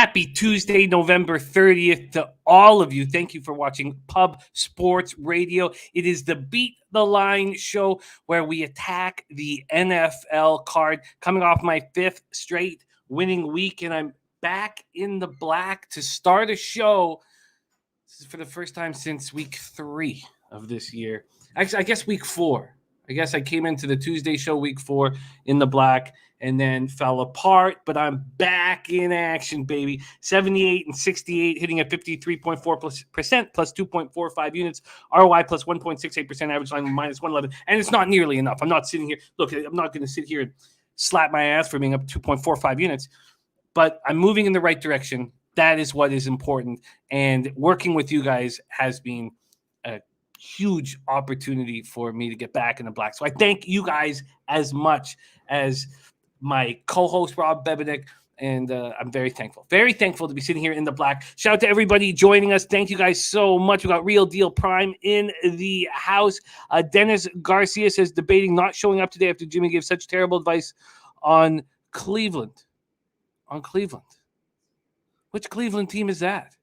Happy Tuesday, November 30th to all of you. Thank you for watching Pub Sports Radio. It is the Beat the Line show where we attack the NFL card. Coming off my fifth straight winning week, and I'm back in the black to start a show. This is for the first time since week 3 of this year. Actually, I guess week 4. I guess I came into the Tuesday show week 4 in the black and then fell apart, but I'm back in action, baby. 78 and 68, hitting at 53.4% plus 2.45 units, ROI plus 1.68%, average line minus 111, and it's not nearly enough. I'm not sitting here. Look, I'm not going to sit here and slap my ass for being up 2.45 units, but I'm moving in the right direction. That is what is important, and working with you guys has been a huge opportunity for me to get back in the black. So I thank you guys as much as my co-host Rob Bebenek, and I'm very thankful to be sitting here in the black. Shout out to everybody joining us. Thank you guys so much. We got Real Deal Prime in the house. Dennis Garcia says debating not showing up today after Jimmy gave such terrible advice on Cleveland. Which Cleveland team is that?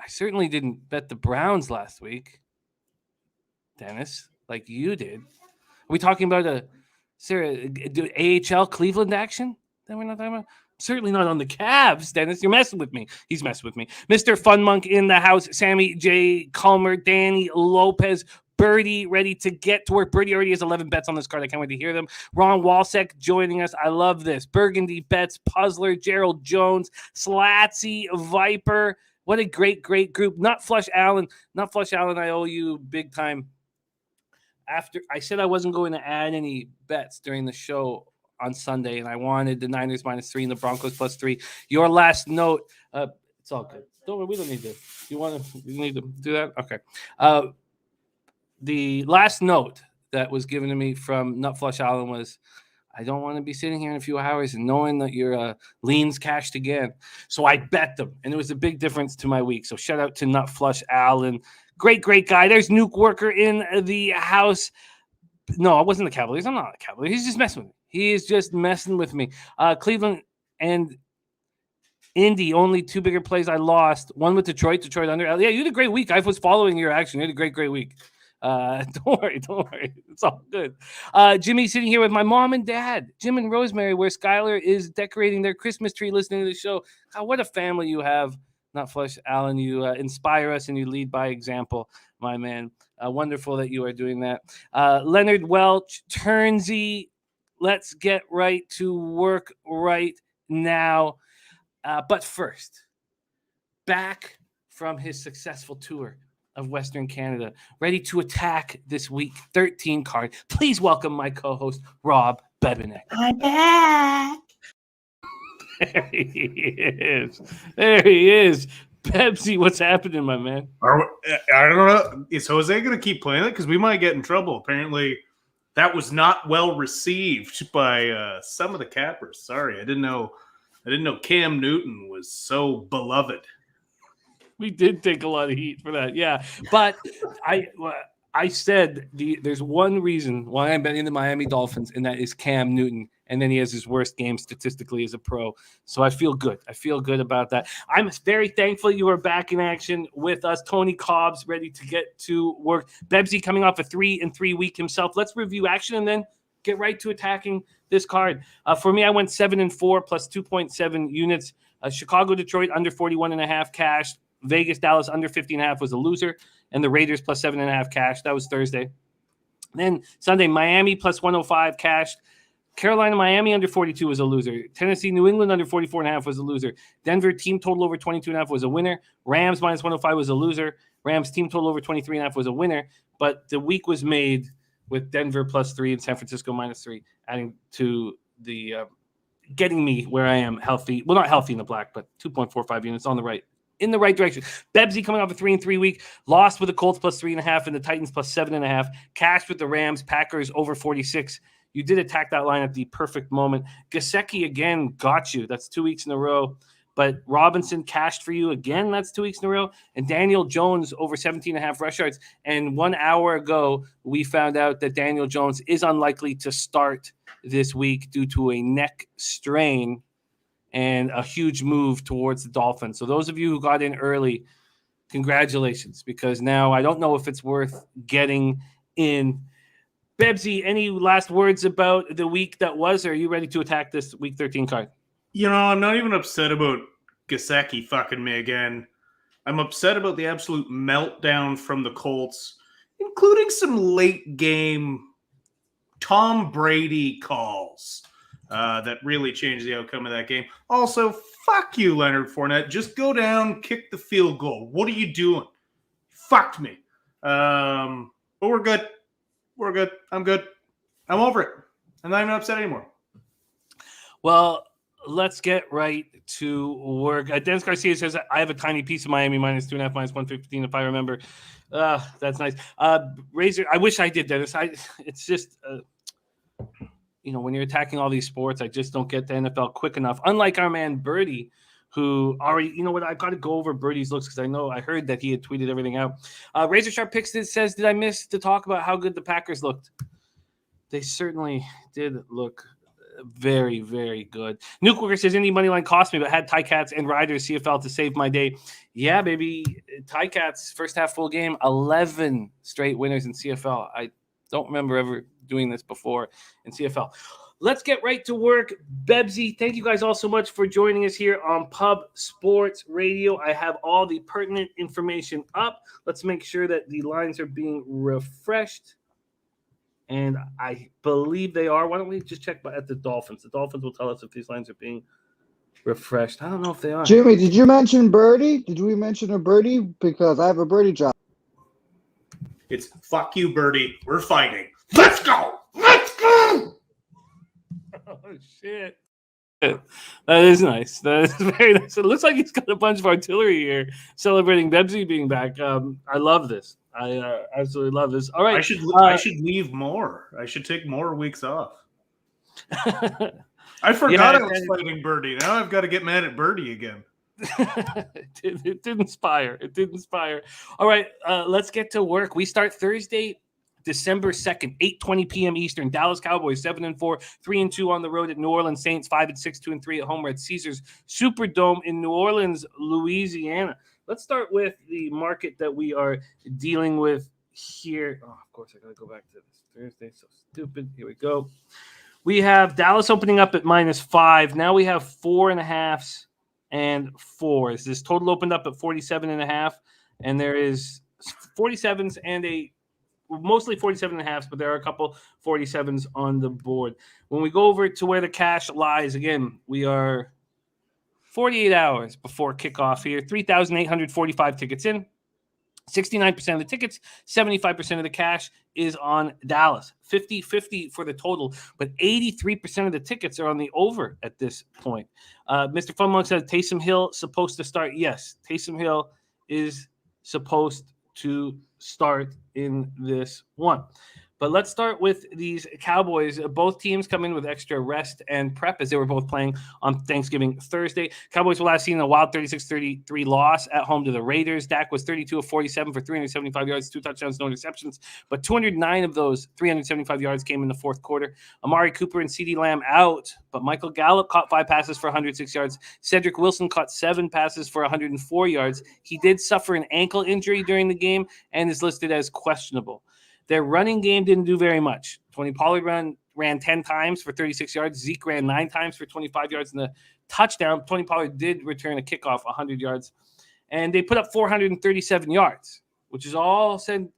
I certainly didn't bet the Browns last week, Dennis, like you did. Are we talking about a AHL Cleveland action that we're not talking about? Certainly not on the Cavs, Dennis. You're messing with me. He's messing with me. Mr. Fun Monk in the house. Sammy J. Calmer, Danny Lopez, Birdie ready to get to work. Birdie already has 11 bets on this card. I can't wait to hear them. Ron Walsek joining us. I love this. Burgundy Bets, Puzzler, Gerald Jones, Slatsy, Viper. What a great group. Not Flush Allen, I owe you big time. After I said I wasn't going to add any bets during the show on Sunday, and I wanted the Niners -3 and the Broncos +3. Your last note, it's all good. Don't worry, we don't need to. You need to do that? Okay. The last note that was given to me from Nut Flush Allen was, I don't want to be sitting here in a few hours and knowing that your leans cashed again. So I bet them, and it was a big difference to my week. So shout out to Nut Flush Allen. Great guy. There's Nuke Worker in the house. No, I wasn't the Cavaliers. I'm not the Cavaliers. He's just messing with me. He is just messing with me. Cleveland and Indy, only 2 bigger plays I lost. One with Detroit under. Yeah, you had a great week. I was following your action. You had a great week. Don't worry. It's all good. Jimmy sitting here with my mom and dad, Jim and Rosemary, where Skylar is decorating their Christmas tree listening to the show. God, what a family you have. Not Flush Allen, you inspire us and you lead by example, my man. Wonderful that you are doing that. Leonard Welch, Turnsy, let's get right to work right now. But first, back from his successful tour of Western Canada, ready to attack this week 13 card. Please welcome my co-host, Rob Bebenek. I'm back. There he is. Bebsie, what's happening, my man? I don't know. Is Jose going to keep playing it? Because we might get in trouble. Apparently, that was not well received by some of the cappers. Sorry, I didn't know Cam Newton was so beloved. We did take a lot of heat for that, yeah. But I said there's one reason why I'm betting the Miami Dolphins, and that is Cam Newton. And then he has his worst game statistically as a pro. So I feel good. I feel good about that. I'm very thankful you are back in action with us. Tony Cobb's ready to get to work. Bebsie coming off a 3-3 week himself. Let's review action and then get right to attacking this card. For me, I went 7-4 plus 2.7 units. Chicago, Detroit under 41.5 cash. Vegas, Dallas under 50.5 was a loser. And the Raiders plus 7.5 cash. That was Thursday. Then Sunday, Miami plus 105 cash. Carolina, Miami under 42 was a loser. Tennessee, New England under 44.5 was a loser. Denver team total over 22.5 was a winner. Rams minus 105 was a loser. Rams team total over 23.5 was a winner. But the week was made with Denver +3 and San Francisco -3, adding to the getting me where I am healthy. Well, not healthy in the black, but 2.45 units on the right. In the right direction. Bebsie coming off a 3-3 week, lost with the Colts +3.5 and the Titans +7.5. Cash with the Rams, Packers over 46. You did attack that line at the perfect moment. Gesicki again got you. That's 2 weeks in a row. But Robinson cashed for you again. That's 2 weeks in a row. And Daniel Jones over 17.5 rush yards. And 1 hour ago, we found out that Daniel Jones is unlikely to start this week due to a neck strain. and a huge move towards the Dolphins. So those of you who got in early, congratulations, because now I don't know if it's worth getting in. Bebsie, any last words about the week that was, or are you ready to attack this Week 13 card? I'm not even upset about Gesicki fucking me again. I'm upset about the absolute meltdown from the Colts, including some late game Tom Brady calls that really changed the outcome of that game. Also, fuck you, Leonard Fournette. Just go down, kick the field goal. What are you doing? Fucked me. But we're good. We're good. I'm good. I'm over it. I'm not even upset anymore. Well, let's get right to work. Dennis Garcia says, I have a tiny piece of Miami -2.5, -115, if I remember. That's nice. Razor, I wish I did, Dennis. It's just, when you're attacking all these sports, I just don't get the NFL quick enough. Unlike our man Birdie, who already, I've got to go over Birdie's looks because I heard that he had tweeted everything out. Razor Sharp Picks says, did I miss to talk about how good the Packers looked? They certainly did look very, very good. Nuke Worker says, any money line cost me, but had Ticats and Riders CFL to save my day. Yeah, baby. Ticats, first half full game, 11 straight winners in CFL. I don't remember ever doing this before in CFL. Let's get right to work. Bebsie, thank you guys all so much for joining us here on Pub Sports Radio. I have all the pertinent information up. Let's make sure that the lines are being refreshed. And I believe they are. Why don't we just check at the Dolphins? The Dolphins will tell us if these lines are being refreshed. I don't know if they are. Jimmy, did you mention Birdie? Did we mention a Birdie? Because I have a Birdie job. It's fuck you, Birdie. We're fighting. Let's go. Let's go. Oh, shit. That is nice. That is very nice. It looks like he's got a bunch of artillery here celebrating Bebsie being back. I love this. I absolutely love this. All right. I should leave more. I should take more weeks off. I forgot I was fighting Birdie. Now I've got to get mad at Birdie again. It did inspire. It did inspire. All right. Let's get to work. We start Thursday, December 2nd, 8:20 p.m. Eastern. Dallas Cowboys 7-4, 3-2 on the road at New Orleans Saints, 5-6, 2-3 at home. We're at Caesars Superdome in New Orleans, Louisiana. Let's start with the market that we are dealing with here. Oh, of course, I got to go back to this Thursday. So stupid. Here we go. We have Dallas opening up at -5. Now we have 4.5s and 4s. This total opened up at 47.5, and there is 47s and mostly 47.5s, but there are a couple 47s on the board. When we go over to where the cash lies, again, we are 48 hours before kickoff here. 3,845 tickets in. 69% of the tickets, 75% of the cash is on Dallas. 50-50 for the total, but 83% of the tickets are on the over at this point. Mr. Funmonk says Taysom Hill supposed to start. Yes, Taysom Hill is supposed to start in this one. But let's start with these Cowboys. Both teams come in with extra rest and prep as they were both playing on Thanksgiving Thursday. Cowboys were last seen in a wild 36-33 loss at home to the Raiders. Dak was 32 of 47 for 375 yards, 2 touchdowns, no interceptions. But 209 of those 375 yards came in the fourth quarter. Amari Cooper and CeeDee Lamb out, but Michael Gallup caught 5 passes for 106 yards. Cedric Wilson caught 7 passes for 104 yards. He did suffer an ankle injury during the game and is listed as questionable. Their running game didn't do very much. Tony Pollard ran 10 times for 36 yards. Zeke ran 9 times for 25 yards in the touchdown. Tony Pollard did return a kickoff 100 yards. And they put up 437 yards, which is all said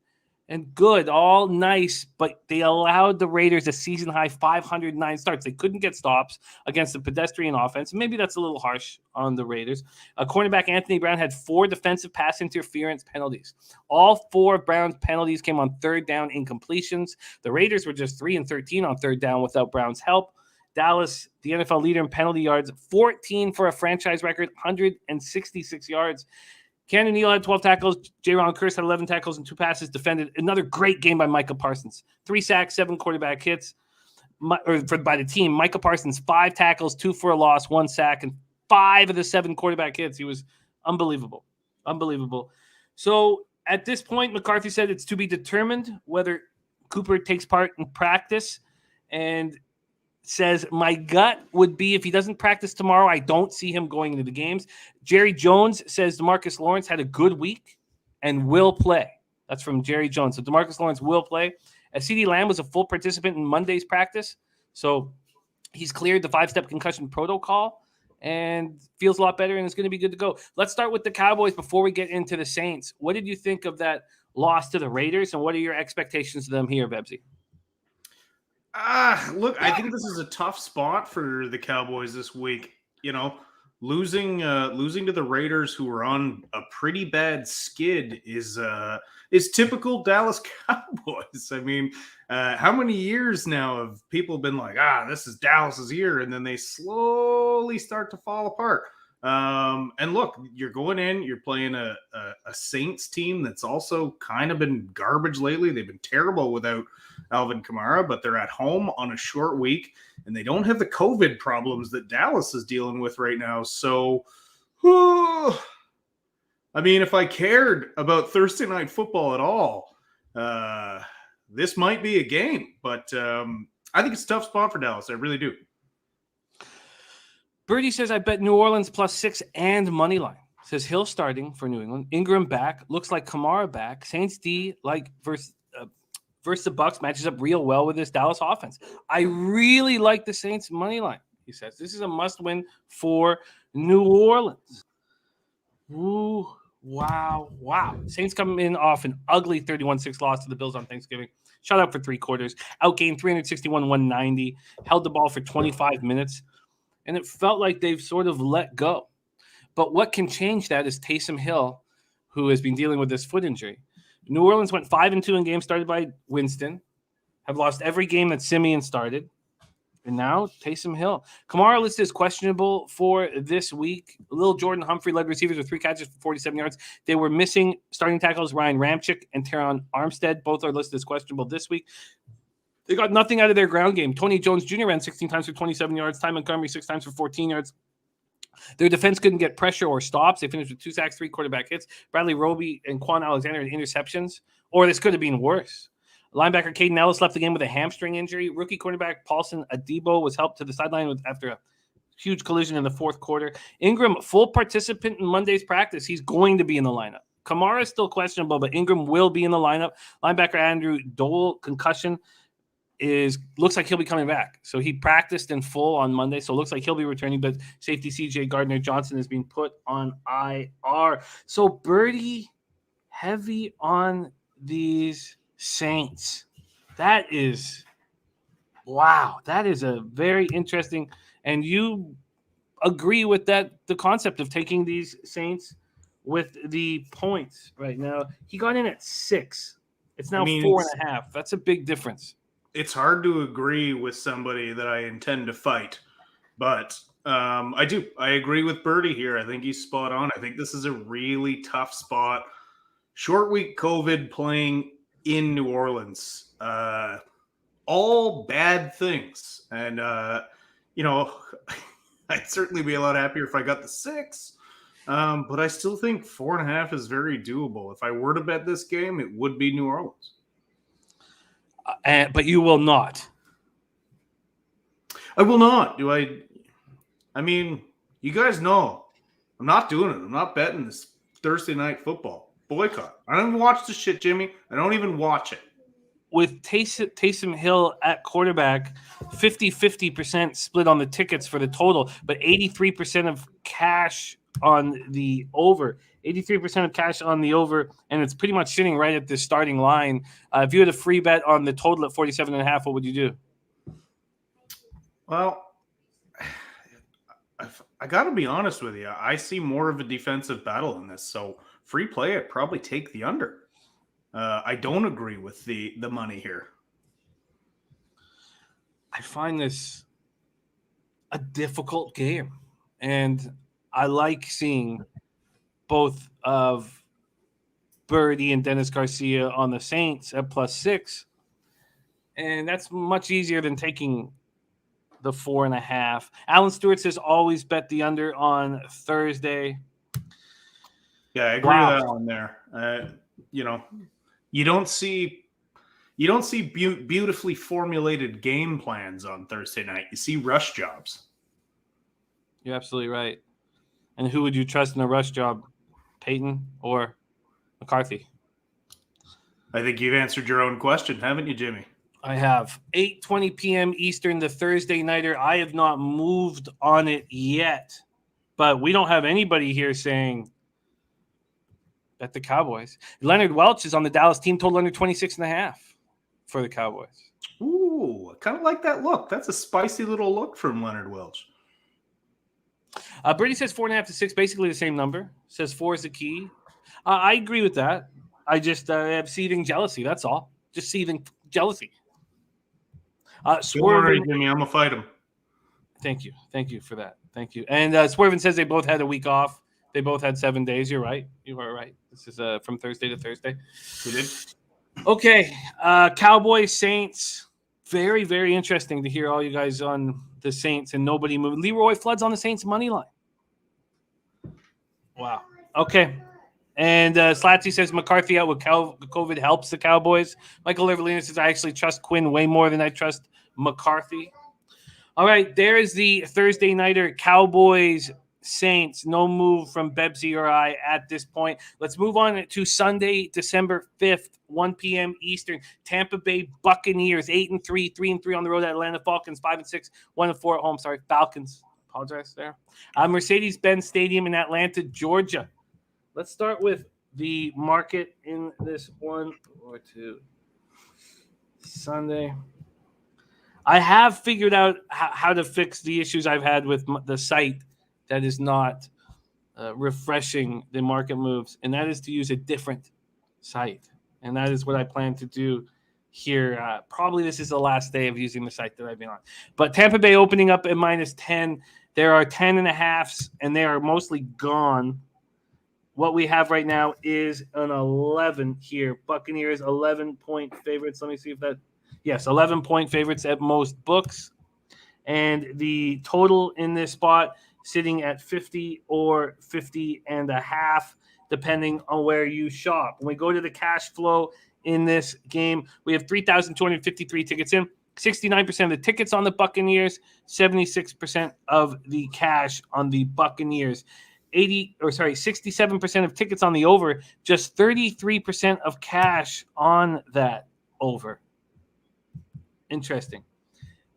and good, all nice, but they allowed the Raiders a season-high 509 starts. They couldn't get stops against the pedestrian offense. Maybe that's a little harsh on the Raiders. Cornerback Anthony Brown had 4 defensive pass interference penalties. All 4 of Brown's penalties came on third down incompletions. The Raiders were just 3-13 on third down without Brown's help. Dallas, the NFL leader in penalty yards, 14 for a franchise record, 166 yards. Keanu Neal had 12 tackles. Jaron Kearse had 11 tackles and 2 passes defended. Another great game by Micah Parsons. 3 sacks, 7 quarterback hits by the team. Micah Parsons, 5 tackles, 2 for a loss, 1 sack, and 5 of the 7 quarterback hits. He was unbelievable. Unbelievable. So at this point, McCarthy said it's to be determined whether Cooper takes part in practice. And says, my gut would be if he doesn't practice tomorrow, I don't see him going into the games. Jerry Jones says DeMarcus Lawrence had a good week and will play. That's from Jerry Jones. So DeMarcus Lawrence will play. CeeDee Lamb was a full participant in Monday's practice. So he's cleared the 5-step concussion protocol and feels a lot better and is going to be good to go. Let's start with the Cowboys before we get into the Saints. What did you think of that loss to the Raiders, and what are your expectations of them here, Bebsie? Look, I think this is a tough spot for the Cowboys this week. You know, losing to the Raiders, who are on a pretty bad skid, is typical Dallas Cowboys. I mean, how many years now have people been like, this is Dallas's year, and then they slowly start to fall apart. And look, you're going in, you're playing a Saints team that's also kind of been garbage lately. They've been terrible without Alvin Kamara, but they're at home on a short week, and they don't have the COVID problems that Dallas is dealing with right now. So, I mean, if I cared about Thursday night football at all, this might be a game, but I think it's a tough spot for Dallas. I really do. Birdie says, I bet New Orleans +6 and money line. Says Hill starting for New England. Ingram back. Looks like Kamara back. Saints D versus the Bucs matches up real well with this Dallas offense. I really like the Saints money line, he says. This is a must-win for New Orleans. Ooh, wow. Saints come in off an ugly 31-6 loss to the Bills on Thanksgiving. Shut up for 3 quarters. Outgained 361-190. Held the ball for 25 minutes. And it felt like they've sort of let go. But what can change that is Taysom Hill, who has been dealing with this foot injury. New Orleans went 5-2 in games started by Winston, have lost every game that Simeon started. And now Taysom Hill. Kamara listed as questionable for this week. Little Jordan Humphrey led receivers with 3 catches for 47 yards. They were missing starting tackles Ryan Ramczyk and Teron Armstead. Both are listed as questionable this week. They got nothing out of their ground game. Tony Jones Jr. ran 16 times for 27 yards. Ty Montgomery 6 times for 14 yards. Their defense couldn't get pressure or stops. They finished with 2 sacks, 3 quarterback hits. Bradley Roby and Quan Alexander had interceptions. Or this could have been worse. Linebacker Caden Ellis left the game with a hamstring injury. Rookie quarterback Paulson Adebo was helped to the sideline after a huge collision in the 4th quarter. Ingram, full participant in Monday's practice. He's going to be in the lineup. Kamara is still questionable, but Ingram will be in the lineup. Linebacker Andrew Dole, concussion. Looks like he'll be coming back. So he practiced in full on Monday, so it looks like he'll be returning, but safety CJ Gardner-Johnson is being put on IR. So Birdie, heavy on these Saints. That is a very interesting, and you agree with that, the concept of taking these Saints with the points right now. He got in at 6. It's now 4.5. That's a big difference. It's hard to agree with somebody that I intend to fight, but I do. I agree with Birdie here. I think he's spot on. I think this is a really tough spot. Short week COVID, playing in New Orleans. All bad things. And, I'd certainly be a lot happier if I got the 6. But I still think 4.5 is very doable. If I were to bet this game, it would be New Orleans. But you will not. I will not. I mean, you guys know I'm not doing it. I'm not betting this Thursday night football. Boycott. I don't even watch this shit, Jimmy. I don't even watch it. With Taysom Hill at quarterback, 50% split on the tickets for the total, but 83% of cash on the over. 83% of cash on the over, and it's pretty much sitting right at the starting line. If you had a free bet on the total at 47.5, what would you do? Well, I got to be honest with you. I see more of a defensive battle in this, so free play, I'd probably take the under. I don't agree with the money here. I find this a difficult game, and I like seeing both of Birdie and Dennis Garcia on the Saints at +6. And that's much easier than taking the 4.5. Alan Stewart says always bet the under on Thursday. Yeah, I agree with that one there. You don't see You don't see beautifully formulated game plans on Thursday night. You see rush jobs. You're absolutely right. And who would you trust in a rush job, Peyton or McCarthy? I think you've answered your own question, haven't you, Jimmy? I have. 8:20 p.m. Eastern, the Thursday nighter. I have not moved on it yet, but we don't have anybody here saying bet the Cowboys. Leonard Welch is on the Dallas team total under 26.5 for the Cowboys. Ooh, I kind of like that look. That's a spicy little look from Leonard Welch. Brady says 4.5 to 6, basically the same number. Says 4 is the key. I agree with that. I just have seething jealousy. That's all. Just seething jealousy. Don't worry, Jimmy. I'm going to fight him. Thank you. Thank you for that. Thank you. And Swervin says they both had a week off. They both had 7 days. You're right. You are right. This is from Thursday to Thursday. We did. Okay. Cowboys, Saints. Very, very interesting to hear all you guys on the Saints and nobody moved. Leroy Flood's on the Saints money line. Wow. Okay. And Slatsy says McCarthy out with COVID helps the Cowboys. Michael Evelina says I actually trust Quinn way more than I trust McCarthy. All right, there is the Thursday nighter Cowboys Saints. No move from Bebsie or I at this point. Let's move on to Sunday, December 5th, 1 p.m. Eastern. Tampa Bay Buccaneers 8-3, 3-3 on the road at Atlanta Falcons 5-6, 1-4 at home. Sorry, Falcons. Apologize there. Mercedes-Benz Stadium in Atlanta, Georgia. Let's start with the market in this 1 or 2 Sunday. I have figured out how to fix the issues I've had with the site that is not refreshing the market moves, and that is to use a different site. And that is what I plan to do here. Probably this is the last day of using the site that I've been on. But Tampa Bay opening up at -10. There are 10.5s, and they are mostly gone. What we have right now is an 11 here. Buccaneers 11-point favorites. Let me see if that – yes, 11-point favorites at most books. And the total in this spot sitting at 50 or 50.5, depending on where you shop. When we go to the cash flow in this game, we have 3,253 tickets in. 69% of the tickets on the Buccaneers, 76% of the cash on the Buccaneers. 67% of tickets on the over, just 33% of cash on that over. Interesting.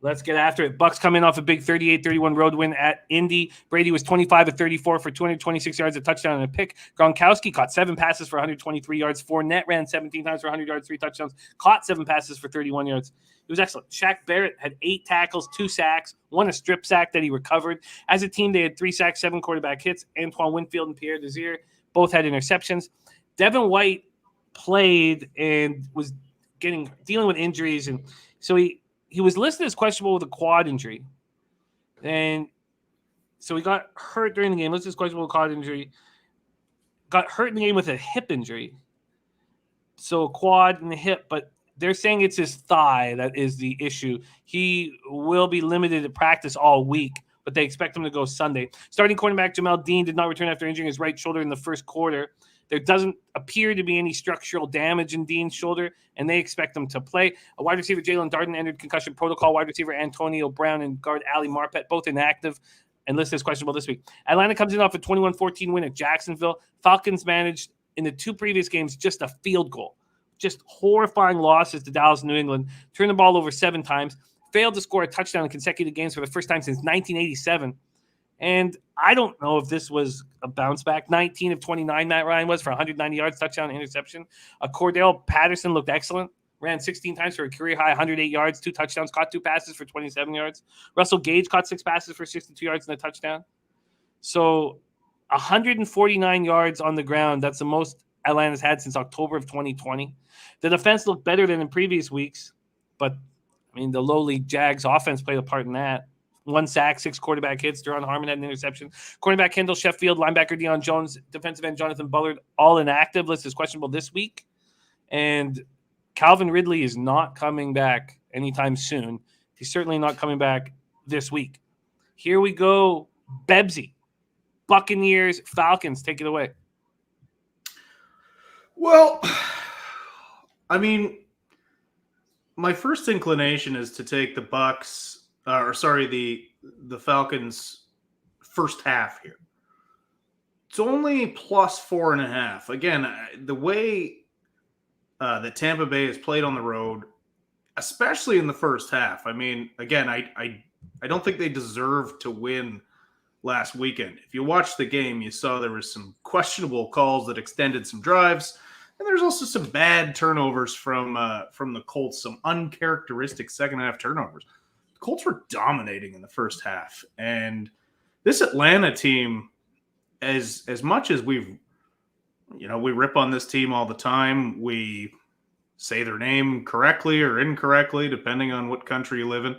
Let's get after it. Bucks coming off a big 38-31 road win at Indy. Brady was 25 of 34 for 226 yards, a touchdown and a pick. Gronkowski caught 7 passes for 123 yards. Fournette ran 17 times for 100 yards, 3 touchdowns. Caught 7 passes for 31 yards. It was excellent. Shaq Barrett had 8 tackles, 2 sacks, 1 a strip sack that he recovered. As a team, they had 3 sacks, 7 quarterback hits. Antoine Winfield and Pierre Desir both had interceptions. Devin White played and was dealing with injuries, and so he was listed as questionable with a quad injury. And so he got hurt during the game. Listed as questionable with a quad injury. Got hurt in the game with a hip injury. So a quad and the hip, but they're saying it's his thigh that is the issue. He will be limited to practice all week, but they expect him to go Sunday. Starting cornerback Jamel Dean did not return after injuring his right shoulder in the first quarter. There doesn't appear to be any structural damage in Dean's shoulder, and they expect him to play. A wide receiver, Jalen Darden, entered concussion protocol. Wide receiver, Antonio Brown, and guard Ali Marpet, both inactive and listed as questionable this week. Atlanta comes in off a 21-14 win at Jacksonville. Falcons managed in the 2 previous games just a field goal. Just horrifying losses to Dallas and New England. Turned the ball over 7 times. Failed to score a touchdown in consecutive games for the first time since 1987. And I don't know if this was a bounce back. 19 of 29, Matt Ryan was for 190 yards, touchdown, interception. Cordell Patterson looked excellent. Ran 16 times for a career high, 108 yards, 2 touchdowns, caught 2 passes for 27 yards. Russell Gage caught 6 passes for 62 yards and a touchdown. So 149 yards on the ground. That's the most Atlanta's had since October of 2020. The defense looked better than in previous weeks, but I mean, the lowly Jags offense played a part in that. 1 sack, 6 quarterback hits. Deron Harmon had an interception. Cornerback Kendall Sheffield, linebacker Deion Jones, defensive end Jonathan Bullard, all inactive. List is questionable this week. And Calvin Ridley is not coming back anytime soon. He's certainly not coming back this week. Here we go. Bebsie. Buccaneers, Falcons. Take it away. Well, I mean, my first inclination is to take the Bucks, the Falcons first half here. It's only plus 4.5. Again, the way that Tampa Bay has played on the road, especially in the first half. I mean, again, I don't think they deserve to win last weekend. If you watched the game, you saw there was some questionable calls that extended some drives, and there's also some bad turnovers from the Colts, some uncharacteristic second half turnovers. The Colts were dominating in the first half, and this Atlanta team, as much as we rip on this team all the time, we say their name correctly or incorrectly, depending on what country you live in.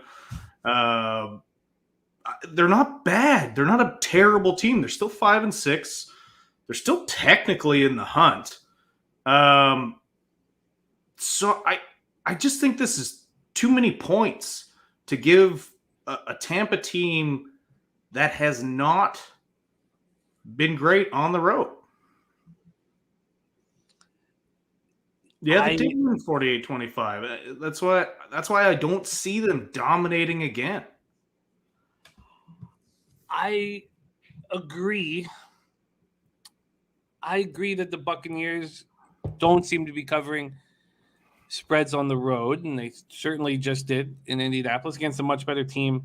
They're not bad. They're not a terrible team. They're still 5-6. They're still technically in the hunt. So I just think this is too many points to give a Tampa team that has not been great on the road. Yeah, they did win 48-25. That's why I don't see them dominating again. I agree. I agree that the Buccaneers don't seem to be covering spreads on the road, and they certainly just did in Indianapolis against a much better team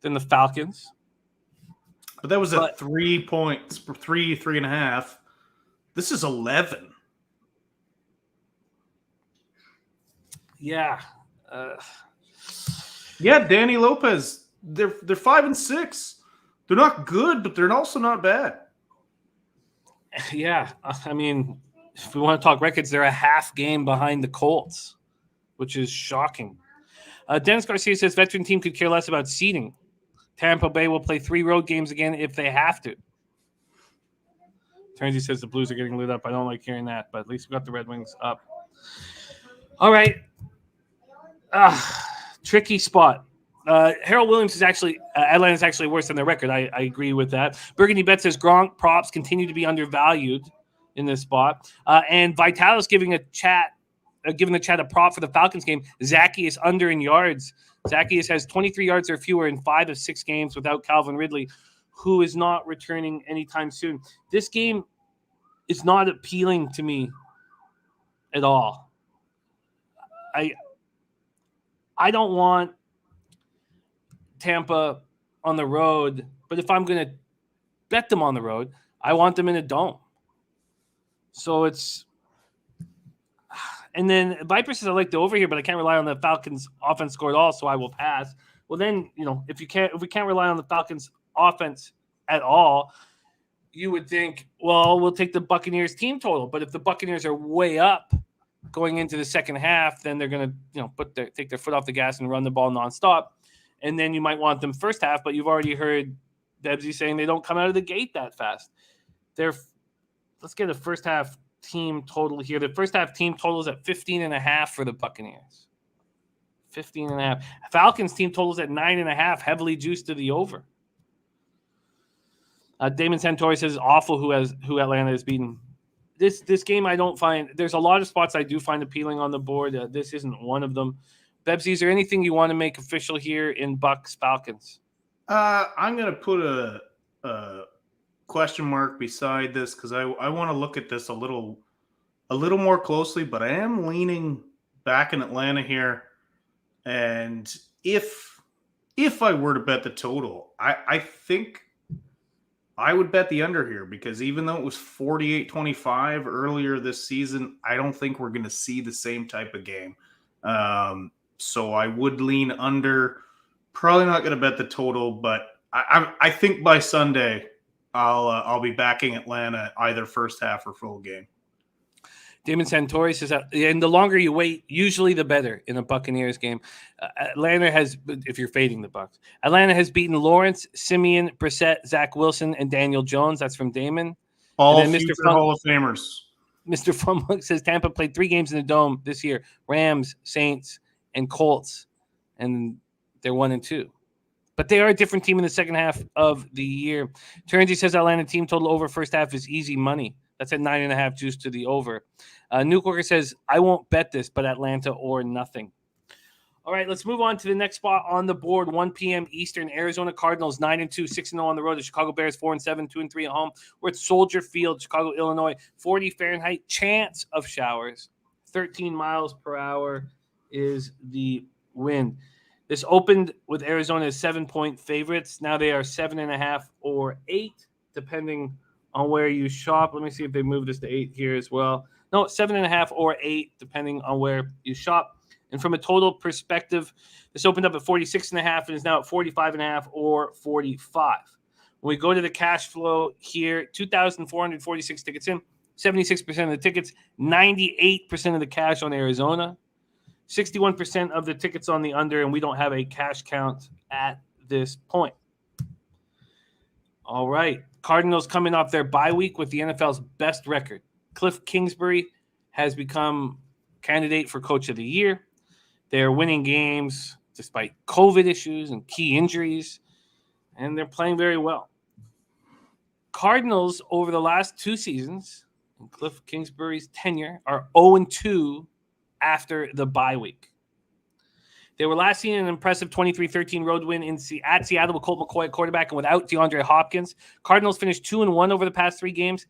than the Falcons. But that was at 3 points, 3.5. This is 11. Yeah. Danny Lopez. They're 5-6. They're not good, but they're also not bad. Yeah. I mean, if we want to talk records, they're a half game behind the Colts, which is shocking. Dennis Garcia says veteran team could care less about seeding. Tampa Bay will play 3 road games again if they have to. Turnsey says the Blues are getting lit up. I don't like hearing that, but at least we got the Red Wings up. All right. Tricky spot. Harold Williams is actually Atlanta is actually worse than their record. I agree with that. Burgundy Bet says Gronk props continue to be undervalued in this spot. And Vitalis giving the chat a prop for the Falcons game. Zacchaeus under in yards. Zacchaeus has 23 yards or fewer in 5 of 6 games without Calvin Ridley, who is not returning anytime soon. This game is not appealing to me at all. I don't want Tampa on the road, but if I'm going to bet them on the road, I want them in a dome. So it's – and then Viper says I like the over here, but I can't rely on the Falcons offense score at all, so I will pass. Well, then, if we can't rely on the Falcons offense at all, you would think, well, we'll take the Buccaneers team total. But if the Buccaneers are way up going into the second half, then they're going to, take their foot off the gas and run the ball nonstop. And then you might want them first half, but you've already heard Bebsie saying they don't come out of the gate that fast. Let's get a first half team total here. The first half team total is at 15.5 for the Buccaneers. 15.5. Falcons team totals at 9.5, heavily juiced to the over. Damon Santori says awful who Atlanta has beaten. This game I don't find. There's a lot of spots I do find appealing on the board. This isn't one of them. Bebsie, is there anything you want to make official here in Bucks Falcons? I'm going to put a question mark beside this because I want to look at this a little more closely, but I am leaning back in Atlanta here. And if I were to bet the total, I think I would bet the under here because even though it was 48-25 earlier this season, I don't think we're going to see the same type of game. So I would lean under. Probably not going to bet the total, but I think by Sunday I'll be backing Atlanta either first half or full game. Damon Santori says that, and the longer you wait, usually the better in a Buccaneers game. Atlanta has, if you're fading the Bucs, Atlanta has beaten Lawrence, Simeon, Brissett, Zach Wilson, and Daniel Jones. That's from Damon. All future Hall of Famers. Mr. Funbook says Tampa played 3 games in the Dome this year: Rams, Saints, and Colts, and they're 1-2. But they are a different team in the second half of the year. Turnsey says Atlanta team total over first half is easy money. That's at 9.5 juice to the over. Nuke Worker says, I won't bet this, but Atlanta or nothing. All right, let's move on to the next spot on the board. 1 p.m. Eastern. Arizona Cardinals 9-2, 6-0 on the road. The Chicago Bears 4-7, 2-3 at home. We're at Soldier Field, Chicago, Illinois. 40 Fahrenheit. Chance of showers. 13 miles per hour is the wind. This opened with Arizona as 7-point favorites. Now they are 7.5 or 8, depending on where you shop. Let me see if they moved this to 8 here as well. No, 7.5 or 8, depending on where you shop. And from a total perspective, this opened up at 46.5 and is now at 45.5 or 45. When we go to the cash flow here, 2,446 tickets in, 76% of the tickets, 98% of the cash on Arizona, 61% of the tickets on the under, and we don't have a cash count at this point. All right. Cardinals coming off their bye week with the NFL's best record. Cliff Kingsbury has become candidate for Coach of the Year. They're winning games despite COVID issues and key injuries, and they're playing very well. Cardinals, over the last 2 seasons, in Cliff Kingsbury's tenure, are 0-2 after the bye week. They were last seen in an impressive 23-13 road win at Seattle with Colt McCoy at quarterback and without DeAndre Hopkins. Cardinals finished 2-1 over the past 3 games,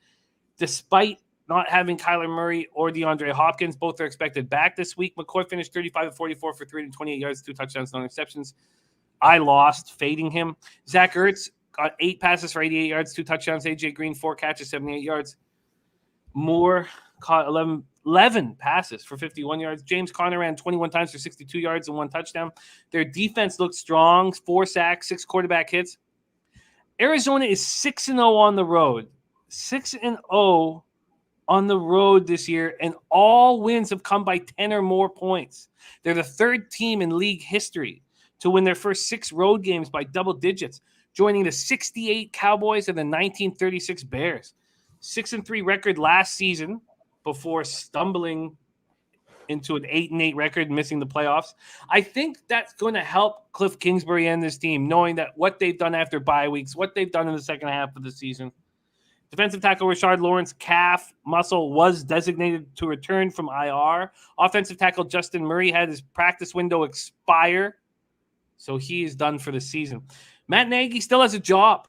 despite not having Kyler Murray or DeAndre Hopkins. Both are expected back this week. McCoy finished 35-44 for 328 yards, 2 touchdowns, no interceptions. I lost, fading him. Zach Ertz got 8 passes for 88 yards, 2 touchdowns. AJ Green, 4 catches, 78 yards. Moore caught 11 passes for 51 yards. James Conner ran 21 times for 62 yards and 1 touchdown. Their defense looked strong, 4 sacks, 6 quarterback hits. Arizona is 6-0 on the road. 6-0 on the road this year, and all wins have come by 10 or more points. They're the 3rd team in league history to win their first 6 road games by double digits, joining the 68 Cowboys and the 1936 Bears. 6-3 record last season before stumbling into an 8-8 record, missing the playoffs. I think that's going to help Cliff Kingsbury and this team, knowing that what they've done after bye weeks, what they've done in the second half of the season. Defensive tackle Rashard Lawrence calf muscle was designated to return from IR. Offensive tackle Justin Murray had his practice window expire, so he is done for the season. Matt Nagy still has a job.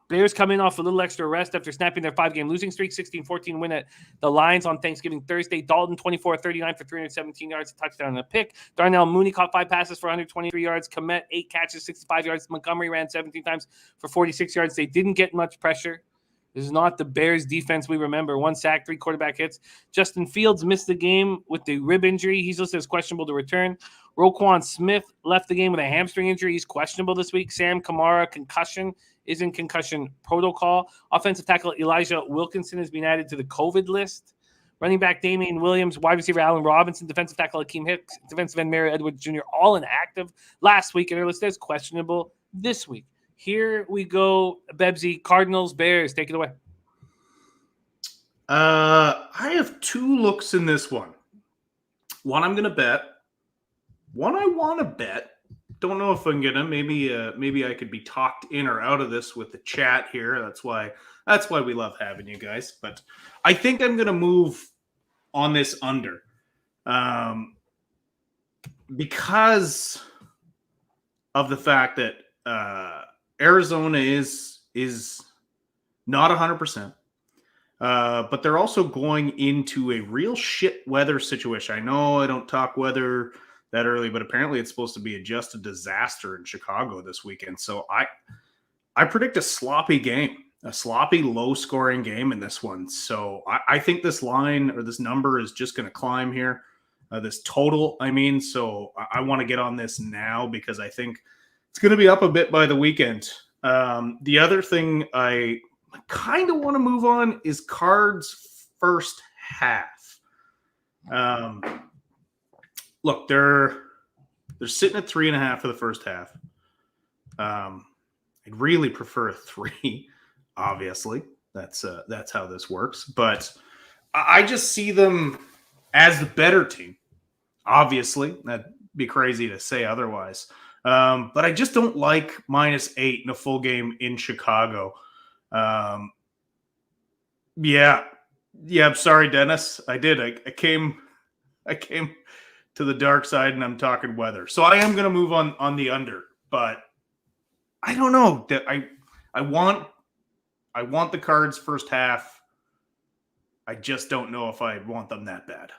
Bears come in off a little extra rest after snapping their 5-game losing streak, 16-14 win at the Lions on Thanksgiving Thursday. Dalton, 24-39 for 317 yards, a touchdown and a pick. Darnell Mooney caught 5 passes for 123 yards. Komet, 8 catches, 65 yards. Montgomery ran 17 times for 46 yards. They didn't get much pressure. This is not the Bears defense we remember. 1 sack, 3 quarterback hits. Justin Fields missed the game with the rib injury. He's listed as questionable to return. Roquan Smith left the game with a hamstring injury. He's questionable this week. Sam Kamara, concussion, is in concussion protocol. Offensive tackle Elijah Wilkinson has been added to the COVID list. Running back Damian Williams, wide receiver Allen Robinson, defensive tackle Akeem Hicks, defensive end Mario Edwards Jr., all inactive last week, and are listed as questionable this week. Here we go, Bebsie, Cardinals, Bears. Take it away. I have 2 looks in this one. One I'm going to bet. One I want to bet. Don't know if I'm going to. Maybe I could be talked in or out of this with the chat here. That's why we love having you guys. But I think I'm going to move on this under. Because of the fact that Arizona is not 100%, but they're also going into a real shit weather situation. I know I don't talk weather that early, but apparently it's supposed to be just a disaster in Chicago this weekend. So I predict a sloppy game, a sloppy, low-scoring game in this one. So I think this line or this number is just going to climb here. This total, I mean. So I want to get on this now because I think it's going to be up a bit by the weekend. The other thing I kind of want to move on is Cards first half. Look, they're sitting at 3.5 for the first half. I'd really prefer a 3, obviously. That's how this works. But I just see them as the better team. Obviously, that'd be crazy to say otherwise. But I just don't like -8 in a full game in Chicago. Yeah. I'm sorry, Dennis. I did. I came to the dark side, and I'm talking weather. So I am going to move on the under, but I don't know. I want the Cards first half. I just don't know if I want them that bad.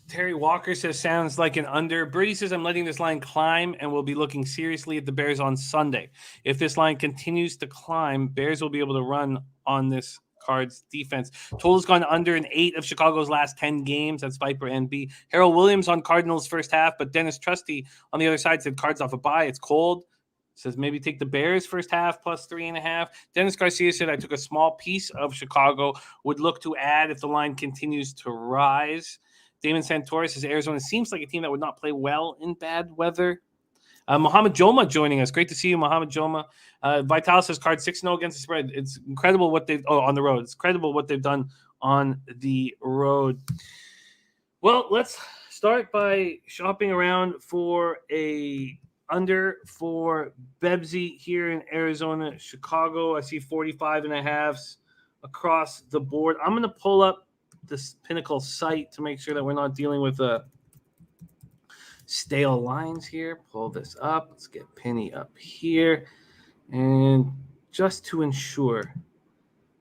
Terry Walker says, sounds like an under. Brady says, I'm letting this line climb and will be looking seriously at the Bears on Sunday. If this line continues to climb, Bears will be able to run on this Cards defense. Total's gone under in 8 of Chicago's last 10 games. That's Viper NB. Harold Williams on Cardinals first half, but Dennis Trusty on the other side said Cards off a bye. It's cold. Says maybe take the Bears first half plus 3.5. Dennis Garcia said I took a small piece of Chicago. Would look to add if the line continues to rise. Damon Santori says Arizona seems like a team that would not play well in bad weather. Mohamed Joma joining us. Great to see you, Mohamed Joma. Vital says Cards 6-0 against the spread. It's incredible what they've on the road. It's incredible what they've done on the road. Well, let's start by shopping around for a under for Bebsie here in Arizona, Chicago. I see 45.5s across the board. I'm going to pull up this Pinnacle site to make sure that we're not dealing with stale lines here. Pull this up. Let's get Penny up here. And just to ensure,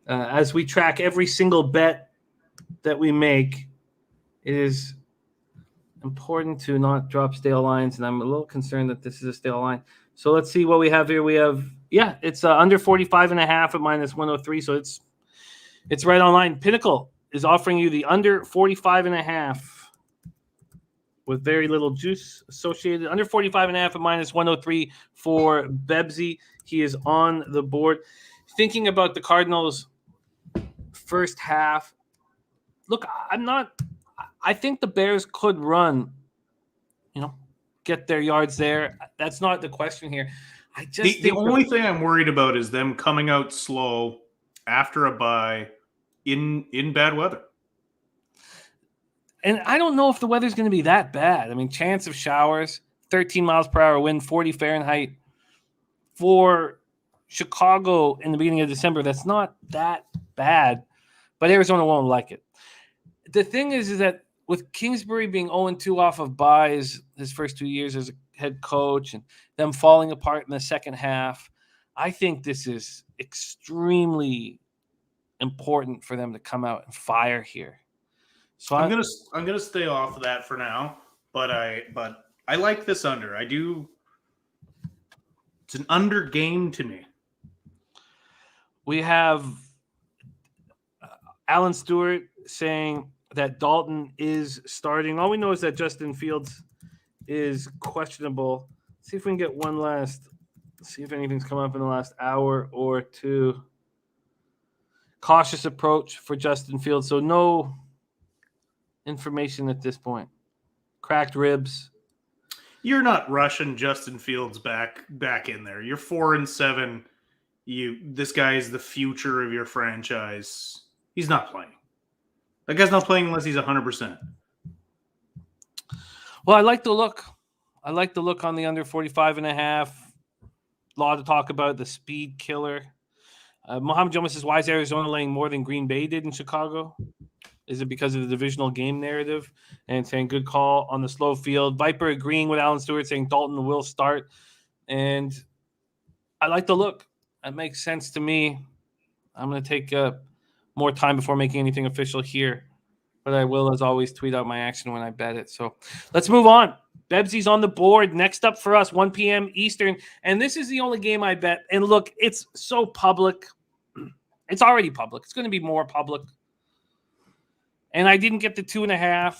as we track every single bet that we make, it is important to not drop stale lines. And I'm a little concerned that this is a stale line. So let's see what we have here. We have, it's under 45.5 at minus 103. So it's right on line. Pinnacle is offering you the under 45.5 with very little juice associated. Under 45.5 at minus 103 for Bebsie. He is on the board. Thinking about the Cardinals first half. Look, I think the Bears could run, get their yards there. That's not the question here. I just the only thing I'm worried about is them coming out slow after a bye in bad weather. And I don't know if the weather's going to be that bad. I mean, chance of showers, 13 miles per hour wind, 40 Fahrenheit. For Chicago in the beginning of December, that's not that bad, but Arizona won't like it. The thing is that with Kingsbury being 0-2 off of buys his first 2 years as a head coach and them falling apart in the second half, I think this is extremely important for them to come out and fire here. So I'm gonna stay off of that for now, but I like this under. I do. It's an under game to me. We have Alan Stewart saying that Dalton is starting. All we know is that Justin Fields is questionable. Let's see if we can get one last. See if anything's come up in the last hour or two. Cautious approach for Justin Fields. So no information at this point. Cracked ribs. You're not rushing Justin Fields back in there. You're 4-7. This guy is the future of your franchise. He's not playing. That guy's not playing unless he's 100%. Well, I like the look. I like the look on the under 45.5. A lot to talk about. The speed killer. Mohamed Jomas says, why is Arizona laying more than Green Bay did in Chicago? Is it because of the divisional game narrative? And saying good call on the slow field. Viper agreeing with Alan Stewart, saying Dalton will start. And I like the look. That makes sense to me. I'm going to take more time before making anything official here. But I will, as always, tweet out my action when I bet it. So let's move on. Bebsie's on the board. Next up for us, 1 p.m. Eastern. And this is the only game I bet. And look, it's so public. It's already public. It's going to be more public. And I didn't get the 2.5.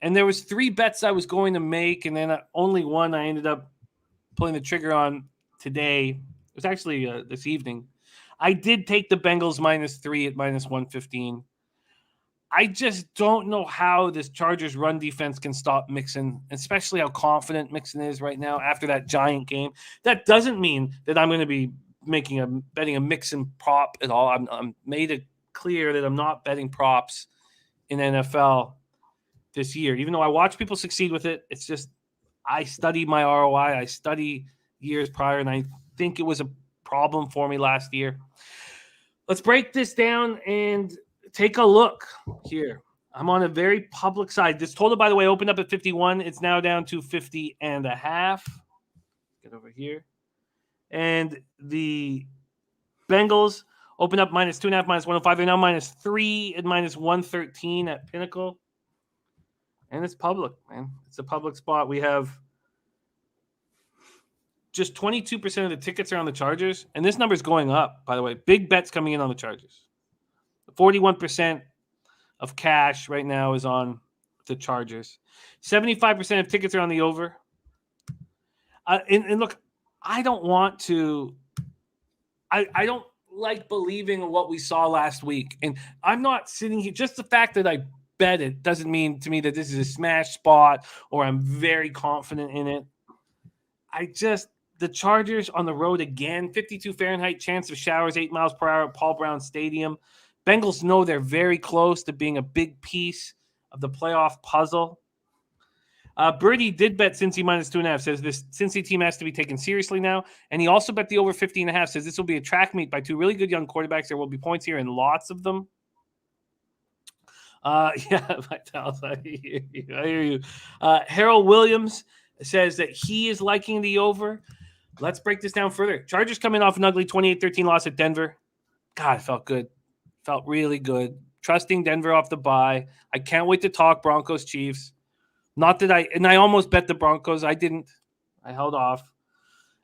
And there was 3 bets I was going to make. And then only one I ended up pulling the trigger on today. It was actually this evening. I did take the Bengals -3 at -115. I just don't know how this Chargers run defense can stop Mixon, especially how confident Mixon is right now after that giant game. That doesn't mean that I'm going to be betting a Mixon prop at all. I'm made it clear that I'm not betting props in NFL this year. Even though I watch people succeed with it, it's just I study my ROI. I study years prior, and I think it was a problem for me last year. Let's break this down and take a look here I'm on a very public side. This total, by the way, opened up at 51. It's now down to 50.5. Get over here. And the Bengals opened up -2.5, -105. They're now -3 and -113 at Pinnacle. And it's public, man. It's a public spot. We have just 22% of the tickets are on the Chargers. And this number is going up, by the way. Big bets coming in on the Chargers. 41% of cash right now is on the Chargers. 75% of tickets are on the over. And look, I don't want to – I don't like believing in what we saw last week. And I'm not sitting here – just the fact that I bet it doesn't mean to me that this is a smash spot or I'm very confident in it. The Chargers on the road again, 52 Fahrenheit, chance of showers, 8 miles per hour at Paul Brown Stadium. Bengals know they're very close to being a big piece of the playoff puzzle. Birdie did bet Cincy -2.5, says this Cincy team has to be taken seriously now. And he also bet the over 50.5, says this will be a track meet by two really good young quarterbacks. There will be points here and lots of them. Yeah, I hear you. Harold Williams says that he is liking the over. Let's break this down further. Chargers coming off an ugly 28-13 loss at Denver. God, it felt good. Felt really good. Trusting Denver off the bye. I can't wait to talk Broncos Chiefs. Not that I almost bet the Broncos. I didn't. I held off.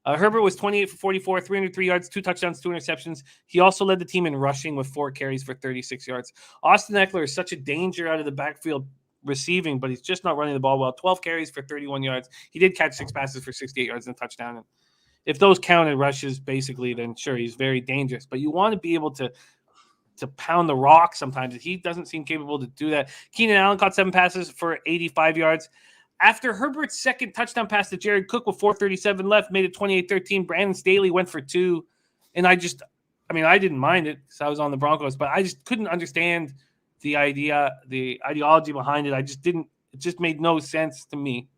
Herbert was 28 for 44, 303 yards, 2 touchdowns, 2 interceptions. He also led the team in rushing with 4 carries for 36 yards. Austin Eckler is such a danger out of the backfield receiving, but he's just not running the ball well. 12 carries for 31 yards. He did catch 6 passes for 68 yards and a touchdown. And if those counted rushes, basically, then sure, he's very dangerous. But you want to be able to pound the rock sometimes. He doesn't seem capable to do that. Keenan Allen caught 7 passes for 85 yards. After Herbert's second touchdown pass to Jared Cook with 4:37 left, made it 28-13. Brandon Staley went for 2. And I didn't mind it because I was on the Broncos, but I just couldn't understand the ideology behind it. It just made no sense to me.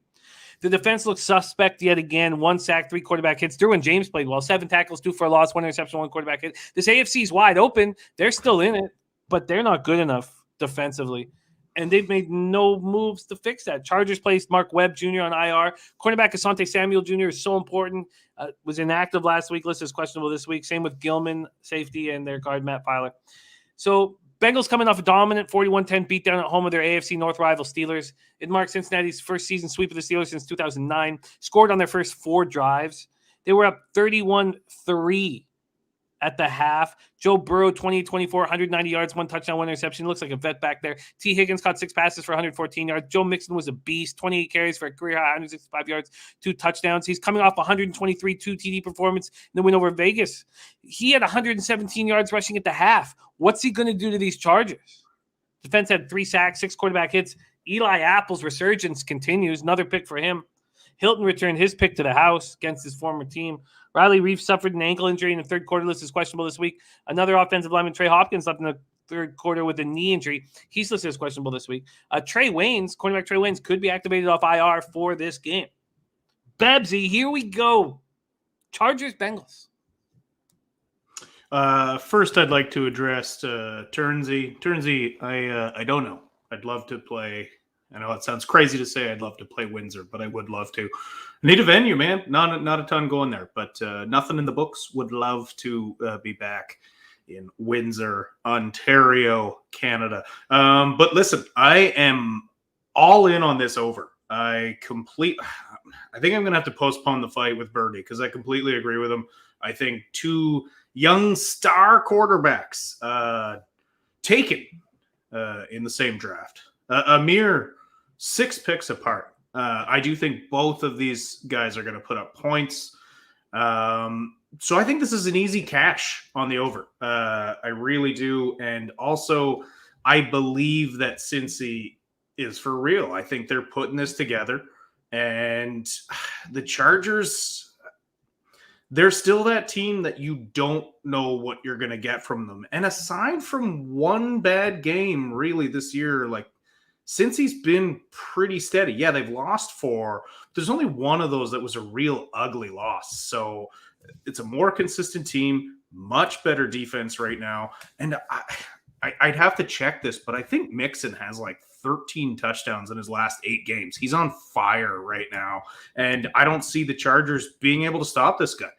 The defense looks suspect yet again. 1 sack, 3 quarterback hits. Derwin James played well. 7 tackles, 2 for a loss, 1 interception, 1 quarterback hit. This AFC is wide open. They're still in it, but they're not good enough defensively. And they've made no moves to fix that. Chargers placed Mark Webb Jr. on IR. Cornerback Asante Samuel Jr. is so important. Was inactive last week. Listed as questionable this week. Same with Gilman, safety, and their guard Matt Filer. So Bengals coming off a dominant 41-10 beatdown at home of their AFC North rival Steelers. It marked Cincinnati's first season sweep of the Steelers since 2009. Scored on their first 4 drives. They were up 31-3 at the half. Joe Burrow, 28-24, 190 yards, 1 touchdown, 1 interception. Looks like a vet back there. T. Higgins caught 6 passes for 114 yards. Joe Mixon was a beast, 28 carries for a career high, 165 yards, 2 touchdowns. He's coming off 123 2 TD performance in the win over Vegas. He had 117 yards rushing at the half. What's he going to do to these Chargers? Defense had 3 sacks, 6 quarterback hits. Eli Apple's resurgence continues. Another pick for him. Hilton returned his pick to the house against his former team. Riley Reeves suffered an ankle injury in the third quarter. List is questionable this week. Another offensive lineman, Trey Hopkins, left in the third quarter with a knee injury. He's listed as questionable this week. Cornerback Trey Waynes could be activated off IR for this game. Bebsie, here we go. Chargers, Bengals. First, I'd like to address Turnsey. Turnsey, I don't know. I'd love to play. I know it sounds crazy to say I'd love to play Windsor, but I would love to. Need a venue, man. Not a ton going there, but nothing in the books. Would love to be back in Windsor, Ontario, Canada. But listen, I am all in on this over. I think I'm going to have to postpone the fight with Birdie because I completely agree with him. I think 2 young star quarterbacks taken in the same draft. A mere 6 picks apart. I do think both of these guys are going to put up points. So I think this is an easy cash on the over. I really do. And also, I believe that Cincy is for real. I think they're putting this together. And the Chargers, they're still that team that you don't know what you're going to get from them. And aside from one bad game, really, this year, like, Cincy's been pretty steady. Yeah, they've lost 4. There's only one of those that was a real ugly loss. So it's a more consistent team, much better defense right now. And I'd have to check this, but I think Mixon has like 13 touchdowns in his last 8 games. He's on fire right now, and I don't see the Chargers being able to stop this guy.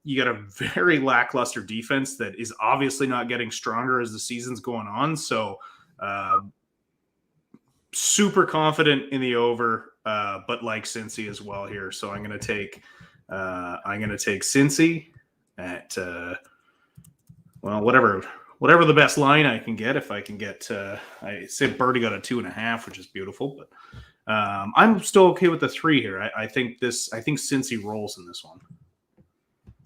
You got a very lackluster defense that is obviously not getting stronger as the season's going on. So super confident in the over, but like Cincy as well here. So I'm going to take Cincy at whatever the best line I can get. If I can get, I said Birdie got a 2.5, which is beautiful, but I'm still okay with the 3 here. I think Cincy rolls in this one.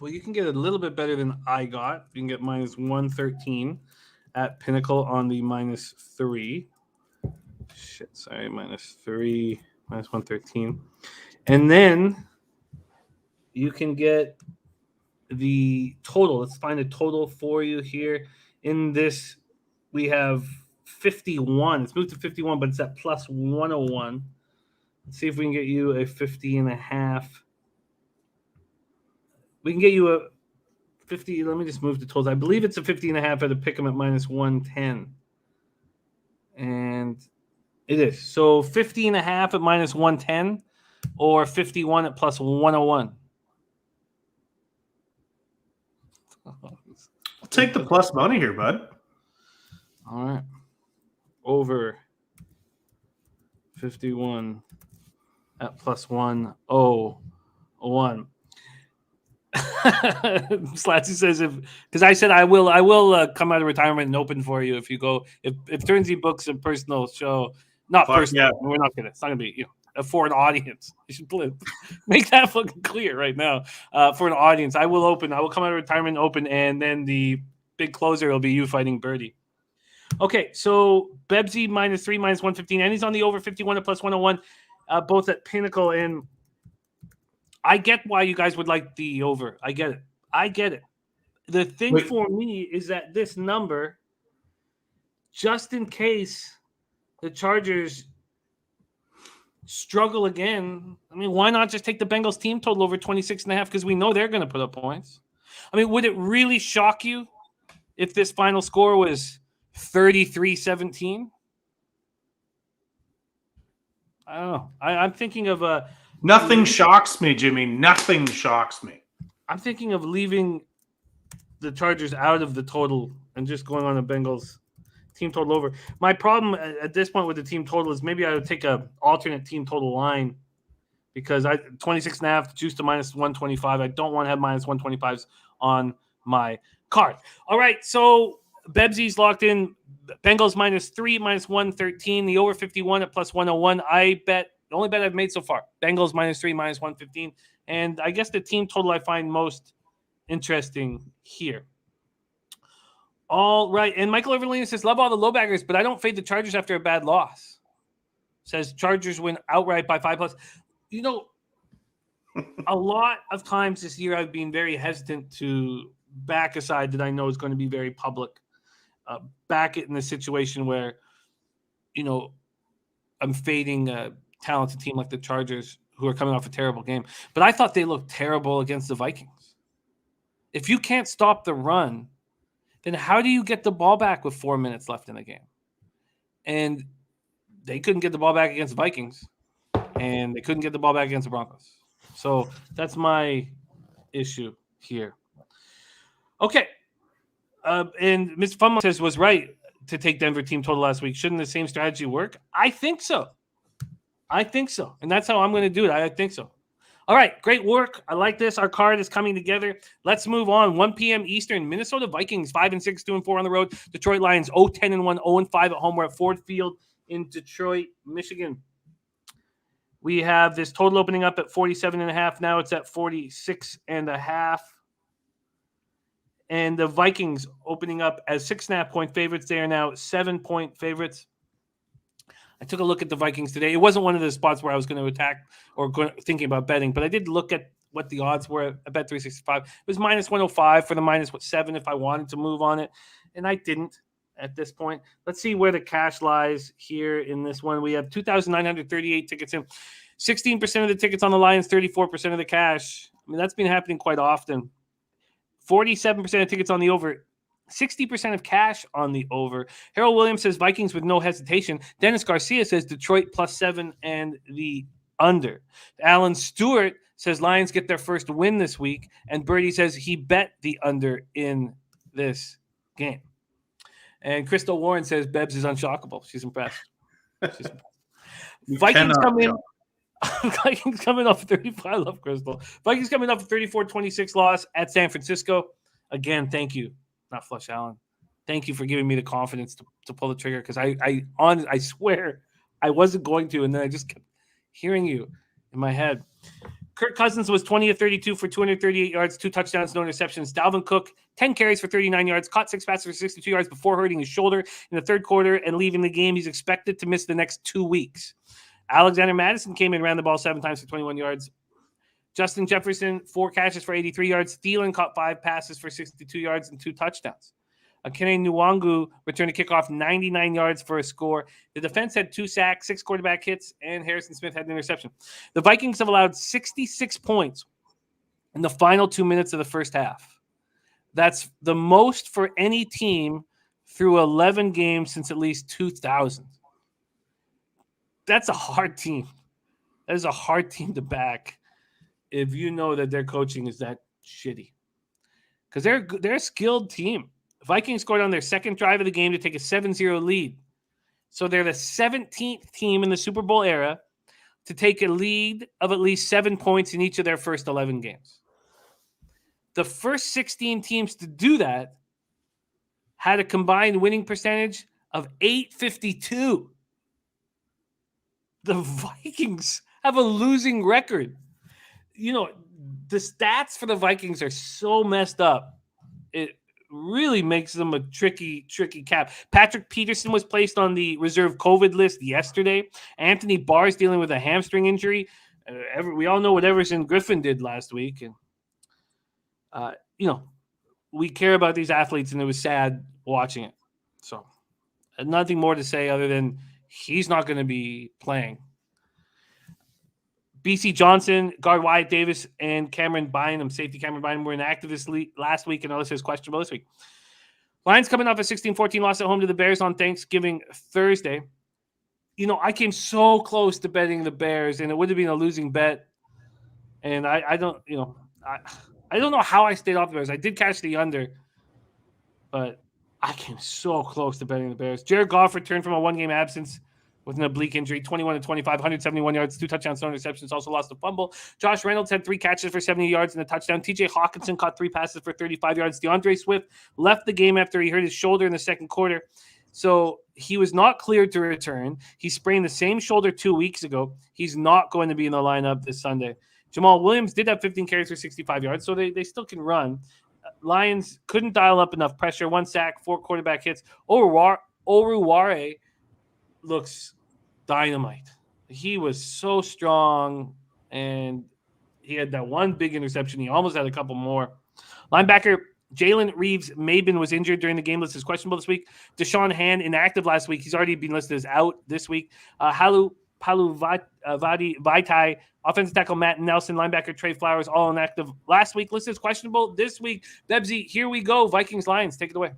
Well, you can get a little bit better than I got. You can get minus 113 at Pinnacle on the minus 3. Minus 3, minus 113. And then you can get the total. Let's find a total for you here. In this, we have 51. It's moved to 51, but it's at plus 101. Let's see if we can get you a 50.5. We can get you a 50. Let me just move the totals. I believe it's a 50.5 at a pick 'em at minus 110. And it is. So 50.5 at minus 110 or 51 at plus 101. I'll take the plus money here, bud. All right. Over 51 at plus 101. Slatsy says because I said I will come out of retirement and open for you if you go if Turnsy books a personal show. Not personal. Yeah. We're not gonna. It's not gonna be for an audience. You should make that fucking clear right now. For an audience, I will open. I will come out of retirement, open, and then the big closer will be you fighting Birdie. Okay, so Bebsie minus 3, minus 115, and he's on the over 51 at plus 101, both at Pinnacle. And I get why you guys would like the over. I get it. The thing for me is that this number, just in case the Chargers struggle again, I mean, why not just take the Bengals team total over 26.5? Because we know they're going to put up points. I mean, would it really shock you if this final score was 33-17? I don't know. I'm thinking of a... Nothing shocks me, Jimmy. Nothing shocks me. I'm thinking of leaving the Chargers out of the total and just going on the Bengals team total over. My problem at this point with the team total is maybe I would take a alternate team total line because 26.5 juice to minus 125. I don't want to have minus 125s on my card. All right, so Bebsie's locked in. Bengals minus 3, minus 113. The over 51 at plus 101. I bet the only bet I've made so far. Bengals minus 3, minus 115. And I guess the team total I find most interesting here. All right. And Michael Everlina says, love all the low baggers, but I don't fade the Chargers after a bad loss. Says Chargers win outright by 5+. You know, a lot of times this year I've been very hesitant to back a side that I know is going to be very public. Back it in a situation where, you know, I'm fading a talented team like the Chargers who are coming off a terrible game. But I thought they looked terrible against the Vikings. If you can't stop the run, then how do you get the ball back with 4 minutes left in the game? And they couldn't get the ball back against the Vikings, and they couldn't get the ball back against the Broncos. So that's my issue here. Okay. And Mr. Fun says was right to take Denver team total last week. Shouldn't the same strategy work? I think so. And that's how I'm going to do it. I think so. All right. Great work. I like this. Our card is coming together. Let's move on. 1 p.m. Eastern. Minnesota Vikings 5-6, 2-4 on the road. Detroit Lions 0-10-1, 0-5 at home. We're at Ford Field in Detroit, Michigan. We have this total opening up at 47.5. Now it's at 46.5. And the Vikings opening up as 6.5-point favorites. They are now 7-point favorites. I took a look at the Vikings today. It wasn't one of the spots where I was going to attack or thinking about betting, but I did look at what the odds were at Bet365. It was minus 105 for the minus 7 if I wanted to move on it, and I didn't at this point. Let's see where the cash lies here in this one. We have 2,938 tickets in. 16% of the tickets on the Lions, 34% of the cash. I mean, that's been happening quite often. 47% of tickets on the over, 60% of cash on the over. Harold Williams says Vikings with no hesitation. Dennis Garcia says Detroit +7 and the under. Alan Stewart says Lions get their first win this week. And Birdie says he bet the under in this game. And Crystal Warren says Bebs is unshockable. She's impressed. Vikings come in. Vikings coming off 34. I love Crystal. Vikings coming off a 34-26 loss at San Francisco. Again, thank you, not Flush Allen. Thank you for giving me the confidence to pull the trigger, because I swear I wasn't going to, and then I just kept hearing you in my head. Kirk Cousins was 20 of 32 for 238 yards, 2 touchdowns, no interceptions. Dalvin Cook, 10 carries for 39 yards, caught 6 passes for 62 yards before hurting his shoulder in the third quarter and leaving the game. He's expected to miss the next 2 weeks. Alexander Madison came in, ran the ball 7 times for 21 yards. Justin Jefferson, 4 catches for 83 yards. Thielen caught 5 passes for 62 yards and 2 touchdowns. Kene Nwangu returned a kickoff, 99 yards for a score. The defense had 2 sacks, 6 quarterback hits, and Harrison Smith had an interception. The Vikings have allowed 66 points in the final 2 minutes of the first half. That's the most for any team through 11 games since at least 2000. That's a hard team. That is a hard team to back if you know that their coaching is that shitty. Because they're a skilled team. Vikings scored on their second drive of the game to take a 7-0 lead. So they're the 17th team in the Super Bowl era to take a lead of at least 7 points in each of their first 11 games. The first 16 teams to do that had a combined winning percentage of .852. The Vikings have a losing record. You know, the stats for the Vikings are so messed up. It really makes them a tricky cap. Patrick Peterson was placed on the reserve COVID list yesterday. Anthony Barr is dealing with a hamstring injury. We all know what Everson Griffin did last week. And, we care about these athletes, and it was sad watching it. So nothing more to say other than he's not going to be playing. BC Johnson, guard Wyatt Davis, and Cameron Bynum, safety Cameron Bynum, were inactive last week, and Ellis is questionable this week. Lions coming off a 16-14 loss at home to the Bears on Thanksgiving Thursday. I came so close to betting the Bears, and it would have been a losing bet. And I don't know how I stayed off the Bears. I did catch the under, but I came so close to betting the Bears. Jared Goff returned from a 1-game absence with an oblique injury, 21-25, 171 yards, 2 touchdowns, no interceptions, also lost a fumble. Josh Reynolds had 3 catches for 70 yards and a touchdown. TJ Hawkinson caught 3 passes for 35 yards. DeAndre Swift left the game after he hurt his shoulder in the second quarter. So he was not cleared to return. He sprained the same shoulder 2 weeks ago. He's not going to be in the lineup this Sunday. Jamal Williams did have 15 carries for 65 yards, so they still can run. Lions couldn't dial up enough pressure. 1 sack, 4 quarterback hits. Oruware looks dynamite. He was so strong, and he had that 1 big interception. He almost had a couple more. Linebacker Jalen Reeves-Maben was injured during the game. List is questionable this week. Deshaun Hand inactive last week. He's already been listed as out this week. Palu Vaitai, offensive tackle Matt Nelson, linebacker Trey Flowers, all inactive last week. List is questionable this week. Bebsie, here we go. Vikings Lions, take it away.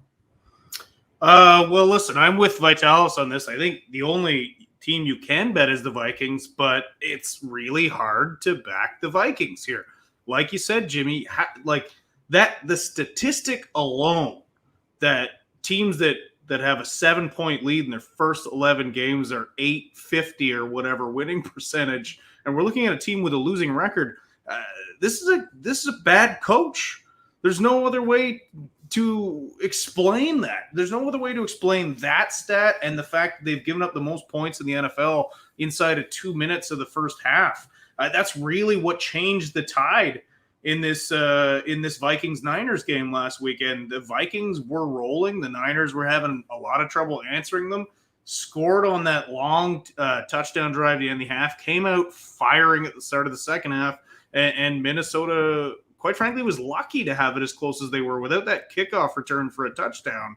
Well, listen, I'm with Vitalis on this. I think the only team you can bet is the Vikings, but it's really hard to back the Vikings here. Like you said, Jimmy, the statistic alone that teams that have a 7-point lead in their first 11 games are .850 or whatever winning percentage, and we're looking at a team with a losing record. This is a bad coach. There's no other way to explain that. There's no other way to explain that stat and the fact that they've given up the most points in the NFL inside of 2 minutes of the first half. That's really what changed the tide in this Vikings-Niners game last weekend. The Vikings were rolling. The Niners were having a lot of trouble answering them. Scored on that long touchdown drive to end the half. Came out firing at the start of the second half. And Minnesota, quite frankly, was lucky to have it as close as they were. Without that kickoff return for a touchdown,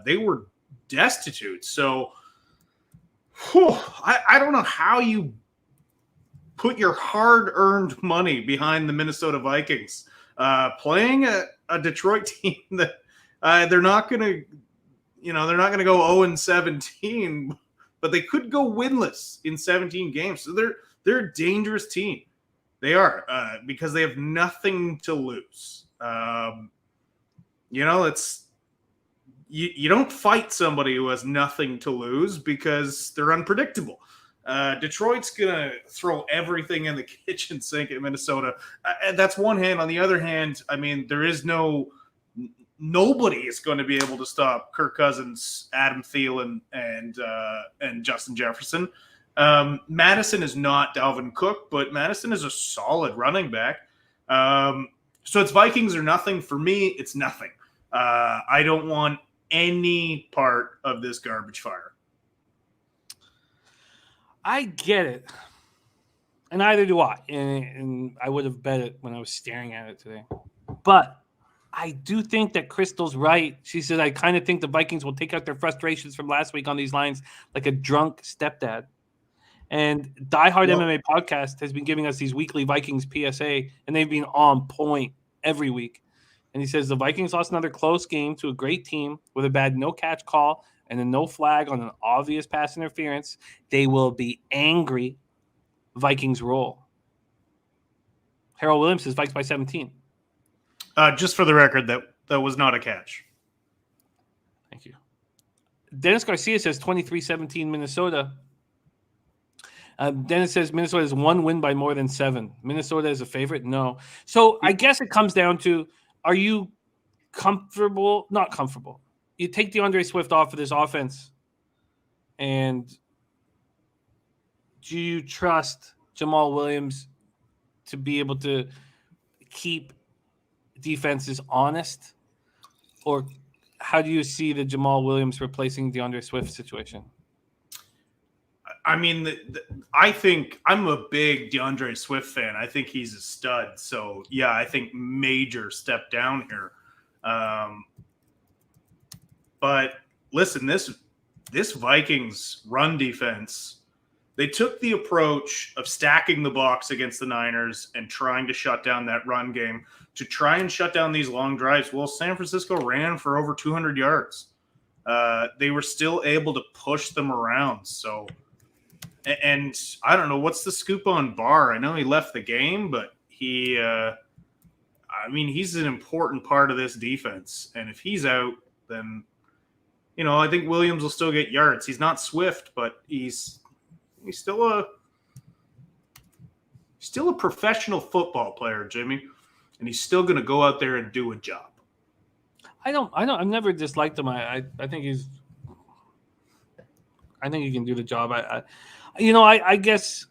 they were destitute. So I don't know how you put your hard-earned money behind the Minnesota Vikings. Playing a Detroit team that They're not going to, they're not going to go 0-17, but they could go winless in 17 games. So they're a dangerous team. They are because they have nothing to lose. It's you don't fight somebody who has nothing to lose because they're unpredictable. Detroit's gonna throw everything in the kitchen sink at Minnesota. That's one hand. On the other hand, I mean, there is nobody is going to be able to stop Kirk Cousins, Adam Thielen, and Justin Jefferson. Madison is not Dalvin Cook, but Madison is a solid running back. So it's Vikings or nothing. For me, it's nothing. I don't want any part of this garbage fire. I get it. And neither do I. And I would have bet it when I was staring at it today. But I do think that Crystal's right. She said, I kind of think the Vikings will take out their frustrations from last week on these lines like a drunk stepdad. And Diehard MMA Podcast has been giving us these weekly Vikings PSA, and they've been on point every week. And he says the Vikings lost another close game to a great team with a bad no-catch call and a no flag on an obvious pass interference. They will be angry. Vikings roll. Harold Williams says Vikes by 17. Just for the record, that was not a catch. Thank you. Dennis Garcia says 23-17 Minnesota. Dennis says Minnesota has one win by more than 7. Minnesota is a favorite? No. So I guess it comes down to, are you comfortable? Not comfortable. You take DeAndre Swift off of this offense, and do you trust Jamal Williams to be able to keep defenses honest? Or how do you see the Jamal Williams replacing DeAndre Swift situation? I mean, I think I'm a big DeAndre Swift fan. I think he's a stud. So, yeah, I think major step down here. But listen, this Vikings run defense, they took the approach of stacking the box against the Niners and trying to shut down that run game to try and shut down these long drives. Well, San Francisco ran for over 200 yards. They were still able to push them around. So, and I don't know, what's the scoop on Barr? I know he left the game, but he's an important part of this defense. And if he's out, then, I think Williams will still get yards. He's not Swift, but he's still a professional football player, Jimmy, and he's still going to go out there and do a job. I've never disliked him. I think he can do the job. I guess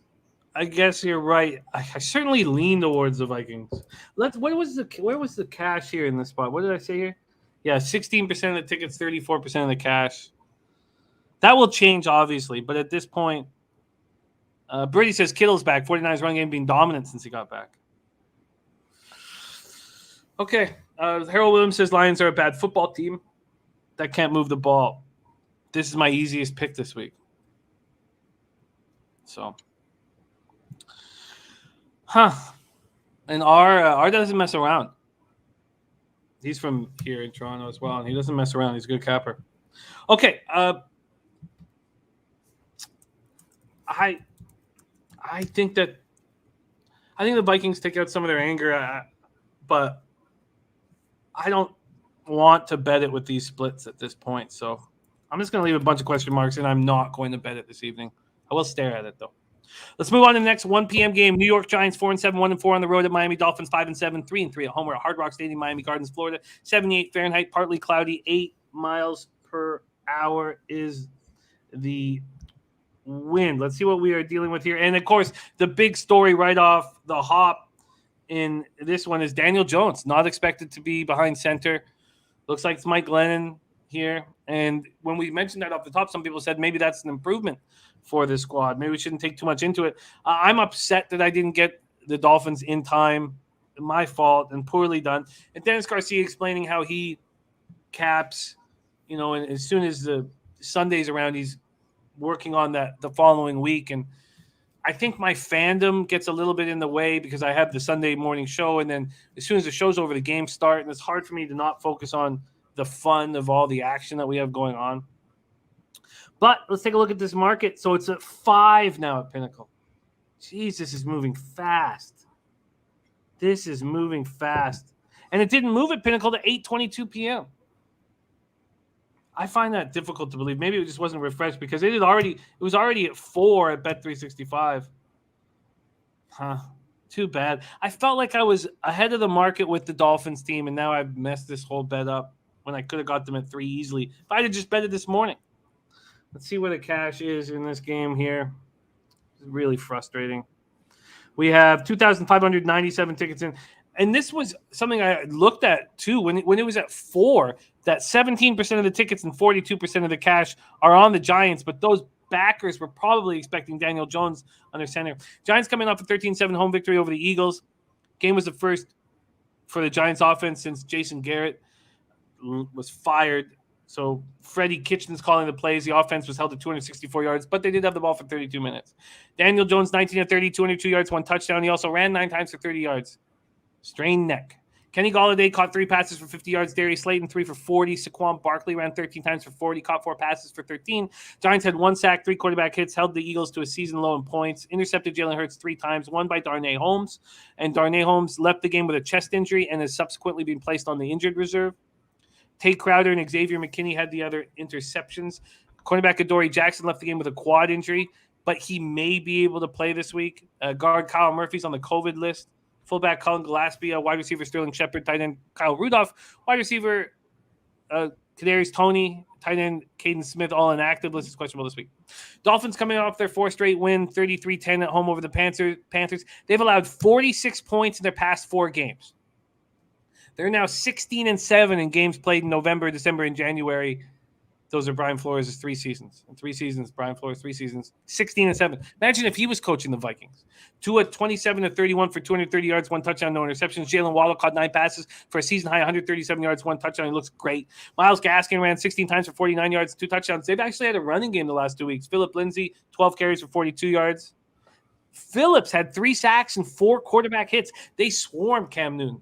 you're right. I certainly lean towards the Vikings. Where was the cash here in this spot? What did I say here? Yeah, 16% of the tickets, 34% of the cash. That will change, obviously, but at this point, Brady says Kittle's back. 49ers run game being dominant since he got back. Okay. Harold Williams says Lions are a bad football team that can't move the ball. This is my easiest pick this week. So, and R doesn't mess around. He's from here in Toronto as well, and he doesn't mess around. He's a good capper. Okay. I think the Vikings take out some of their anger, but I don't want to bet it with these splits at this point. So I'm just going to leave a bunch of question marks, and I'm not going to bet it this evening. I will stare at it, though. Let's move on to the next 1 p.m. game. New York Giants 4-7, 1-4 on the road at Miami Dolphins 5-7, 3-3 at home. We're at Hard Rock Stadium, Miami Gardens, Florida. 78 Fahrenheit, partly cloudy, 8 miles per hour is the wind. Let's see what we are dealing with here. And, of course, the big story right off the hop in this one is Daniel Jones, not expected to be behind center. Looks like it's Mike Glennon here. And when we mentioned that off the top, some people said maybe that's an improvement for this squad. Maybe we shouldn't take too much into it. I'm upset that I didn't get the Dolphins in time. My fault and poorly done. And Dennis Garcia explaining how he caps, and as soon as the Sunday's around, he's working on that the following week. And I think my fandom gets a little bit in the way because I have the Sunday morning show, and then as soon as the show's over, the games start, and it's hard for me to not focus on the fun of all the action that we have going on. But let's take a look at this market. So it's at 5 now at Pinnacle. Jeez, this is moving fast. This is moving fast. And it didn't move at Pinnacle to 8:22 p.m. I find that difficult to believe. Maybe it just wasn't refreshed because it was already at 4 at Bet365. Huh. Too bad. I felt like I was ahead of the market with the Dolphins team, and now I've messed this whole bet up when I could have got them at 3 easily. If I had just betted this morning. Let's see where the cash is in this game here. It's really frustrating. We have 2,597 tickets in. And this was something I looked at, too, when it was at 4, that 17% of the tickets and 42% of the cash are on the Giants, but those backers were probably expecting Daniel Jones under center. Giants coming off a 13-7 home victory over the Eagles. Game was the first for the Giants offense since Jason Garrett was fired. So Freddie Kitchens calling the plays. The offense was held to 264 yards, but they did have the ball for 32 minutes. Daniel Jones, 19 of 30, 202 yards, 1 touchdown. He also ran 9 times for 30 yards. Strained neck. Kenny Golladay caught 3 passes for 50 yards. Darius Slayton, 3 for 40. Saquon Barkley ran 13 times for 40, caught 4 passes for 13. Giants had 1 sack, 3 quarterback hits, held the Eagles to a season low in points, intercepted Jalen Hurts 3 times, 1 by Darnay Holmes. And Darnay Holmes left the game with a chest injury and has subsequently been placed on the injured reserve. Tate Crowder and Xavier McKinney had the other interceptions. Cornerback Adoree Jackson left the game with a quad injury, but he may be able to play this week. Guard Kyle Murphy's on the COVID list. Fullback Colin Gillespie, wide receiver Sterling Shepard, tight end Kyle Rudolph, wide receiver Kadarius Toney, tight end Caden Smith, all inactive. List is questionable this week. Dolphins coming off their 4th straight win, 33-10 at home over the Panthers. They've allowed 46 points in their past 4 games. They're now 16-7 in games played in November, December, and January. Those are Brian Flores' 3 seasons. In 3 seasons, Brian Flores, 3 seasons, 16-7. Imagine if he was coaching the Vikings. Tua 27 of 31 for 230 yards, 1 touchdown, no interceptions. Jalen Waddle caught 9 passes for a season high 137 yards, 1 touchdown. He looks great. Myles Gaskin ran 16 times for 49 yards, 2 touchdowns. They've actually had a running game the last 2 weeks. Phillip Lindsay, 12 carries for 42 yards. Phillips had 3 sacks and 4 quarterback hits. They swarmed Cam Newton.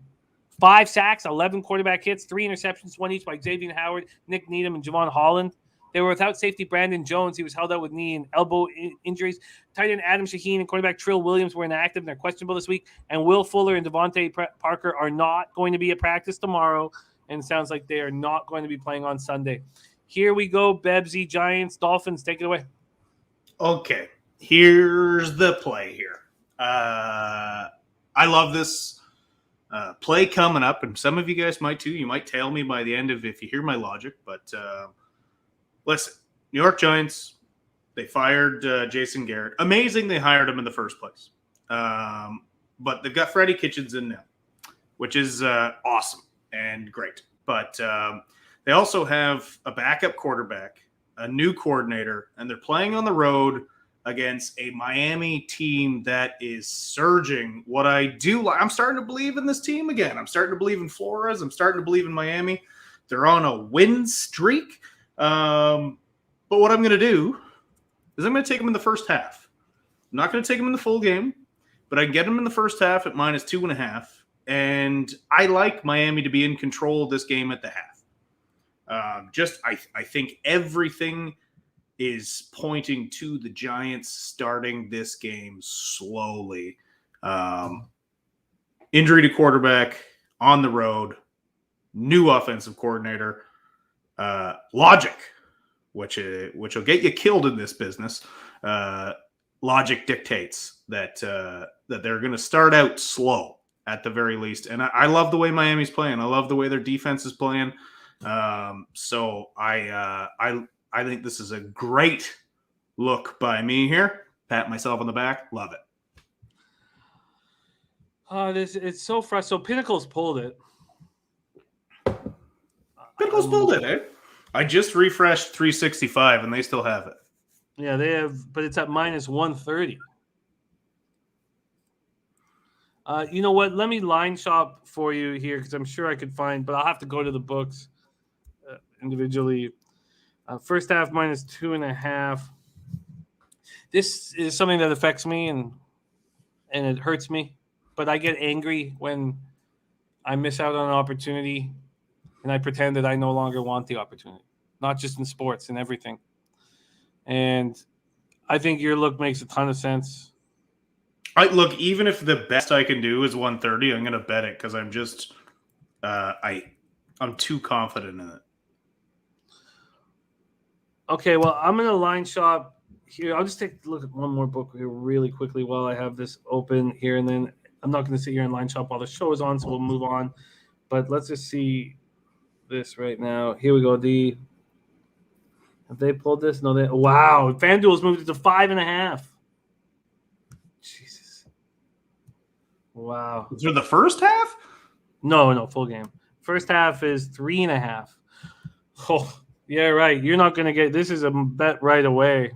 5 sacks, 11 quarterback hits, 3 interceptions, 1 each by Xavier Howard, Nick Needham, and Javon Holland. They were without safety Brandon Jones. He was held out with knee and elbow injuries. Tight end Adam Shaheen and quarterback Trill Williams were inactive, and they're questionable this week. And Will Fuller and Devontae Parker are not going to be at practice tomorrow, and it sounds like they are not going to be playing on Sunday. Here we go, Bebsie, Giants, Dolphins. Take it away. Okay, here's the play here. I love this play coming up, and some of you guys might too. You might tail me by the end of if you hear my logic, but listen, New York Giants, they fired Jason Garrett. Amazing they hired him in the first place. But they've got Freddie Kitchens in now, which is awesome and great. But they also have a backup quarterback, a new coordinator, and they're playing on the road against a Miami team that is surging. What I do, I'm starting to believe in this team again. I'm starting to believe in Flores. I'm starting to believe in Miami. They're on a win streak. But what I'm going to do is I'm going to take them in the first half. I'm not going to take them in the full game, but I can get them in the first half at -2.5. And I like Miami to be in control of this game at the half. I think everything is pointing to the Giants starting this game slowly. Injury to quarterback on the road, new offensive coordinator, logic, which will get you killed in this business. Logic dictates that they're going to start out slow at the very least. And I love the way Miami's playing. I love the way their defense is playing. So I think this is a great look by me here. Pat myself on the back. Love it. It's so frustrating. So Pinnacle's pulled it. Pinnacle's pulled it, eh? I just refreshed 365 and they still have it. Yeah, they have, but it's at -130. You know what? Let me line shop for you here because I'm sure I could find, but I'll have to go to the books individually. First half -2.5. This is something that affects me and it hurts me, but I get angry when I miss out on an opportunity and I pretend that I no longer want the opportunity, not just in sports, in everything. And I think your look makes a ton of sense. Look, even if the best I can do is 130, I'm going to bet it because I'm just I'm too confident in it. Okay, well, I'm going to line shop here. I'll just take a look at one more book here really quickly while I have this open here, and then I'm not going to sit here and line shop while the show is on, so we'll move on. But let's just see this right now. Here we go. Have they pulled this? No, wow. FanDuel's moved it to 5.5. Jesus. Wow. For the first half? No, full game. First half is 3.5. Oh, yeah, right. You're not going to get this. Is a bet right away.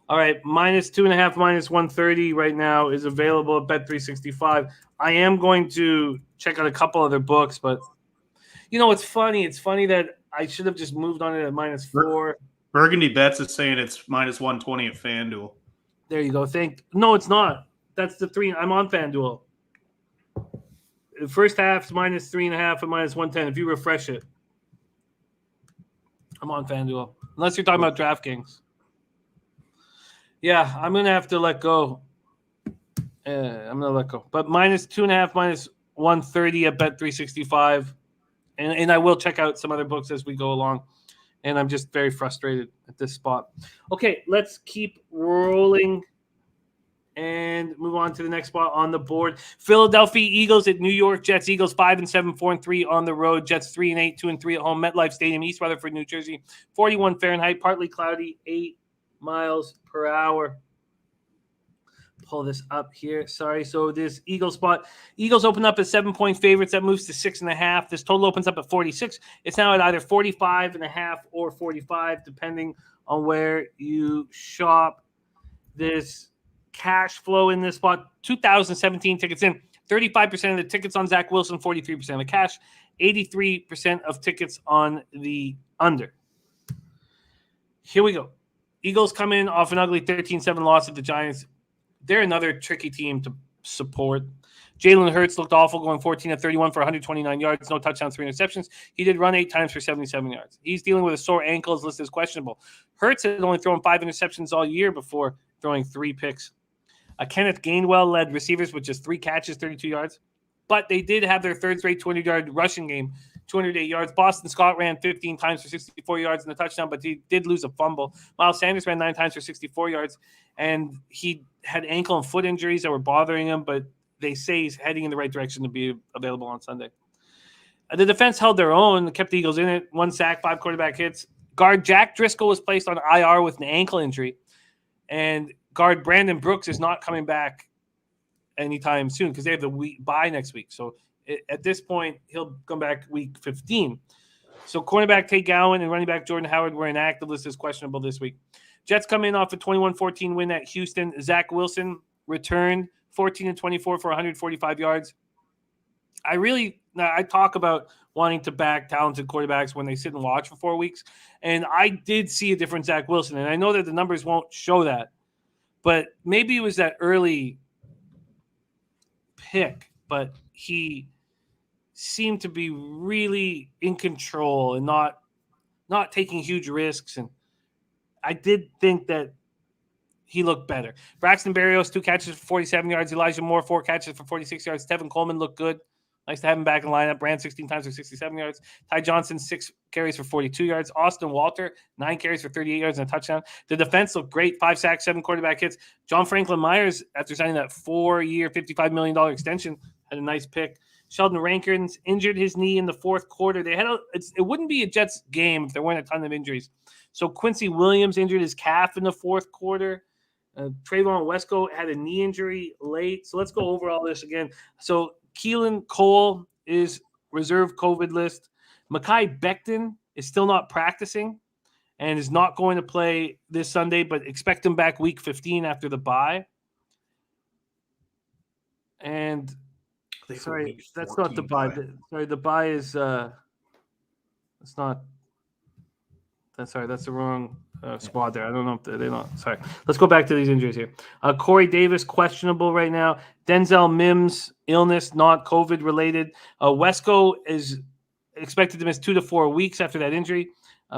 All right, -2.5, -130 right now is available at Bet365. I am going to check out a couple other books, but it's funny. It's funny that I should have just moved on it at -4. Burgundy Bets is saying it's -120 at FanDuel. There you go. No, it's not. That's the 3. I'm on FanDuel. The first half's -3.5 and -110. If you refresh it, I'm on FanDuel. Unless you're talking about DraftKings. Yeah, I'm going to have to let go. I'm going to let go. But -2.5, -130 at Bet365. And I will check out some other books as we go along. And I'm just very frustrated at this spot. Okay, let's keep rolling and move on to the next spot on the board. Philadelphia Eagles at New York Jets. Eagles 5-7, 4-3 on the road. Jets 3-8, 2-3 at home. MetLife Stadium, East Rutherford, New Jersey. 41 Fahrenheit, partly cloudy, 8 miles per hour. Pull this up here. Sorry. So this Eagles spot. Eagles open up as 7-point favorites. That moves to 6.5. This total opens up at 46. It's now at either 45.5 or 45, depending on where you shop. This cash flow in this spot, 2017 tickets in, 35% of the tickets on Zach Wilson, 43% of the cash, 83% of tickets on the under. Here we go. Eagles come in off an ugly 13-7 loss at the Giants. They're another tricky team to support. Jalen Hurts looked awful, going 14-31 for 129 yards, no touchdowns, 3 interceptions. He did run 8 times for 77 yards. He's dealing with a sore ankle. His list is questionable. Hurts had only thrown 5 interceptions all year before throwing 3 picks. Kenneth Gainwell led receivers with just 3 catches, 32 yards. But they did have their third-straight 200-yard rushing game, 208 yards. Boston Scott ran 15 times for 64 yards in the touchdown, but he did lose a fumble. Miles Sanders ran 9 times for 64 yards, and he had ankle and foot injuries that were bothering him, but they say he's heading in the right direction to be available on Sunday. The defense held their own, kept the Eagles in it, 1 sack, 5 quarterback hits. Guard Jack Driscoll was placed on IR with an ankle injury, and guard Brandon Brooks is not coming back anytime soon because they have the bye next week. So at this point, he'll come back week 15. So cornerback Tate Gowan and running back Jordan Howard were inactive. List is questionable this week. Jets come in off a 21-14 win at Houston. Zach Wilson returned 14-24 for 145 yards. I talk about wanting to back talented quarterbacks when they sit and watch for 4 weeks. And I did see a different Zach Wilson. And I know that the numbers won't show that. But maybe it was that early pick, but he seemed to be really in control and not taking huge risks. And I did think that he looked better. Braxton Berrios, 2 catches for 47 yards. Elijah Moore, 4 catches for 46 yards. Tevin Coleman looked good. Nice to have him back in the lineup. Ran 16 times for 67 yards. Ty Johnson, 6 carries for 42 yards. Austin Walter, 9 carries for 38 yards and a touchdown. The defense looked great. 5 sacks, 7 quarterback hits. John Franklin Myers, after signing that 4-year, $55 million extension, had a nice pick. Sheldon Rankins injured his knee in the 4th quarter. It wouldn't be a Jets game if there weren't a ton of injuries. So Quincy Williams injured his calf in the 4th quarter. Trayvon Wesco had a knee injury late. So let's go over all this again. So Keelan Cole is reserve COVID list. Mekhi Becton is still not practicing and is not going to play this Sunday, but expect him back week 15 after the bye. And sorry, that's not the bye. Sorry, the bye is it's not. That's the wrong squad there. I don't know if they're not. Sorry. Let's go back to these injuries here. Corey Davis, questionable right now. Denzel Mims, illness, not COVID related. Wesco is expected to miss 2 to 4 weeks after that injury.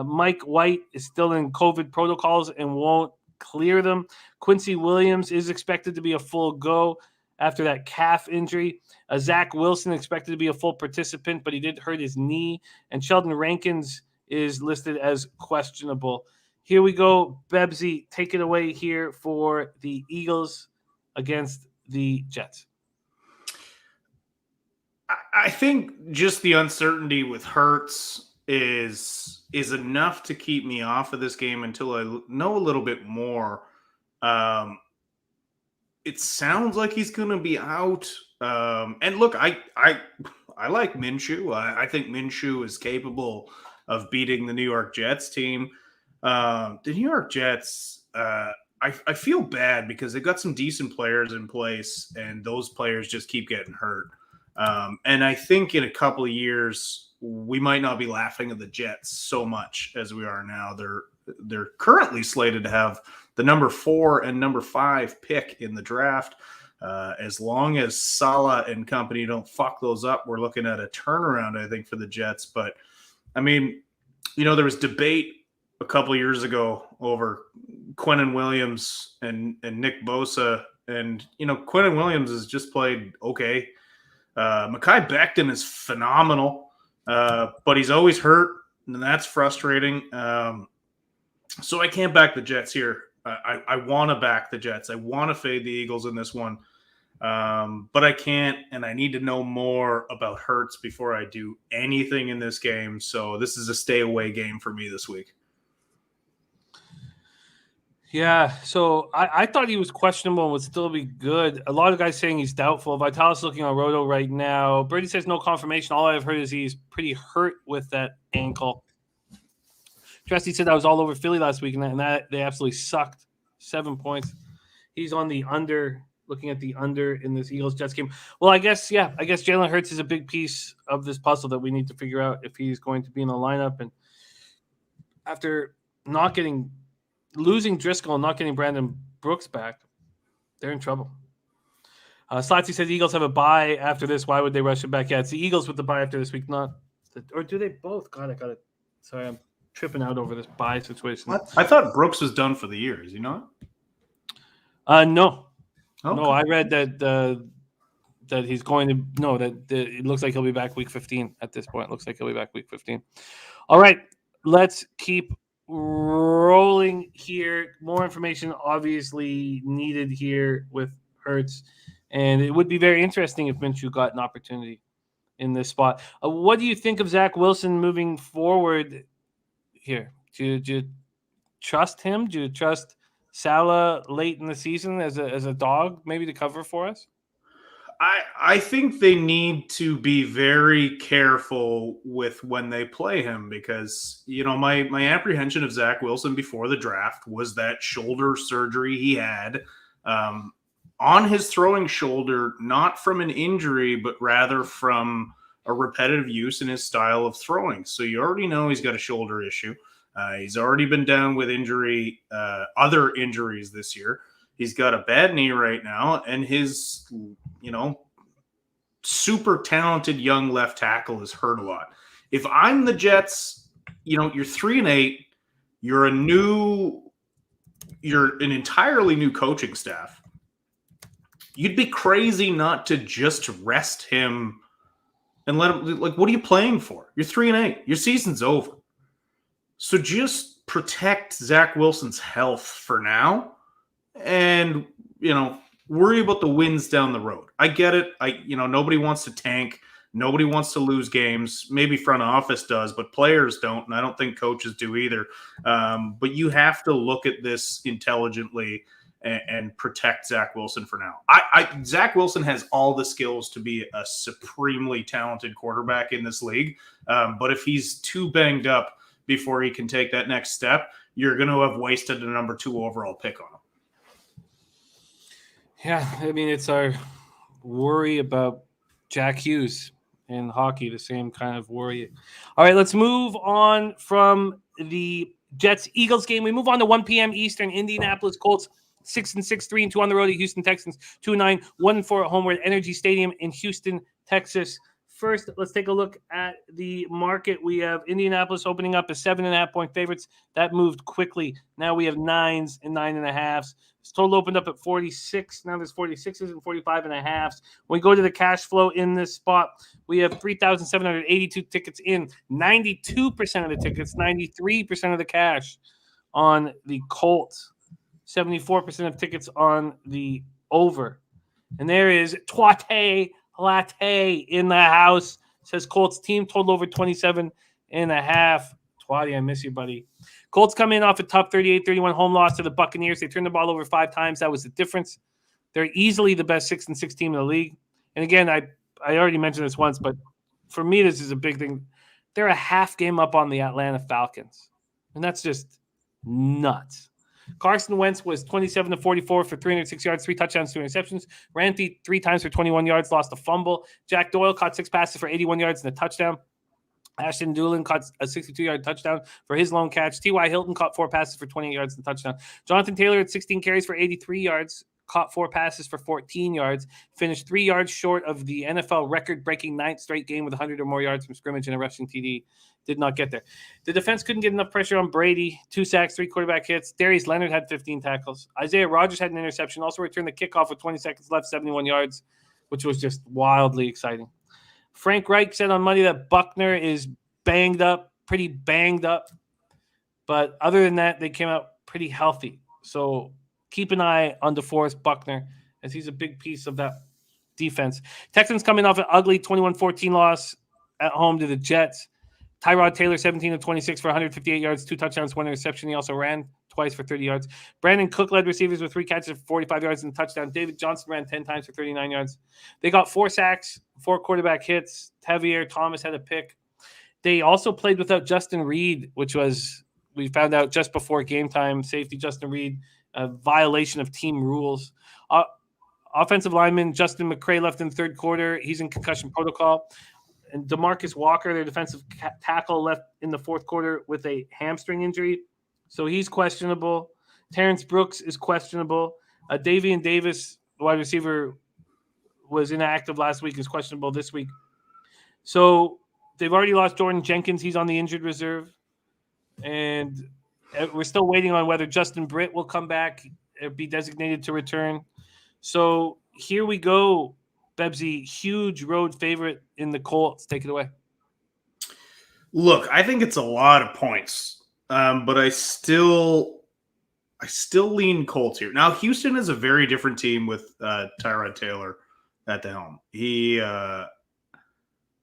Mike White is still in COVID protocols and won't clear them. Quincy Williams is expected to be a full go after that calf injury. Zach Wilson expected to be a full participant, but he did hurt his knee. And Sheldon Rankins is listed as questionable. Here we go. Bebsie, take it away here for the Eagles against the Jets. I think just the uncertainty with Hurts is enough to keep me off of this game until I know a little bit more. It sounds like he's going to be out. And look, I like Minshew. I think Minshew is capable of beating the New York Jets team. The New York Jets, I feel bad because they got some decent players in place, and those players just keep getting hurt. And I think in a couple of years, we might not be laughing at the Jets so much as we are now. They're currently slated to have the number 4 and number 5 pick in the draft. As long as Saleh and company don't fuck those up, we're looking at a turnaround, I think, for the Jets. But, I mean, there was debate a couple of years ago over Quinnen Williams and Nick Bosa. And, Quinnen Williams has just played okay. Mekhi Becton is phenomenal, but he's always hurt, and that's frustrating. So I can't back the Jets here. I want to back the Jets. I want to fade the Eagles in this one, but I can't, and I need to know more about Hurts before I do anything in this game. So this is a stay-away game for me this week. Yeah, so I thought he was questionable and would still be good. A lot of guys saying he's doubtful. Vitalis looking on Roto right now. Brady says no confirmation. All I've heard is he's pretty hurt with that ankle. Trusty said I was all over Philly last week, and that they absolutely sucked. 7 points. He's on the under, looking at the under in this Eagles-Jets game. Well, I guess Jalen Hurts is a big piece of this puzzle that we need to figure out if he's going to be in the lineup. And after losing Driscoll and not getting Brandon Brooks back, they're in trouble. Slotsy says the Eagles have a bye after this. Why would they rush it back? Yeah, it's the Eagles with the bye after this week, or do they both? God, I got it. Sorry, I'm tripping out over this bye situation. I thought Brooks was done for the year. Is he not? No. Okay. No, I read that he's going to – no, that it looks like he'll be back week 15 at this point. It looks like he'll be back week 15. All right, let's keep rolling here. More information obviously needed here with Hurts, and it would be very interesting if Minshew got an opportunity in this spot. What do you think of Zach Wilson moving forward here? Do you trust him? Do you trust Saleh late in the season as a dog maybe to cover for us? I think they need to be very careful with when they play him because, my apprehension of Zach Wilson before the draft was that shoulder surgery he had on his throwing shoulder, not from an injury, but rather from a repetitive use in his style of throwing. So you already know he's got a shoulder issue. He's already been down with other injuries this year. He's got a bad knee right now, and his, super talented young left tackle is hurt a lot. If I'm the Jets, you're 3-8, you're an entirely new coaching staff. You'd be crazy not to just rest him and let him. Like, what are you playing for? You're 3-8. Your season's over. So just protect Zach Wilson's health for now. And, worry about the wins down the road. I get it. Nobody wants to tank. Nobody wants to lose games. Maybe front office does, but players don't. And I don't think coaches do either. But you have to look at this intelligently and protect Zach Wilson for now. Zach Wilson has all the skills to be a supremely talented quarterback in this league. But if he's too banged up before he can take that next step, you're going to have wasted a number 2 overall pick on him. Yeah, I mean, it's our worry about Jack Hughes in hockey, the same kind of worry. All right, let's move on from the Jets Eagles game. We move on to 1 p.m. Eastern. Indianapolis Colts 6-6, 3-2 on the road at Houston Texans. 2-9, 1-4 at home. We're at Energy Stadium in Houston, Texas. First, let's take a look at the market. We have Indianapolis opening up as 7.5-point favorites. That moved quickly. Now we have 9s and 9.5s. This total opened up at 46. Now there's 46s and 45.5s. When we go to the cash flow in this spot, we have 3,782 tickets in. 92% of the tickets, 93% of the cash on the Colts. 74% of tickets on the over. And there is Twate Latte in the house. Says Colts team total over 27.5. Twatty, I miss you, buddy. Colts come in off a tough 38-31 home loss to the Buccaneers. They turned the ball over 5 times. That was the difference. They're easily the best 6-6 team in the league. And again, I already mentioned this once, but for me, this is a big thing. They're a half game up on the Atlanta Falcons. And that's just nuts. Carson Wentz was 27-44 for 306 yards, 3 touchdowns, 2 interceptions. Ran 3 times for 21 yards, lost a fumble. Jack Doyle caught 6 passes for 81 yards and a touchdown. Ashton Doolin caught a 62-yard touchdown for his lone catch. T.Y. Hilton caught 4 passes for 28 yards and a touchdown. Jonathan Taylor had 16 carries for 83 yards, caught 4 passes for 14 yards, finished 3 yards short of the NFL record-breaking 9th straight game with 100 or more yards from scrimmage and a rushing TD. Did not get there. The defense couldn't get enough pressure on Brady. 2 sacks, 3 quarterback hits. Darius Leonard had 15 tackles. Isaiah Rodgers had an interception. Also returned the kickoff with 20 seconds left, 71 yards, which was just wildly exciting. Frank Reich said on Monday that Buckner is pretty banged up. But other than that, they came out pretty healthy. So keep an eye on DeForest Buckner as he's a big piece of that defense. Texans coming off an ugly 21-14 loss at home to the Jets. Tyrod Taylor, 17-26 for 158 yards, 2 touchdowns, 1 interception. He also ran twice for 30 yards. Brandon Cook led receivers with 3 catches for 45 yards and a touchdown. David Johnson ran 10 times for 39 yards. They got 4 sacks, 4 quarterback hits. Javier Thomas had a pick. They also played without Justin Reed, which was, we found out just before game time, safety Justin Reed, a violation of team rules. Offensive lineman Justin McCray left in the third quarter. He's in concussion protocol. And DeMarcus Walker, their defensive tackle, left in the fourth quarter with a hamstring injury. So he's questionable. Terrence Brooks is questionable. Davian Davis, the wide receiver, was inactive last week, is questionable this week. So they've already lost Jordan Jenkins. He's on the injured reserve. And we're still waiting on whether Justin Britt will come back, be designated to return. So here we go. Bebsie, huge road favorite in the Colts. Take it away. Look, I think it's a lot of points, but I still lean Colts here. Now, Houston is a very different team with Tyrod Taylor at the helm.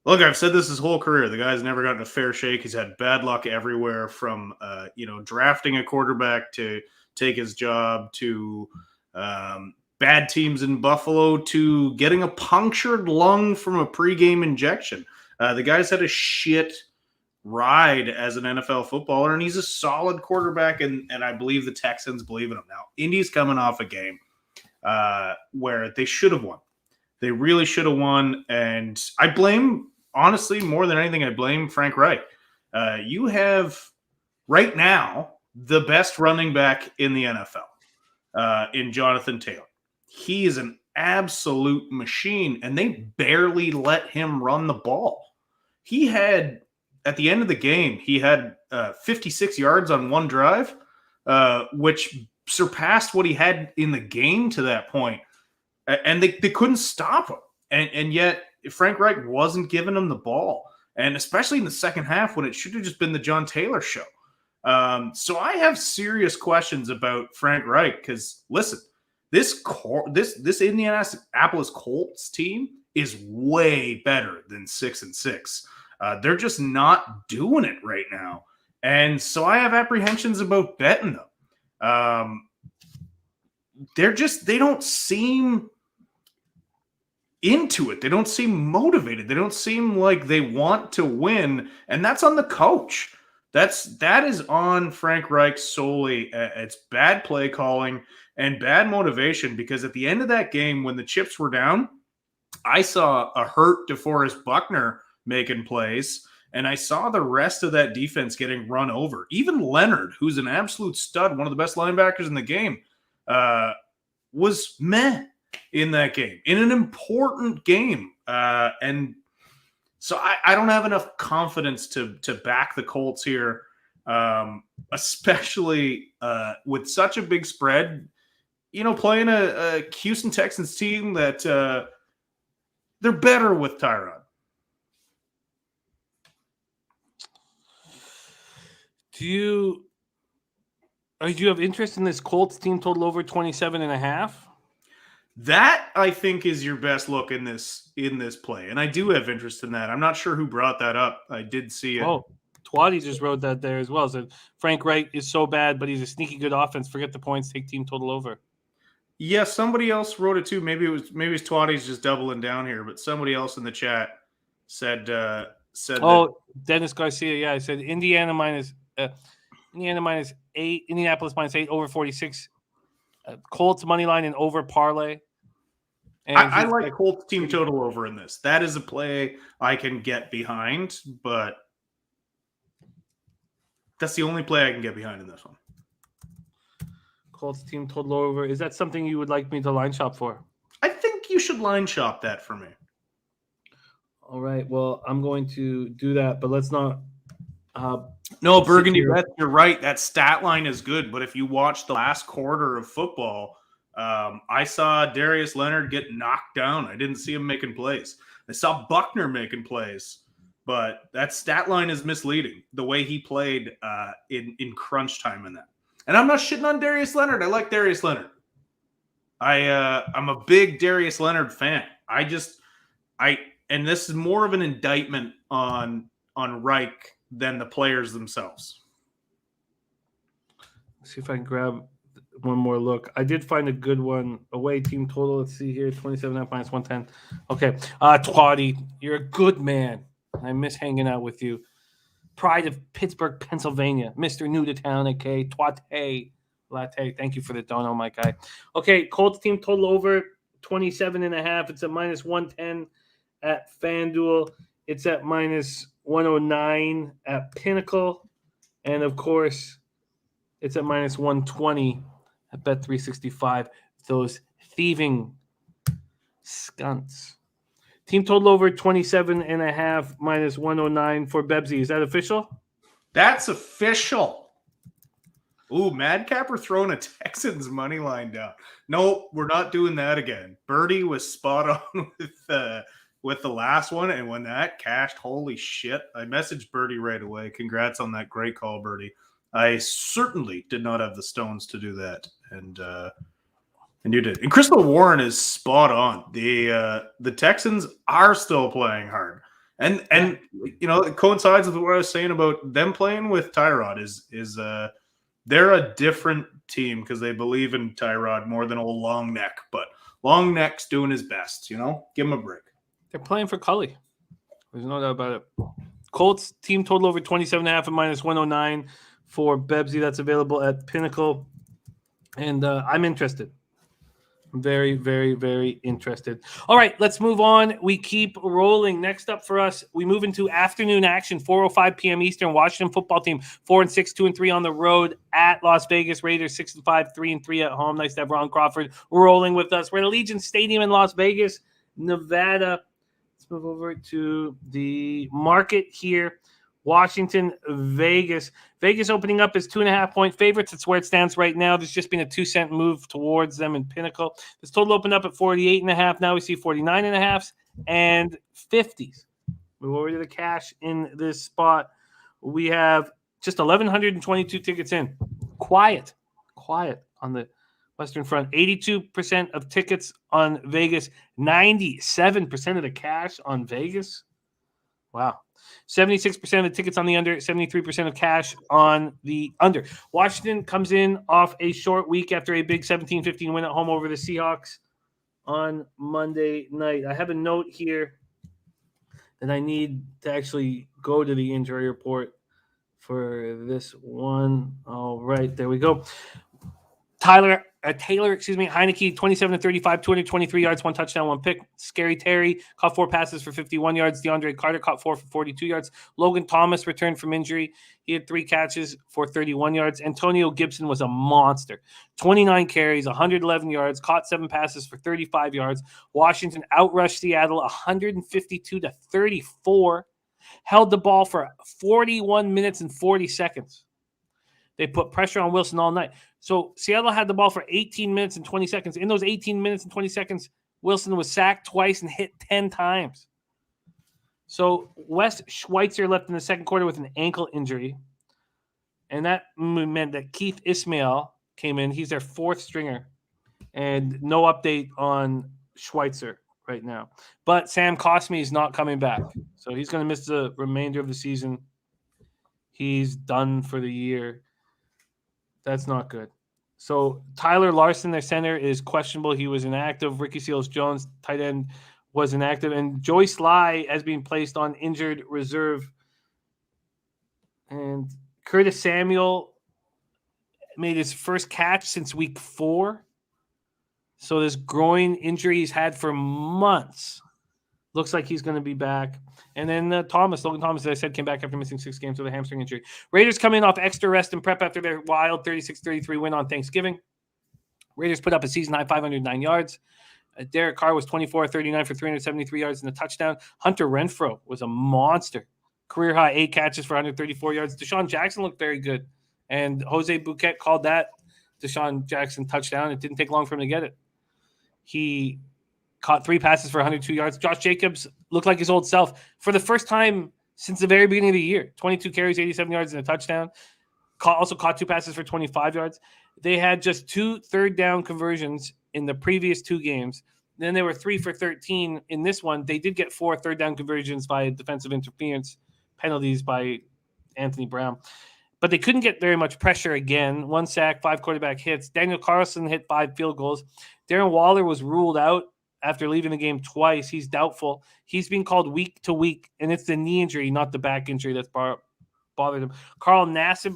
Look, I've said this his whole career. The guy's never gotten a fair shake. He's had bad luck everywhere, from drafting a quarterback to take his job to bad teams in Buffalo to getting a punctured lung from a pregame injection. The guy's had a shit ride as an NFL footballer, and he's a solid quarterback, and I believe the Texans believe in him. Now, Indy's coming off a game where they should have won. They really should have won, and I blame, honestly, more than anything, I blame Frank Reich. You have, right now, the best running back in the NFL in Jonathan Taylor. He is an absolute machine, and they barely let him run the ball. He had, at the end of the game, he had 56 yards on one drive, which surpassed what he had in the game to that point. And they couldn't stop him. And yet Frank Reich wasn't giving him the ball. And especially in the second half when it should have just been the John Taylor show. So I have serious questions about Frank Reich because, listen, this Indianapolis Colts team is way better than 6-6. They're just not doing it right now. And so I have apprehensions about betting them. They don't seem into it. They don't seem motivated. They don't seem like they want to win. And that's on the coach. That is on Frank Reich solely. It's bad play calling and bad motivation, because at the end of that game, when the chips were down, I saw a hurt DeForest Buckner making plays. And I saw the rest of that defense getting run over. Even Leonard, who's an absolute stud, one of the best linebackers in the game, was meh in that game, in an important game. And so I don't have enough confidence to back the Colts here, especially with such a big spread. Playing a Houston Texans team that they're better with Tyrod. Do you have interest in this Colts team total over 27.5? That, I think, is your best look in this play. And I do have interest in that. I'm not sure who brought that up. I did see it. Oh, Twatty just wrote that there as well. Said Frank Wright is so bad, but he's a sneaky good offense. Forget the points, take team total over. Yeah, somebody else wrote it too. Maybe it's Twatty's just doubling down here, but somebody else in the chat said Dennis Garcia. Yeah, I said Indiana minus 8, Indianapolis minus 8 over 46. Colts money line and over parlay. And I like Colts team total over in this. That is a play I can get behind, but that's the only play I can get behind in this one. Colts team total over. Is that something you would like me to line shop for? I think you should line shop that for me. All right. Well, I'm going to do that, but let's not. No, Burgundy, you're right. That stat line is good, but if you watch the last quarter of football, I saw Darius Leonard get knocked down. I didn't see him making plays. I saw Buckner making plays, but that stat line is misleading. The way he played in crunch time in that. And I'm not shitting on Darius Leonard. I like Darius Leonard. I'm a big Darius Leonard fan. And this is more of an indictment on Reich than the players themselves. Let's see if I can grab one more look. I did find a good one. Away team total. Let's see here. 27.5 minus 110. Okay. Twatty, you're a good man. I miss hanging out with you. Pride of Pittsburgh, Pennsylvania. Mr. New to Town, a.k.a. Twate Latte. Thank you for the dono, my guy. Okay. Colts team total over 27.5. It's at minus 110 at FanDuel. It's at minus 109 at Pinnacle. And, of course, it's at minus 120 at Bet365. Those thieving skunts. Team total over 27.5 minus 109 for Bebsie. Is that official? That's official. Ooh, Madcapper throwing a Texans money line down. No, we're not doing that again. Birdie was spot on with the last one, and when that cashed, holy shit, I messaged Birdie right away. Congrats on that great call, Birdie. I certainly did not have the stones to do that, and you did. And Crystal Warren is spot on. The Texans are still playing hard, and it coincides with what I was saying about them playing with Tyrod. Is they're a different team because they believe in Tyrod more than old Long Neck, but Long Neck's doing his best. Give him a break. They're playing for Cully. There's no doubt about it. Colts team total over 27.5 and minus 109 for Bebsie. That's available at Pinnacle. And I'm interested. I'm very, very, very interested. All right, let's move on. We keep rolling. Next up for us, we move into afternoon action, 4:05 p.m. Eastern. Washington football team, 4-6, 2-3 on the road at Las Vegas. Raiders, 6-5, 3-3 at home. Nice to have Ron Crawford rolling with us. We're at Allegiant Stadium in Las Vegas, Nevada. Let's move over to the market here. Washington, Vegas. Vegas opening up as 2.5-point favorites. That's where it stands right now. There's just been a 2-cent move towards them in Pinnacle. This total opened up at 48.5. Now we see 49.5s and 50s. Move over to the cash in this spot. We have just 1,122 tickets in. Quiet on the Western Front. 82% of tickets on Vegas. 97% of the cash on Vegas. Wow. 76% of the tickets on the under, 73% of cash on the under. Washington comes in off a short week after a big 17-15 win at home over the Seahawks on Monday night. I have a note here that I need to actually go to the injury report for this one. All right, there we go. Tyler Heineke, 27-35, 223 yards, 1 touchdown, 1 pick. Scary Terry caught 4 passes for 51 yards. DeAndre Carter caught 4 for 42 yards. Logan Thomas returned from injury. He had 3 catches for 31 yards. Antonio Gibson was a monster. 29 carries, 111 yards, caught 7 passes for 35 yards. Washington outrushed Seattle 152-34. Held the ball for 41 minutes and 40 seconds. They put pressure on Wilson all night. So Seattle had the ball for 18 minutes and 20 seconds. In those 18 minutes and 20 seconds, Wilson was sacked twice and hit 10 times. So Wes Schweitzer left in the second quarter with an ankle injury. And that meant that Keith Ismail came in. He's their 4th stringer. And no update on Schweitzer right now. But Sam Cosmi is not coming back. So he's going to miss the remainder of the season. He's done for the year. That's not good. So Tyler Larson, their center, is questionable. He was inactive. Ricky Seals-Jones, tight end, was inactive. And Joyce Lai has been placed on injured reserve. And Curtis Samuel made his first catch since week 4. So this groin injury he's had for months. Looks like he's going to be back. And then Logan Thomas, as I said, came back after missing 6 games with a hamstring injury. Raiders coming off extra rest and prep after their wild 36-33 win on Thanksgiving. Raiders put up a season-high 509 yards. Derek Carr was 24-39 for 373 yards and a touchdown. Hunter Renfrow was a monster. Career-high 8 catches for 134 yards. Deshaun Jackson looked very good. And Jose Bouquet called that Deshaun Jackson touchdown. It didn't take long for him to get it. He caught 3 passes for 102 yards. Josh Jacobs looked like his old self for the first time since the very beginning of the year. 22 carries, 87 yards, and a touchdown. Also caught 2 passes for 25 yards. They had just 2 third-down conversions in the previous 2 games. Then they were 3 for 13 in this one. They did get 4 third-down conversions by defensive interference penalties by Anthony Brown. But they couldn't get very much pressure again. 1 sack, 5 quarterback hits. Daniel Carlson hit 5 field goals. Darren Waller was ruled out after leaving the game twice. He's doubtful. He's being called week to week, and it's the knee injury, not the back injury that's bothered him. Carl Nassib,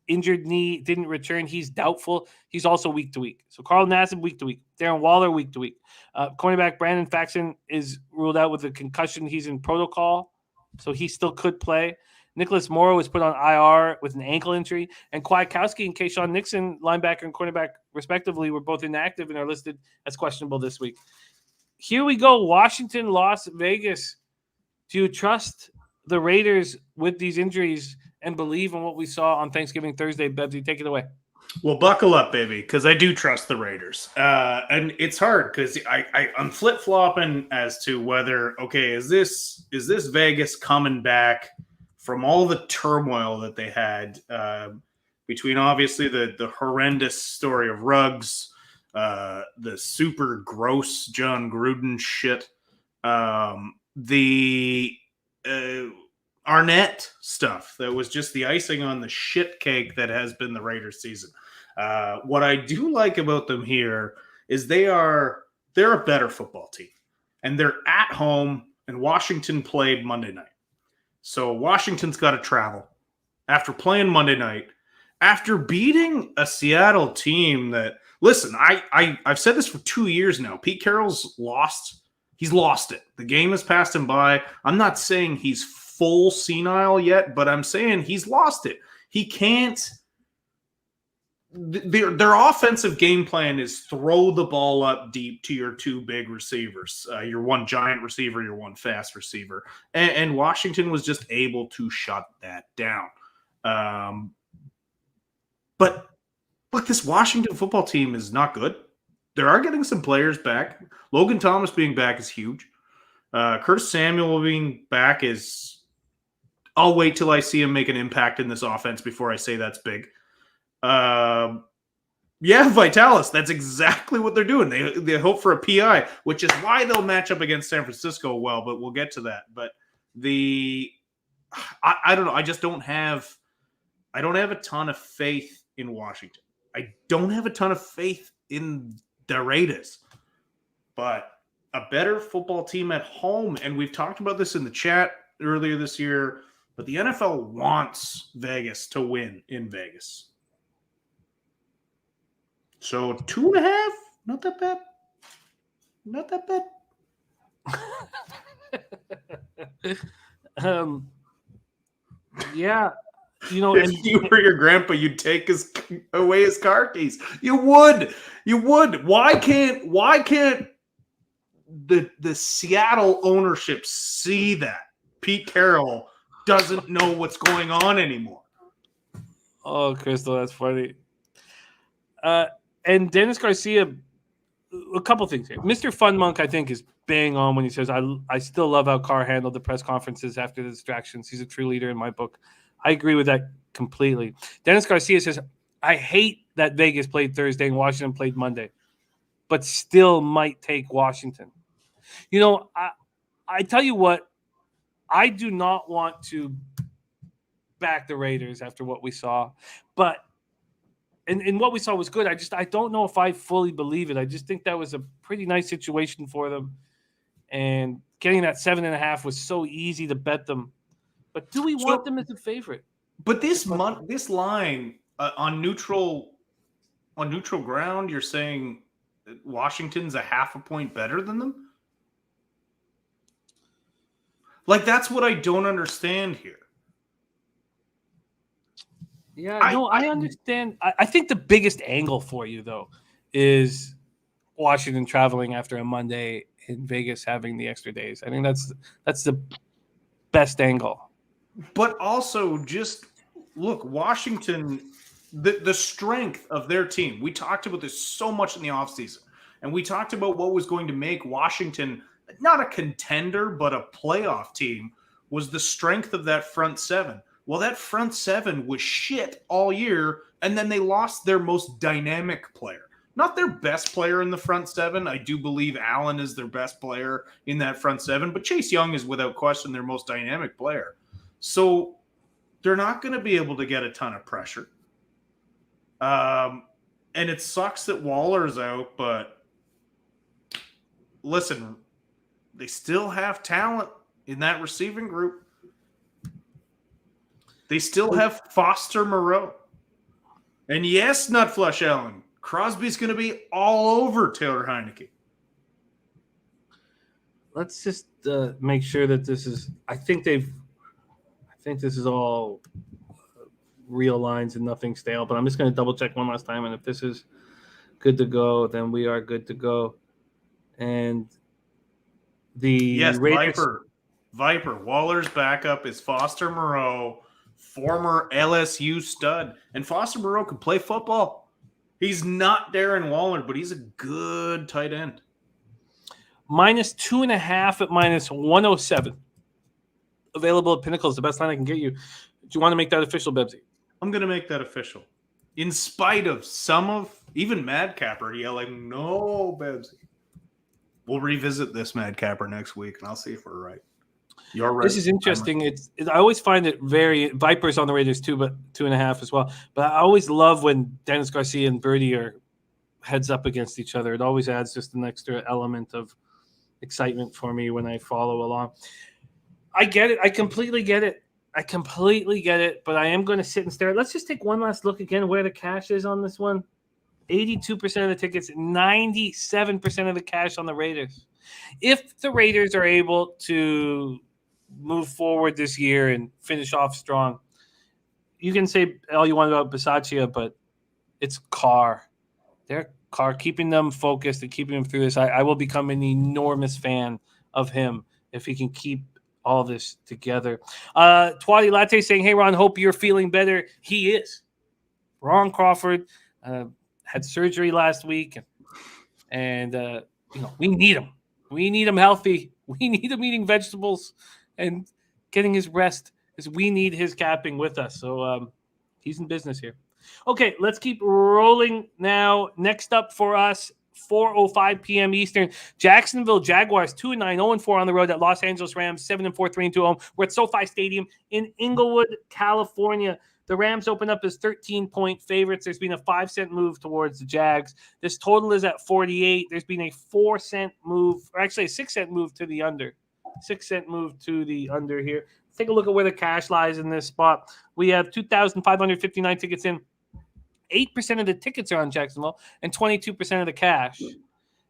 injured knee, didn't return. He's doubtful. He's also week to week. So Carl Nassib, week to week. Darren Waller, week to week. Cornerback Brandon Faxon is ruled out with a concussion. He's in protocol, so he still could play. Nicholas Morrow was put on IR with an ankle injury. And Kwiatkowski and Keyshawn Nixon, linebacker and cornerback, respectively, were both inactive and are listed as questionable this week. Here we go. Washington, Las Vegas. Do you trust the Raiders with these injuries and believe in what we saw on Thanksgiving Thursday? Bebsie, take it away. Well, buckle up, baby, because I do trust the Raiders. And it's hard because I'm flip-flopping as to whether, okay, is this Vegas coming back from all the turmoil that they had between obviously the horrendous story of Ruggs, the super gross John Gruden shit, the Arnett stuff that was just the icing on the shit cake that has been the Raiders season. What I do like about them here is they're a better football team, and they're at home, and Washington played Monday night. So Washington's got to travel after playing Monday night, after beating a Seattle team that, listen, I've said this for 2 years now. Pete Carroll's lost. He's lost it. The game has passed him by. I'm not saying he's full senile yet, but I'm saying he's lost it. He can't. Their offensive game plan is throw the ball up deep to your 2 big receivers, your 1 giant receiver, your 1 fast receiver. And Washington was just able to shut that down. But look, this Washington football team is not good. They are getting some players back. Logan Thomas being back is huge. Curtis Samuel being back is – I'll wait till I see him make an impact in this offense before I say that's big. Vitalis, that's exactly what they're doing. They hope for a PI, which is why they'll match up against San Francisco well, but we'll get to that. But I don't know. I don't have a ton of faith in Washington. I don't have a ton of faith in the Raiders, but a better football team at home. And we've talked about this in the chat earlier this year, but the NFL wants Vegas to win in Vegas. So 2.5, not that bad. Not that bad. Yeah, If you were your grandpa, you'd take away his car keys. You would. Why can't the Seattle ownership see that Pete Carroll doesn't know what's going on anymore? Oh, Crystal, that's funny. And Dennis Garcia, a couple things here. Mr. Fun Monk, I think, is bang on when he says, I still love how Carr handled the press conferences after the distractions. He's a true leader in my book. I agree with that completely. Dennis Garcia says, I hate that Vegas played Thursday and Washington played Monday, but still might take Washington. I tell you what, I do not want to back the Raiders after what we saw, but and what we saw was good. I don't know if I fully believe it. I just think that was a pretty nice situation for them, and getting that 7.5 was so easy to bet them. But do we want them as a favorite? But this line on neutral ground, you're saying Washington's a half a point better than them? Like, that's what I don't understand here. Yeah, I understand. I think the biggest angle for you, though, is Washington traveling after a Monday in Vegas having the extra days. I think that's the best angle. But also, just look, Washington, the strength of their team. We talked about this so much in the offseason, and we talked about what was going to make Washington not a contender, but a playoff team, was the strength of that front seven. Well, that front seven was shit all year, and then they lost their most dynamic player. Not their best player in the front seven. I do believe Allen is their best player in that front seven, but Chase Young is without question their most dynamic player. So they're not going to be able to get a ton of pressure. And it sucks that Waller's out, but listen, they still have talent in that receiving group. They still have Foster Moreau. And yes, Nutflush Allen, Crosby's going to be all over Taylor Heineke. Let's just make sure that this is – I think this is all real lines and nothing stale, but I'm just going to double check one last time. And if this is good to go, then we are good to go. And yes, Raiders, Viper. Waller's backup is Foster Moreau, former LSU stud. And Foster Moreau can play football. He's not Darren Waller, but he's a good tight end. -2.5 at -107. Available at Pinnacle is the best line I can get you. Do you want to make that official, Bebsie? I'm going to make that official. In spite of even Madcapper yelling, no, Bebsie. We'll revisit this Madcapper next week, and I'll see if we're right. You're right. This is interesting. I always find it Vipers on the Raiders too, but 2.5 as well. But I always love when Dennis Garcia and Birdie are heads up against each other. It always adds just an extra element of excitement for me when I follow along. I get it. I completely get it. But I am going to sit and stare. Let's just take one last look again where the cash is on this one. 82% of the tickets, 97% of the cash on the Raiders. If the Raiders are able to move forward this year and finish off strong, you can say all you want about Bisaccia, but it's Carr. They're Carr keeping them focused and keeping them through this. I will become an enormous fan of him if he can keep all this together. Twatty Latte saying, hey, Ron, hope you're feeling better. He is. Ron Crawford had surgery last week, and we need him. We need him healthy. We need him eating vegetables and getting his rest, because we need his capping with us. So he's in business here. Okay, let's keep rolling now. Next up for us, 4:05 p.m. Eastern, Jacksonville Jaguars 2-9, 0-4 on the road at Los Angeles Rams 7-4, 3-2 home. We're at SoFi Stadium in Inglewood, California. The Rams open up as 13-point favorites. There's been a 5-cent move towards the Jags. This total is at 48. There's been a 4-cent move, or actually a 6-cent move to the under. 6-cent move to the under here. Take a look at where the cash lies in this spot. We have 2,559 tickets in. 8% of the tickets are on Jacksonville and 22% of the cash.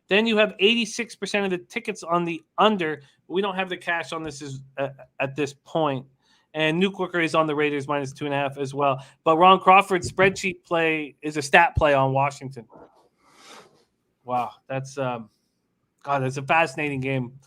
Then you have 86% of the tickets on the under. We don't have the cash on this at this point. And Newkirker is on the Raiders -2.5 as well. But Ron Crawford's spreadsheet play is a stat play on Washington. Wow, that's that's a fascinating game.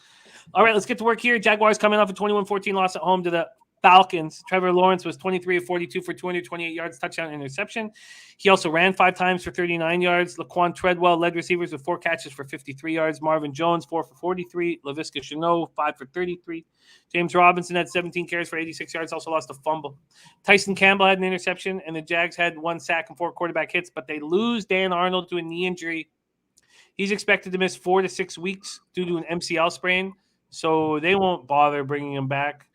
All right, let's get to work here. Jaguars coming off a 21-14 loss at home to the Falcons. Trevor Lawrence was 23 of 42 for 228 yards, touchdown, interception. He also ran 5 times for 39 yards. Laquan Treadwell led receivers with 4 catches for 53 yards. Marvin Jones, 4 for 43. Laviska Shenault, 5 for 33. James Robinson had 17 carries for 86 yards, also lost a fumble. Tyson Campbell had an interception, and the Jags had 1 sack and 4 quarterback hits, but they lose Dan Arnold to a knee injury. He's expected to miss 4 to 6 weeks due to an MCL sprain, so they won't bother bringing him back.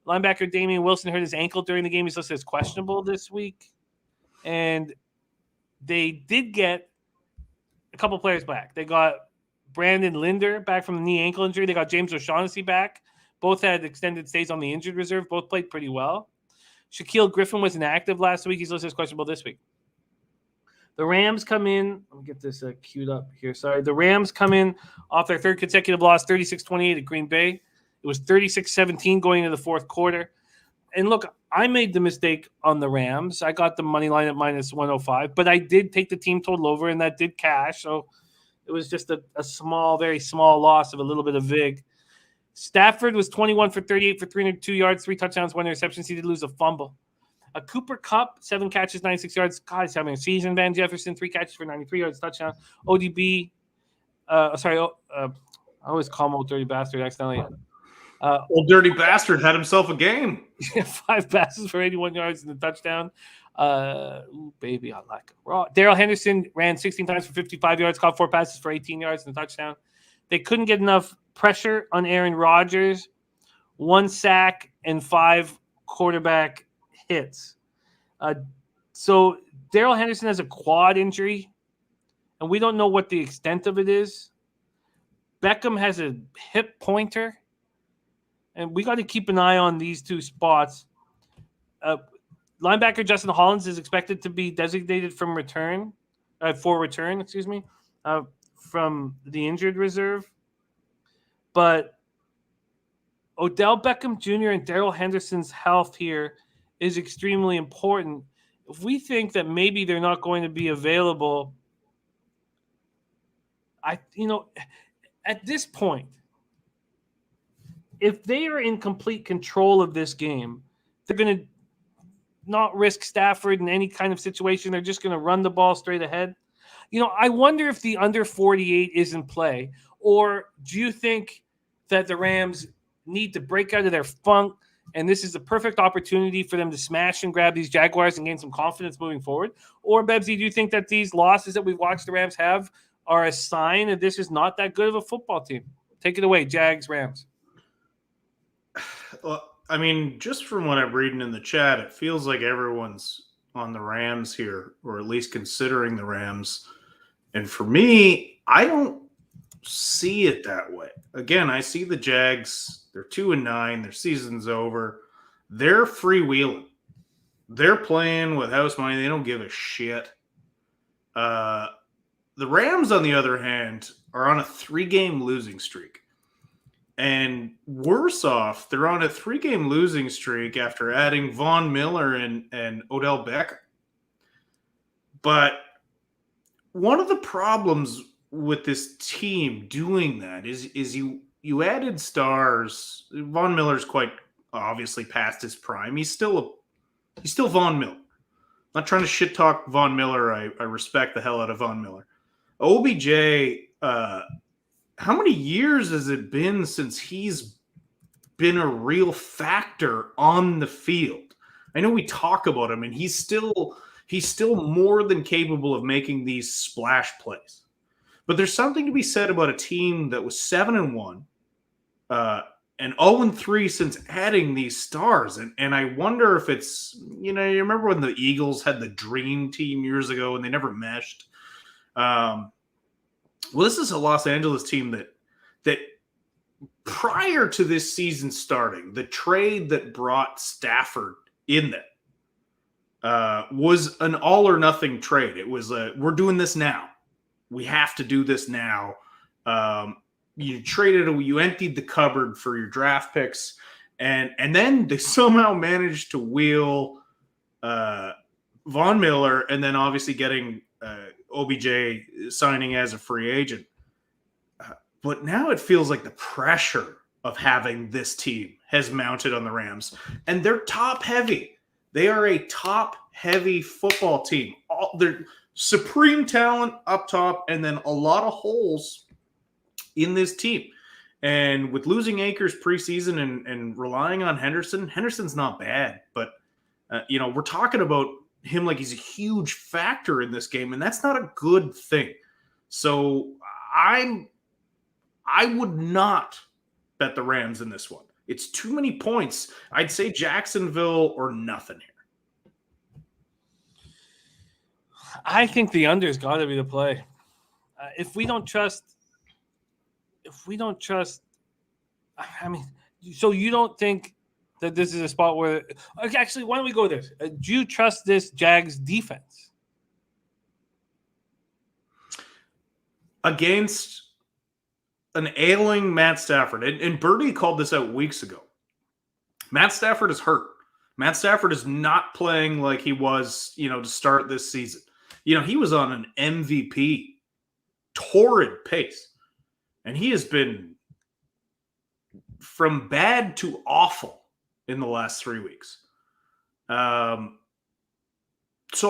Linebacker Damian Wilson hurt his ankle during the game. He's listed as questionable this week. And they did get a couple players back. They got Brandon Linder back from the knee ankle injury. They got James O'Shaughnessy back. Both had extended stays on the injured reserve. Both played pretty well. Shaquille Griffin was inactive last week. He's listed as questionable this week. The Rams come in. Let me get this queued up here. Sorry. The Rams come in off their 3rd consecutive loss, 36-28 at Green Bay. It was 36-17 going into the 4th quarter. And look, I made the mistake on the Rams. I got the money line at -105, but I did take the team total over, and that did cash. So it was just a small, very small loss of a little bit of vig. Stafford was 21 for 38 for 302 yards, 3 touchdowns, 1 interception. He did lose a fumble. A Cooper Kupp, 7 catches, 96 yards. God, he's having a season. Van Jefferson, 3 catches for 93 yards, touchdown. ODB, I always call him old dirty bastard accidentally. Old dirty bastard had himself a game. 5 passes for 81 yards and a touchdown. Baby, I like it. Darrell Henderson ran 16 times for 55 yards, caught 4 passes for 18 yards and a touchdown. They couldn't get enough pressure on Aaron Rodgers. 1 sack and 5 quarterback hits. So Darrell Henderson has a quad injury, and we don't know what the extent of it is. Beckham has a hip pointer. And we got to keep an eye on these 2 spots. Linebacker Justin Hollins is expected to be designated for return, from the injured reserve. But Odell Beckham Jr. and Darrell Henderson's health here is extremely important. If we think that maybe they're not going to be available, at this point, if they are in complete control of this game, they're going to not risk Stafford in any kind of situation. They're just going to run the ball straight ahead. I wonder if the under 48 is in play, or do you think that the Rams need to break out of their funk, and this is the perfect opportunity for them to smash and grab these Jaguars and gain some confidence moving forward? Or, Bebsie, do you think that these losses that we've watched the Rams have are a sign that this is not that good of a football team? Take it away, Jags, Rams. Well, I mean, just from what I'm reading in the chat, it feels like everyone's on the Rams here, or at least considering the Rams. And for me, I don't see it that way. Again, I see the Jags. They're 2-9. Their season's over. They're freewheeling. They're playing with house money. They don't give a shit. The Rams, on the other hand, are on a 3-game losing streak. And worse off, they're on a 3-game losing streak after adding Von Miller and Odell Beckham. But one of the problems with this team doing that is you added stars. Von Miller's quite obviously past his prime. He's still Von Miller. I'm not trying to shit talk Von Miller. I respect the hell out of Von Miller. OBJ, how many years has it been since he's been a real factor on the field? I know we talk about him, and he's still more than capable of making these splash plays. But there's something to be said about a team that was 7-1 and 0-3 since adding these stars. And I wonder if it's, you remember when the Eagles had the dream team years ago and they never meshed? Well, this is a Los Angeles team that prior to this season starting, the trade that brought Stafford in there, was an all or nothing trade. It was we're doing this now. We have to do this now. You emptied the cupboard for your draft picks, and then they somehow managed to wheel Von Miller, and then obviously getting OBJ signing as a free agent. But now it feels like the pressure of having this team has mounted on the Rams, and they're top heavy. They are a top heavy football team. They're supreme talent up top, and then a lot of holes in this team. And with losing Akers preseason and relying on Henderson's not bad, but we're talking about him like he's a huge factor in this game, and that's not a good thing. So I would not bet the Rams in this one. It's too many points. I'd say Jacksonville or nothing here. I think the under's got to be the play. If we don't trust, I mean, so you don't think that this is a spot where, actually, why don't we go this? Do you trust this Jags defense? Against an ailing Matt Stafford, and Birdie called this out weeks ago. Matt Stafford is hurt. Matt Stafford is not playing like he was, to start this season. He was on an MVP torrid pace, and he has been from bad to awful in the last 3 weeks. So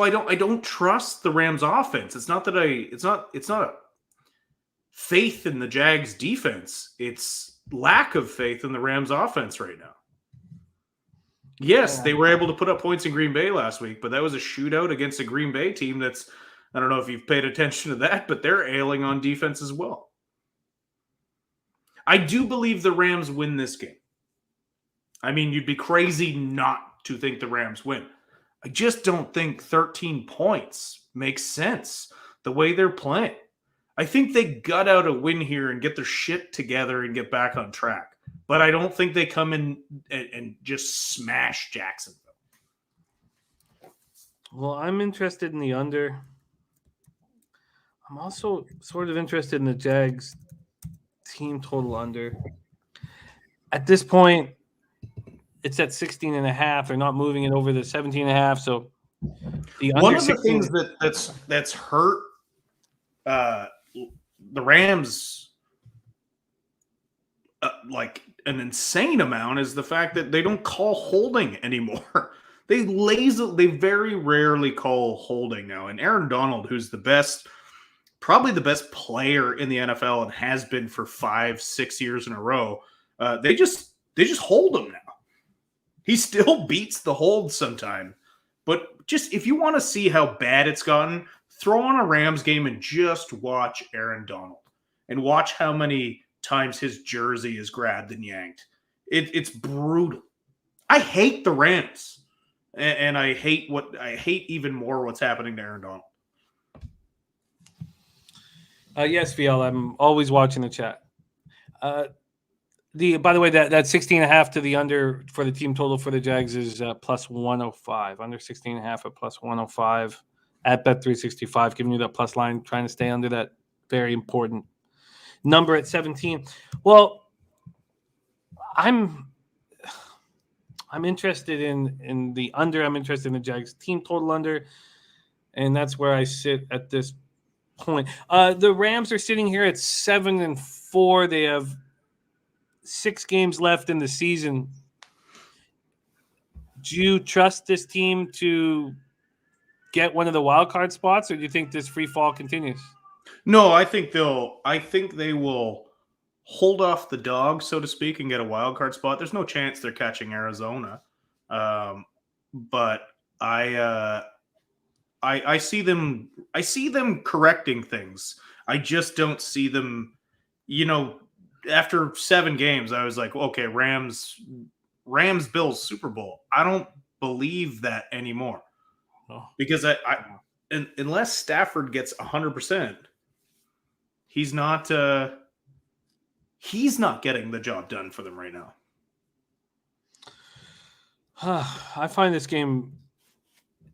I don't trust the Rams offense. It's not a faith in the Jags defense. It's lack of faith in the Rams offense right now. Yes, they were able to put up points in Green Bay last week, but that was a shootout against a Green Bay team that's, I don't know if you've paid attention to that, but they're ailing on defense as well. I do believe the Rams win this game. I mean, you'd be crazy not to think the Rams win. I just don't think 13 points makes sense the way they're playing. I think they gut out a win here and get their shit together and get back on track. But I don't think they come in and just smash Jacksonville. Well, I'm interested in the under. I'm also sort of interested in the Jags team total under. At this point, it's at 16.5. They're not moving it over the 17.5. So the under one of the 16... things that's hurt the Rams like an insane amount is the fact that they don't call holding anymore. They very rarely call holding now. And Aaron Donald, who's probably the best player in the NFL and has been for 5-6 years in a row, they just hold him now. He still beats the hold sometime. But just if you want to see how bad it's gotten, throw on a Rams game and just watch Aaron Donald and watch how many times his jersey is grabbed and yanked. It's brutal. I hate the Rams, and I hate even more what's happening to Aaron Donald. Yes, VL, I'm always watching the chat. By the way, that 16.5 to the under for the team total for the Jags is plus 105. Under 16.5 at plus 105 at Bet365, giving you that plus line, trying to stay under that very important number at 17. Well, I'm interested in the under. I'm interested in the Jags team total under, and that's where I sit at this point. The Rams are sitting here at 7-4. They have 6 games left in the season. Do you trust this team to get one of the wild card spots, or do you think this free fall continues? No, I think they will hold off the dog, so to speak, and get a wild card spot. There's no chance they're catching Arizona, but I see them. I see them correcting things. I just don't see them. After 7 games, I was like, okay, Rams, Bills, Super Bowl. I don't believe that anymore. Oh. Because unless Stafford gets 100%, he's not getting the job done for them right now. I find this game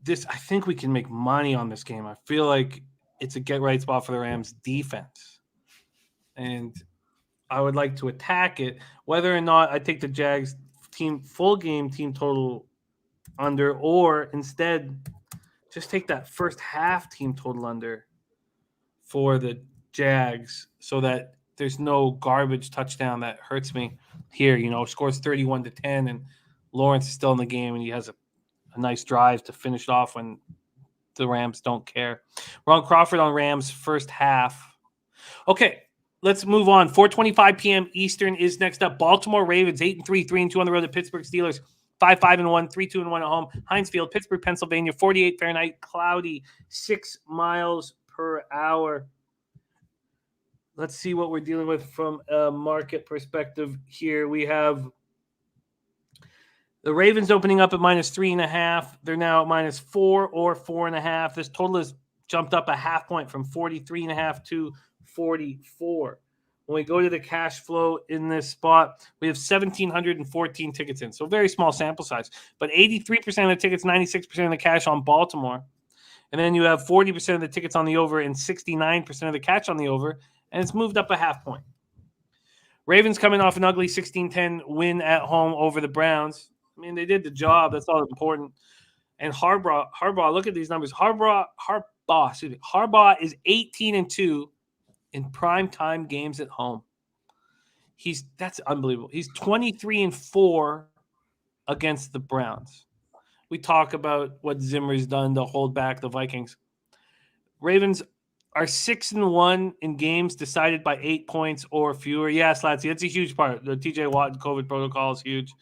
I think we can make money on this game. I feel like it's a get-right spot for the Rams defense. And I would like to attack it. Whether or not I take the Jags full game team total under, or instead just take that first half team total under for the Jags so that there's no garbage touchdown that hurts me here. Scores 31-10 and Lawrence is still in the game and he has a nice drive to finish it off when the Rams don't care. Ron Crawford on Rams first half. Okay, let's move on. 4:25 p.m. Eastern is next up. Baltimore Ravens 8-3, 3-2 on the road to Pittsburgh Steelers. 5-5-1, 3-2-1 at home. Heinz Field, Pittsburgh, Pennsylvania. 48 Fahrenheit, cloudy, 6 miles per hour. Let's see what we're dealing with from a market perspective here. We have the Ravens opening up at -3.5. They're now at -4 or 4.5. This total has jumped up a half point from 43.5 to 44. When we go to the cash flow in this spot, we have 1,714 tickets in. So very small sample size. But 83% of the tickets, 96% of the cash on Baltimore. And then you have 40% of the tickets on the over and 69% of the cash on the over. And it's moved up a half point. Ravens coming off an ugly 16-10 win at home over the Browns. I mean, they did the job. That's all that's important. And Harbaugh, look at these numbers. Harbaugh is 18-2 in primetime games at home. That's unbelievable. He's 23-4 against the Browns. We talk about what Zimmer's done to hold back the Vikings. Ravens are 6-1 in games decided by 8 points or fewer. Yeah, Slatsy, that's a huge part. The TJ Watt COVID protocol is huge.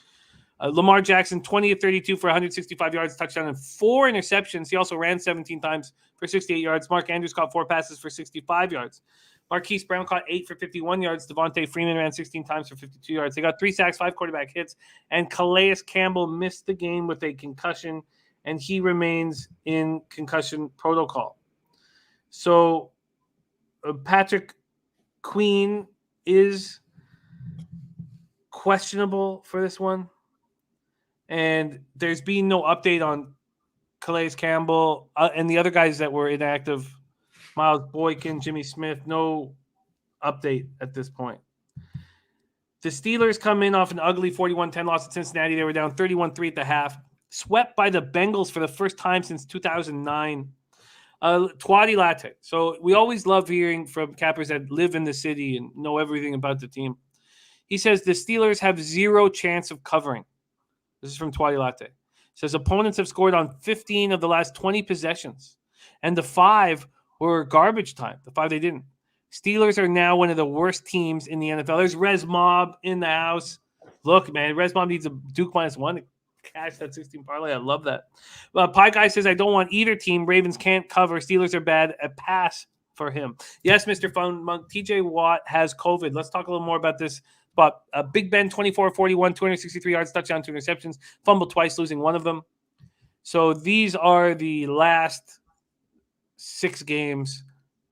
Lamar Jackson, 20-32 for 165 yards, touchdown, and 4 interceptions. He also ran 17 times for 68 yards. Mark Andrews caught 4 passes for 65 yards. Marquise Brown caught 8 for 51 yards. Devontae Freeman ran 16 times for 52 yards. They got 3 sacks, 5 quarterback hits, and Calais Campbell missed the game with a concussion, and he remains in concussion protocol. So Patrick Queen is questionable for this one. And there's been no update on Calais Campbell and the other guys that were inactive. Miles Boykin, Jimmy Smith, no update at this point. The Steelers come in off an ugly 41-10 loss at Cincinnati. They were down 31-3 at the half. Swept by the Bengals for the first time since 2009. Twadi Latte. So we always love hearing from cappers that live in the city and know everything about the team. He says the Steelers have 0 chance of covering. This is from Twadi Latte. It says opponents have scored on 15 of the last 20 possessions, and the 5 were garbage time. The 5 they didn't. Steelers are now one of the worst teams in the NFL. There's Res Mob in the house. Look, man, Res Mob needs a Duke -1 to cash that 16 parlay. I love that. Pie Guy says, I don't want either team. Ravens can't cover. Steelers are bad. A pass for him. Yes, Mr. Phone Monk. TJ Watt has COVID. Let's talk a little more about this. But Big Ben, 24-41, 263 yards, touchdown, 2 interceptions, fumbled twice, losing one of them. So these are the last 6 games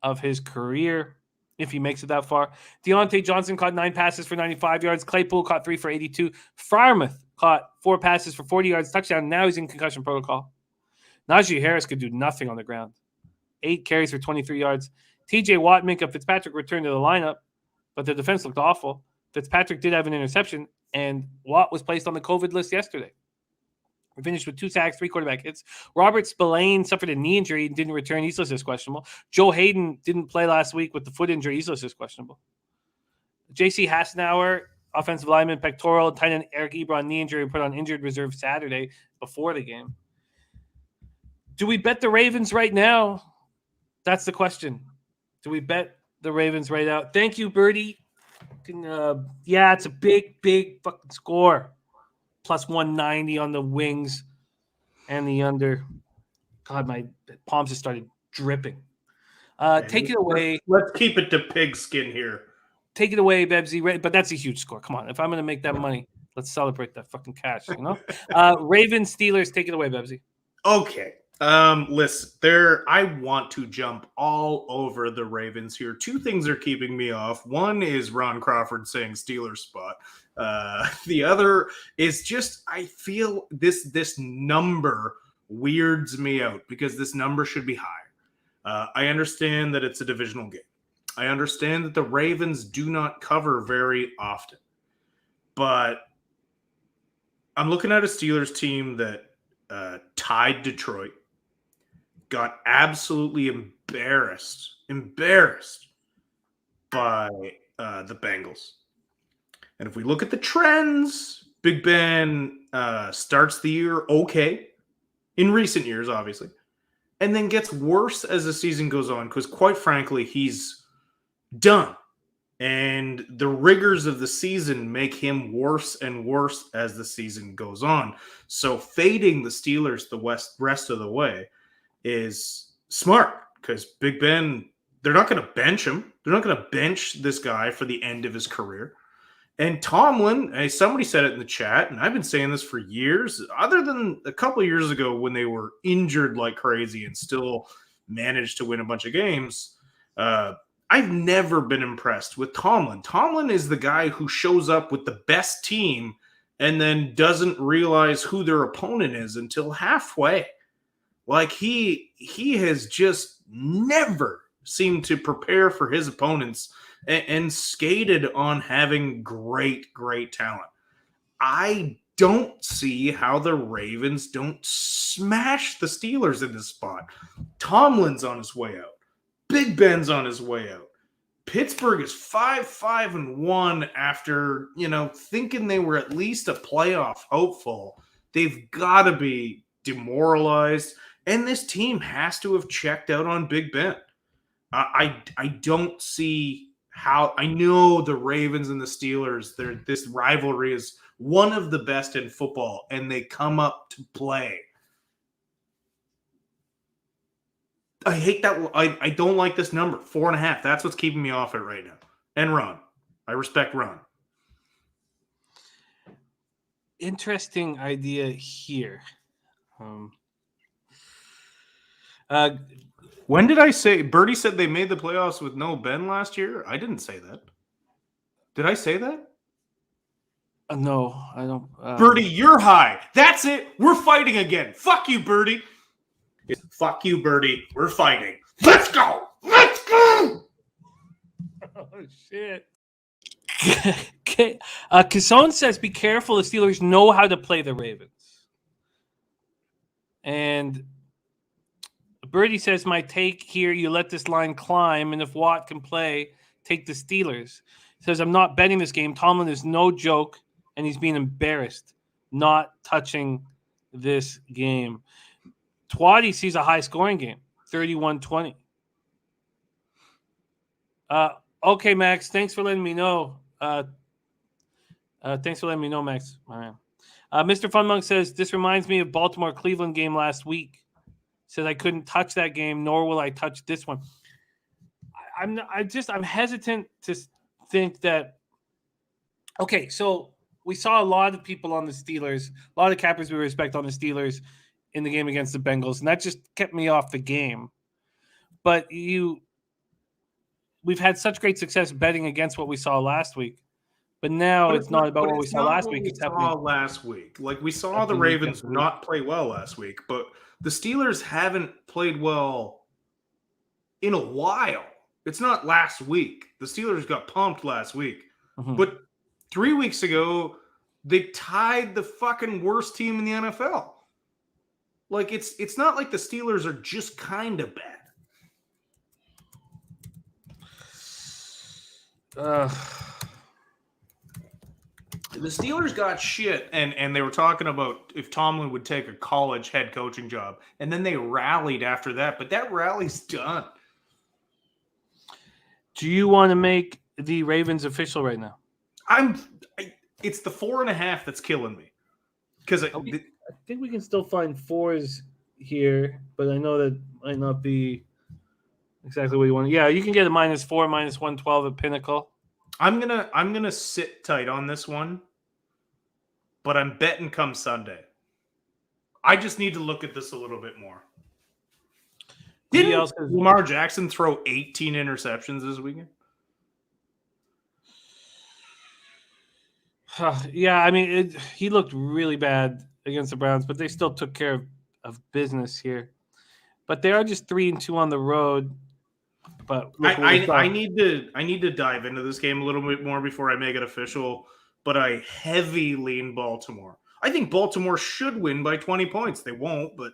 of his career, if he makes it that far. Deontay Johnson caught 9 passes for 95 yards. Claypool caught 3 for 82. Freiermuth caught 4 passes for 40 yards, touchdown. Now he's in concussion protocol. Najee Harris could do nothing on the ground. 8 carries for 23 yards. TJ Watt, Minkah Fitzpatrick returned to the lineup, but the defense looked awful. Fitzpatrick did have an interception, and Watt was placed on the COVID list yesterday. We finished with 2 sacks, 3 quarterback hits. Robert Spillane suffered a knee injury and didn't return. He's listed as questionable. Joe Hayden didn't play last week with the foot injury. He's listed as questionable. J.C. Hassenauer, offensive lineman, pectoral. Tight end Eric Ebron, knee injury, put on injured reserve Saturday before the game. Do we bet the Ravens right now? That's the question. Do we bet the Ravens right now? Thank you, Birdie. Yeah, it's a big, big fucking score. Plus 190 on the wings and the under. God, my palms just started dripping. Take it away. Let's keep it to pigskin here. Take it away, Bebsie. But that's a huge score. Come on. If I'm going to make that money, let's celebrate that fucking cash, you know? Ravens, Steelers, take it away, Bebsie. Okay. Listen, I want to jump all over the Ravens here. 2 things are keeping me off. One is Ron Crawford saying Steelers spot. The other is just, I feel this number weirds me out because this number should be higher. I understand that it's a divisional game. I understand that the Ravens do not cover very often. But I'm looking at a Steelers team that tied Detroit, got absolutely embarrassed by the Bengals. And if we look at the trends, Big Ben starts the year okay in recent years, obviously, and then gets worse as the season goes on because, quite frankly, he's done. And the rigors of the season make him worse and worse as the season goes on. So fading the Steelers the rest of the way is smart because Big Ben, they're not going to bench him. They're not going to bench this guy for the end of his career. And Tomlin, somebody said it in the chat, and I've been saying this for years, other than a couple of years ago when they were injured like crazy and still managed to win a bunch of games, I've never been impressed with Tomlin. Tomlin is the guy who shows up with the best team and then doesn't realize who their opponent is until halfway. Like he has just never seemed to prepare for his opponents and skated on having great talent. I don't see how the Ravens don't smash the Steelers in this spot. Tomlin's on his way out. Big Ben's on his way out. Pittsburgh is 5-1 after, thinking they were at least a playoff hopeful. They've got to be demoralized, and this team has to have checked out on Big Ben. I don't see how. I know the Ravens and the Steelers, this rivalry is one of the best in football, and they come up to play. I hate that. I don't like this number, 4.5. That's what's keeping me off it right now. And Ron. I respect Ron. Interesting idea here. When did I say Birdie said they made the playoffs with no Ben last year? I didn't say that. Did I say that? No, I don't. Birdie, you're high. That's it. We're fighting again. Fuck you, Birdie. Fuck you, Birdie. We're fighting. Let's go. Let's go. Oh, shit. Okay. Cassone says, be careful. The Steelers know how to play the Ravens. And Birdie says, my take here, you let this line climb, and if Watt can play, take the Steelers. Says, I'm not betting this game. Tomlin is no joke, and he's being embarrassed not touching this game. Twatty sees a high-scoring game, 31-20. Okay, Max, thanks for letting me know. Thanks for letting me know, Max. All right. Mr. Funmonk says, this reminds me of Baltimore-Cleveland game last week. Says, I couldn't touch that game, nor will I touch this one. I'm hesitant to think that. Okay, so we saw a lot of people on the Steelers, a lot of cappers we respect on the Steelers in the game against the Bengals, and that just kept me off the game. But we've had such great success betting against what we saw last week. But now it's not about what we saw last week. It's happening last week. Like we saw the Ravens not play well last week, but the Steelers haven't played well in a while. It's not last week. The Steelers got pumped last week. Mm-hmm. But 3 weeks ago, they tied the fucking worst team in the NFL. Like it's not like the Steelers are just kind of bad. The Steelers got shit, and they were talking about if Tomlin would take a college head coaching job, and then they rallied after that, but that rally's done. Do you want to make the Ravens official right now? It's the 4.5 that's killing me. Because I think we can still find 4s here, but I know that might not be exactly what you want. Yeah, you can get a -4, -112 at Pinnacle. I'm gonna sit tight on this one, but I'm betting come Sunday. I just need to look at this a little bit more. Didn't Lamar Jackson throw 18 interceptions this weekend? Yeah, I mean, he looked really bad against the Browns, but they still took care of of business here. But they are just 3-2 on the road. But I need to dive into this game a little bit more before I make it official. But I heavy lean Baltimore. I think Baltimore should win by 20 points. They won't, but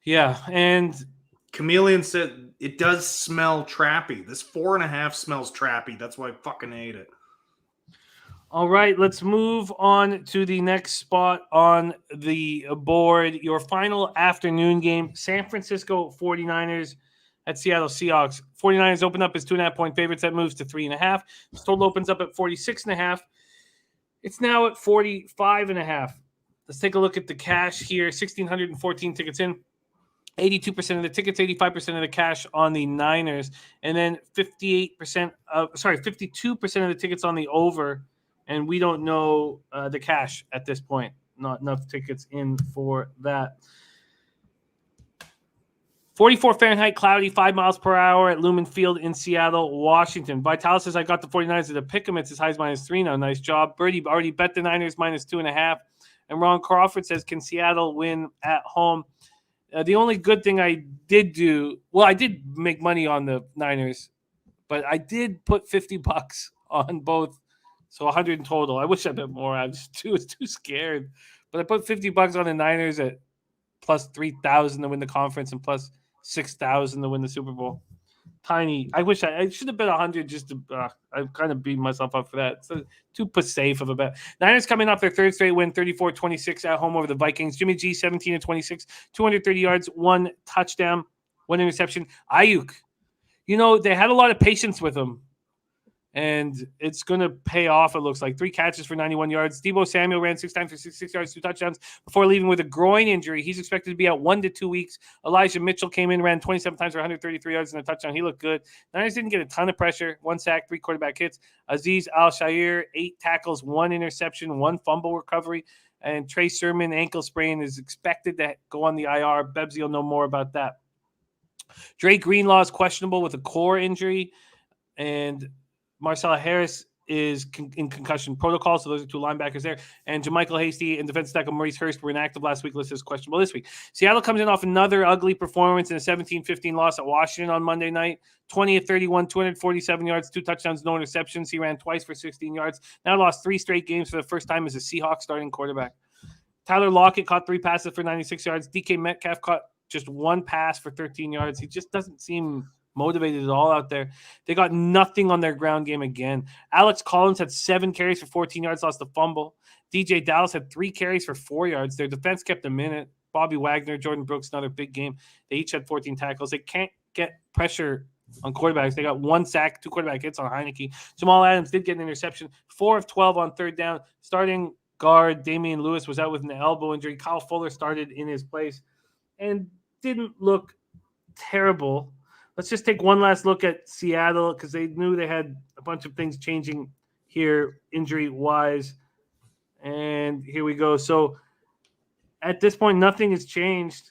yeah. And Chameleon said it does smell trappy. This 4.5 smells trappy. That's why I fucking hate it. All right, let's move on to the next spot on the board. Your final afternoon game, San Francisco 49ers at Seattle Seahawks. 49ers open up as 2.5-point favorites. That moves to 3.5. This total opens up at 46.5. It's now at 45.5. Let's take a look at the cash here. 1,614 tickets in. 82% of the tickets, 85% of the cash on the Niners, and then 52% of the tickets on the over. And we don't know the cash at this point. Not enough tickets in for that. 44 Fahrenheit, cloudy, 5 miles per hour at Lumen Field in Seattle, Washington. Vitalis says, I got the 49ers at a pick 'em. It's as high as -3 now. Nice job. Birdie already bet the Niners -2.5. And Ron Crawford says, can Seattle win at home? The only good thing I did do, well, I did make money on the Niners, but I did put $50 on both. So 100 in total. I wish I bet more. I was too scared. But I put $50 on the Niners at plus 3,000 to win the conference and plus 6,000 to win the Super Bowl. Tiny. I wish I should have bet 100 just to. I kind of beat myself up for that. So too safe of a bet. Niners coming off their third straight win, 34-26 at home over the Vikings. Jimmy G, 17-26, 230 yards, 1 touchdown, 1 interception. Ayuk. They had a lot of patience with him. And it's going to pay off, it looks like. 3 catches for 91 yards. Deebo Samuel ran 6 times for 66 yards, 2 touchdowns before leaving with a groin injury. He's expected to be out 1 to 2 weeks. Elijah Mitchell came in, ran 27 times for 133 yards and a touchdown. He looked good. Niners didn't get a ton of pressure. 1 sack, 3 quarterback hits. Azeez Al-Shaair, 8 tackles, 1 interception, 1 fumble recovery. And Trey Sermon, ankle sprain, is expected to go on the IR. Bebsie will know more about that. Dre Greenlaw is questionable with a core injury. And Marcella Harris is in concussion protocol, so those are 2 linebackers there. And JaMychal Hasty and defensive tackle Maurice Hurst were inactive last week, listed as questionable this week. Seattle comes in off another ugly performance in a 17-15 loss at Washington on Monday night. 20-31, 247 yards, 2 touchdowns, no interceptions. He ran twice for 16 yards. Now lost 3 straight games for the first time as a Seahawks starting quarterback. Tyler Lockett caught 3 passes for 96 yards. DK Metcalf caught just 1 pass for 13 yards. He just doesn't seem motivated at all out there. They got nothing on their ground game again. Alex Collins had 7 carries for 14 yards, lost a fumble. DJ Dallas had 3 carries for 4 yards. Their defense kept them in it. Bobby Wagner, Jordan Brooks, another big game. They each had 14 tackles. They can't get pressure on quarterbacks. They got 1 sack, 2 quarterback hits on Heineke. Jamal Adams did get an interception. 4 of 12 on third down. Starting guard Damian Lewis was out with an elbow injury. Kyle Fuller started in his place and didn't look terrible. Let's just take one last look at Seattle because they knew they had a bunch of things changing here injury-wise. And here we go. So at this point, nothing has changed.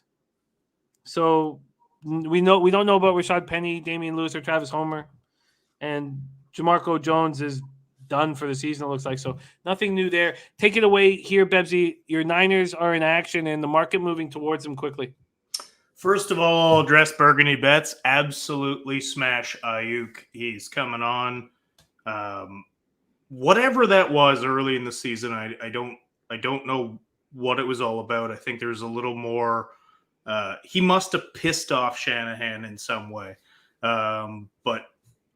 So we don't know about Rashad Penny, Damian Lewis, or Travis Homer. And Jamarco Jones is done for the season, it looks like. So nothing new there. Take it away here, Bebsie. Your Niners are in action and the market moving towards them quickly. First of all, Dress Burgundy bets, absolutely smash Ayuk. He's coming on. Whatever that was early in the season, I don't know what it was all about. I think there's a little more. He must have pissed off Shanahan in some way. But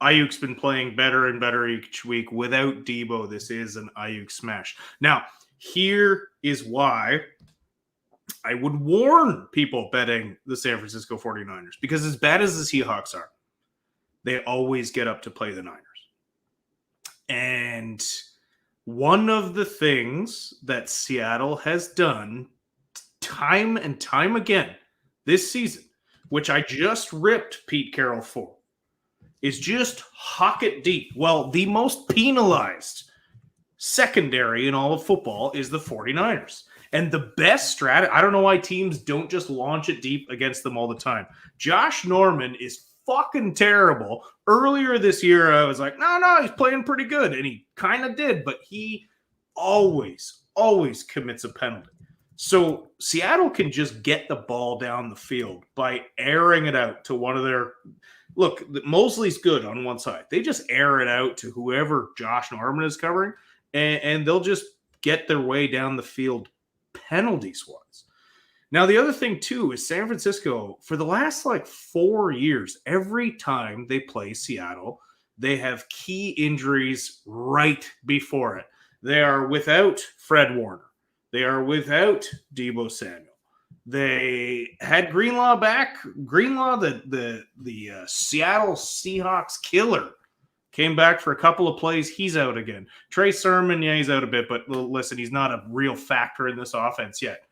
Ayuk's been playing better and better each week. Without Deebo, this is an Ayuk smash. Now, here is why I would warn people betting the San Francisco 49ers, because as bad as the Seahawks are, they always get up to play the Niners. And one of the things that Seattle has done time and time again this season, which I just ripped Pete Carroll for, is just hawk it deep. Well, the most penalized secondary in all of football is the 49ers. And the best strategy, I don't know why teams don't just launch it deep against them all the time. Josh Norman is fucking terrible. Earlier this year, I was like, no, he's playing pretty good. And he kind of did, but he always commits a penalty. So Seattle can just get the ball down the field by airing it out to one of their – look, Mosley's good on one side. They just air it out to whoever Josh Norman is covering, and they'll just get their way down the field penalties-wise. Now, the other thing, too, is San Francisco, for the last, 4 years, every time they play Seattle, they have key injuries right before it. They are without Fred Warner. They are without Deebo Samuel. They had Greenlaw back. Greenlaw, the Seattle Seahawks killer, came back for a couple of plays. He's out again. Trey Sermon, yeah, he's out a bit, but listen, he's not a real factor in this offense yet.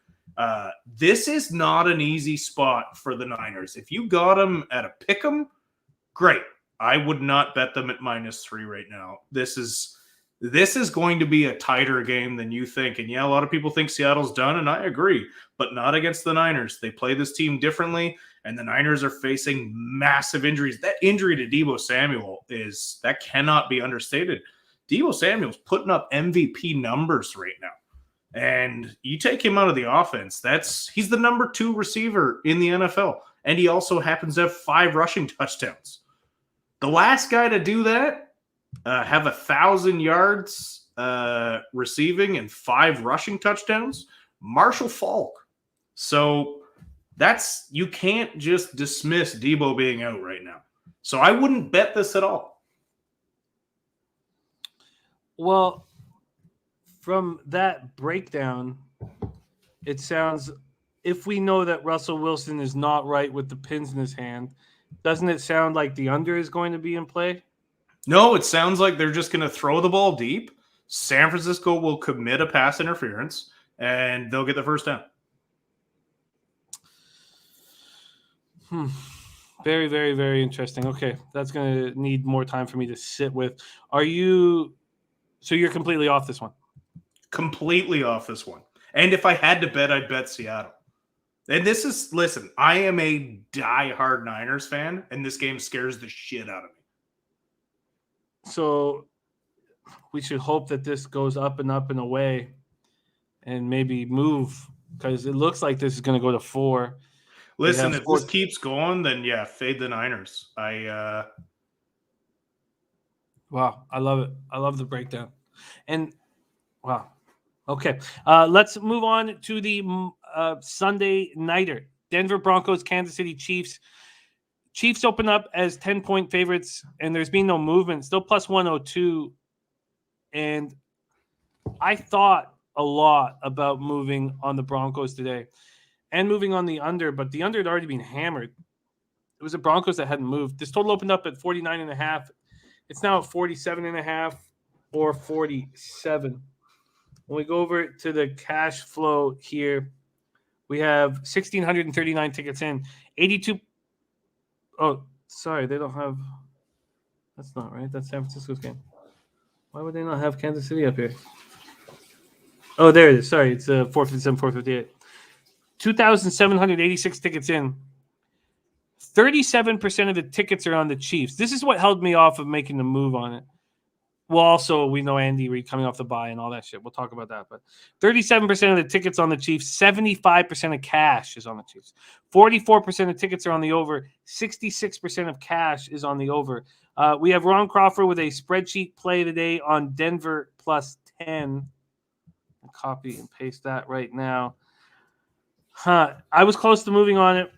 This is not an easy spot for the Niners. If you got them at a pick 'em, great. I would not bet them at -3 right now. This is going to be a tighter game than you think. And yeah, a lot of people think Seattle's done, and I agree, but not against the Niners. They play this team differently, and the Niners are facing massive injuries. That injury to Deebo Samuel that cannot be understated. Deebo Samuel's putting up MVP numbers right now. And you take him out of the offense, he's the number 2 receiver in the NFL. And he also happens to have 5 rushing touchdowns. The last guy to do that, have 1,000 yards receiving and 5 rushing touchdowns, Marshall Faulk. So you can't just dismiss Deebo being out right now. So I wouldn't bet this at all. Well, from that breakdown, it sounds, if we know that Russell Wilson is not right with the pins in his hand, doesn't it sound like the under is going to be in play? No, it sounds like they're just going to throw the ball deep. San Francisco will commit a pass interference, and they'll get the first down. Very, very, very interesting. Okay, that's going to need more time for me to sit with. So you're completely off this one? Completely off this one. And if I had to bet, I'd bet Seattle. And listen, I am a diehard Niners fan, and this game scares the shit out of me. So we should hope that this goes up and away and maybe move, because it looks like this is going to go to 4. Listen, if this keeps going, then yeah, fade the Niners. Wow, I love it. I love the breakdown. And wow. Okay. Let's move on to the Sunday nighter. Denver Broncos, Kansas City Chiefs. Chiefs open up as 10-point favorites, and there's been no movement. Still plus 102. And I thought a lot about moving on the Broncos today and moving on the under, but the under had already been hammered. It was the Broncos that hadn't moved. This total opened up at 49.5. It's now at 47.5 or 47. When we go over to the cash flow here, we have 1,639 tickets in. 82. Oh, sorry, they don't have. That's not right. That's San Francisco's game. Why would they not have Kansas City up here? Oh, there it is. Sorry, it's 457, 458. 2,786 tickets in. 37% of the tickets are on the Chiefs. This is what held me off of making the move on it. Well, also, we know Andy Reid coming off the bye and all that shit. We'll talk about that. But 37% of the tickets on the Chiefs, 75% of cash is on the Chiefs. 44% of tickets are on the over. 66% of cash is on the over. We have Ron Crawford with a spreadsheet play today on Denver plus 10. I'll copy and paste that right now. I was close to moving on it.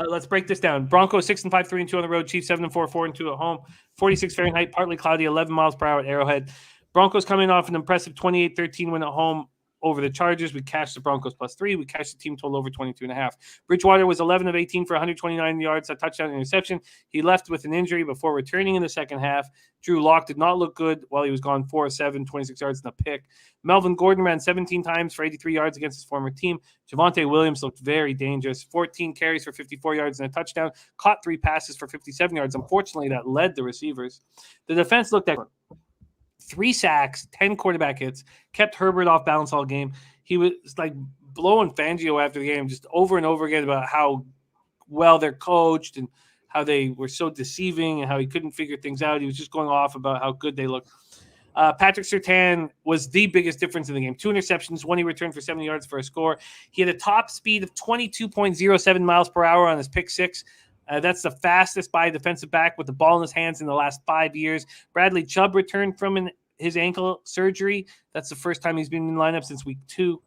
Let's break this down. Broncos 6-5, 3-2 on the road. Chiefs 7-4, 4-2 at home. 46 Fahrenheit, partly cloudy, 11 miles per hour at Arrowhead. Broncos coming off an impressive 28-13 win at home over the Chargers. We cashed the Broncos plus 3. We cashed the team total over 22.5. Bridgewater was 11 of 18 for 129 yards, a touchdown and interception. He left with an injury before returning in the second half. Drew Lock did not look good while he was gone 4 of 7, 26 yards and a pick. Melvin Gordon ran 17 times for 83 yards against his former team. Javonte Williams looked very dangerous. 14 carries for 54 yards and a touchdown. Caught 3 passes for 57 yards. Unfortunately, that led the receivers. The defense looked excellent. 3 sacks, 10 quarterback hits, kept Herbert off balance all game. He was like blowing Fangio after the game just over and over again about how well they're coached and how they were so deceiving and how he couldn't figure things out. He was just going off about how good they looked. Patrick Surtain was the biggest difference in the game. 2 interceptions, 1 he returned for 70 yards for a score. He had a top speed of 22.07 miles per hour on his pick six. That's the fastest by a defensive back with the ball in his hands in the last 5 years. Bradley Chubb returned from his ankle surgery. That's the first time he's been in the lineup since week 2.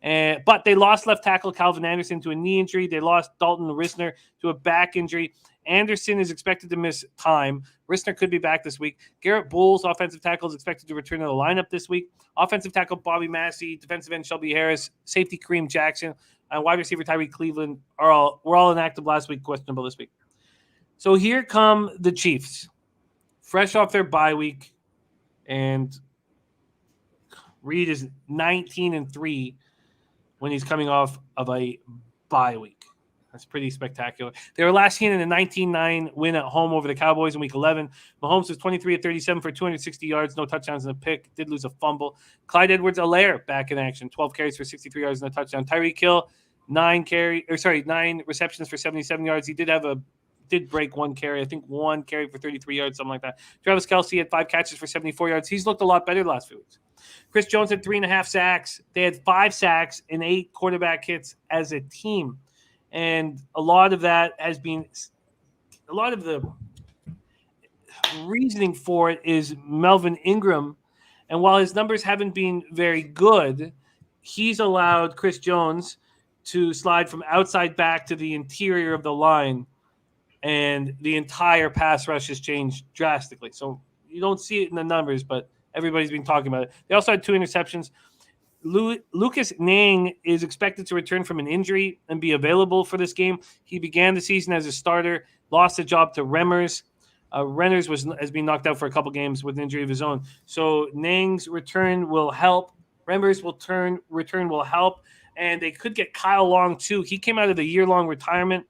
But they lost left tackle Calvin Anderson to a knee injury. They lost Dalton Risner to a back injury. Anderson is expected to miss time. Risner could be back this week. Garrett Bowles, offensive tackle, is expected to return to the lineup this week. Offensive tackle Bobby Massey, defensive end Shelby Harris, safety Kareem Jackson, and wide receiver Tyree Cleveland were all inactive last week, questionable this week. So here come the Chiefs, fresh off their bye week, and Reed is 19-3 when he's coming off of a bye week. That's pretty spectacular. They were last seen in a 19-9 win at home over the Cowboys in Week 11. Mahomes was 23-37 for 260 yards, no touchdowns and a pick. Did lose a fumble. Clyde Edwards-Helaire back in action, 12 carries for 63 yards and a touchdown. Tyreek Hill, 9 receptions for 77 yards. He did break 1 carry. I think 1 carry for 33 yards, something like that. Travis Kelce had 5 catches for 74 yards. He's looked a lot better the last few weeks. Chris Jones had 3.5 sacks. They had 5 sacks and 8 quarterback hits as a team. And a lot of that has been – a lot of the reasoning for it is Melvin Ingram. And while his numbers haven't been very good, he's allowed Chris Jones to slide from outside back to the interior of the line, and the entire pass rush has changed drastically. So you don't see it in the numbers, but everybody's been talking about it. They also had 2 interceptions. Lucas Nang is expected to return from an injury and be available for this game. He began the season as a starter, lost the job to Remmers. Renners has been knocked out for a couple games with an injury of his own. So Nang's return will help. Remmers' return will help. And they could get Kyle Long, too. He came out of the year-long retirement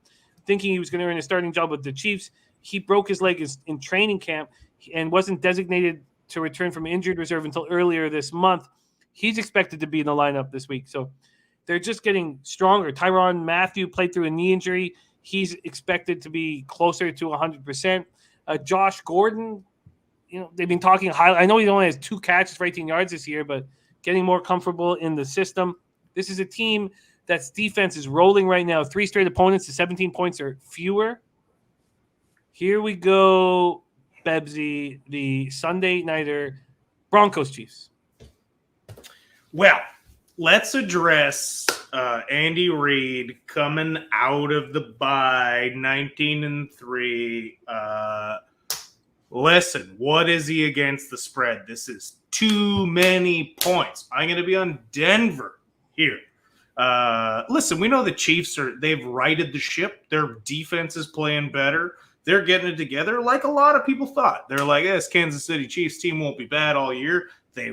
thinking he was going to earn a starting job with the Chiefs. He broke his leg in training camp and wasn't designated to return from injured reserve until earlier this month. He's expected to be in the lineup this week. So they're just getting stronger. Tyrann Mathieu played through a knee injury. He's expected to be closer to 100%. Josh Gordon, they've been talking high. I know he only has 2 catches for 18 yards this year, but getting more comfortable in the system. This is a team that's defense is rolling right now. 3 straight opponents to 17 points or fewer. Here we go, Bebsie, the Sunday nighter, Broncos Chiefs. Well, let's address Andy Reid coming out of the bye, 19-3. Listen, what is he against the spread? This is too many points. I'm going to be on Denver here. Listen, we know the Chiefs they've righted the ship. Their defense is playing better. They're getting it together like a lot of people thought. They're like, this Kansas City Chiefs team won't be bad all year. They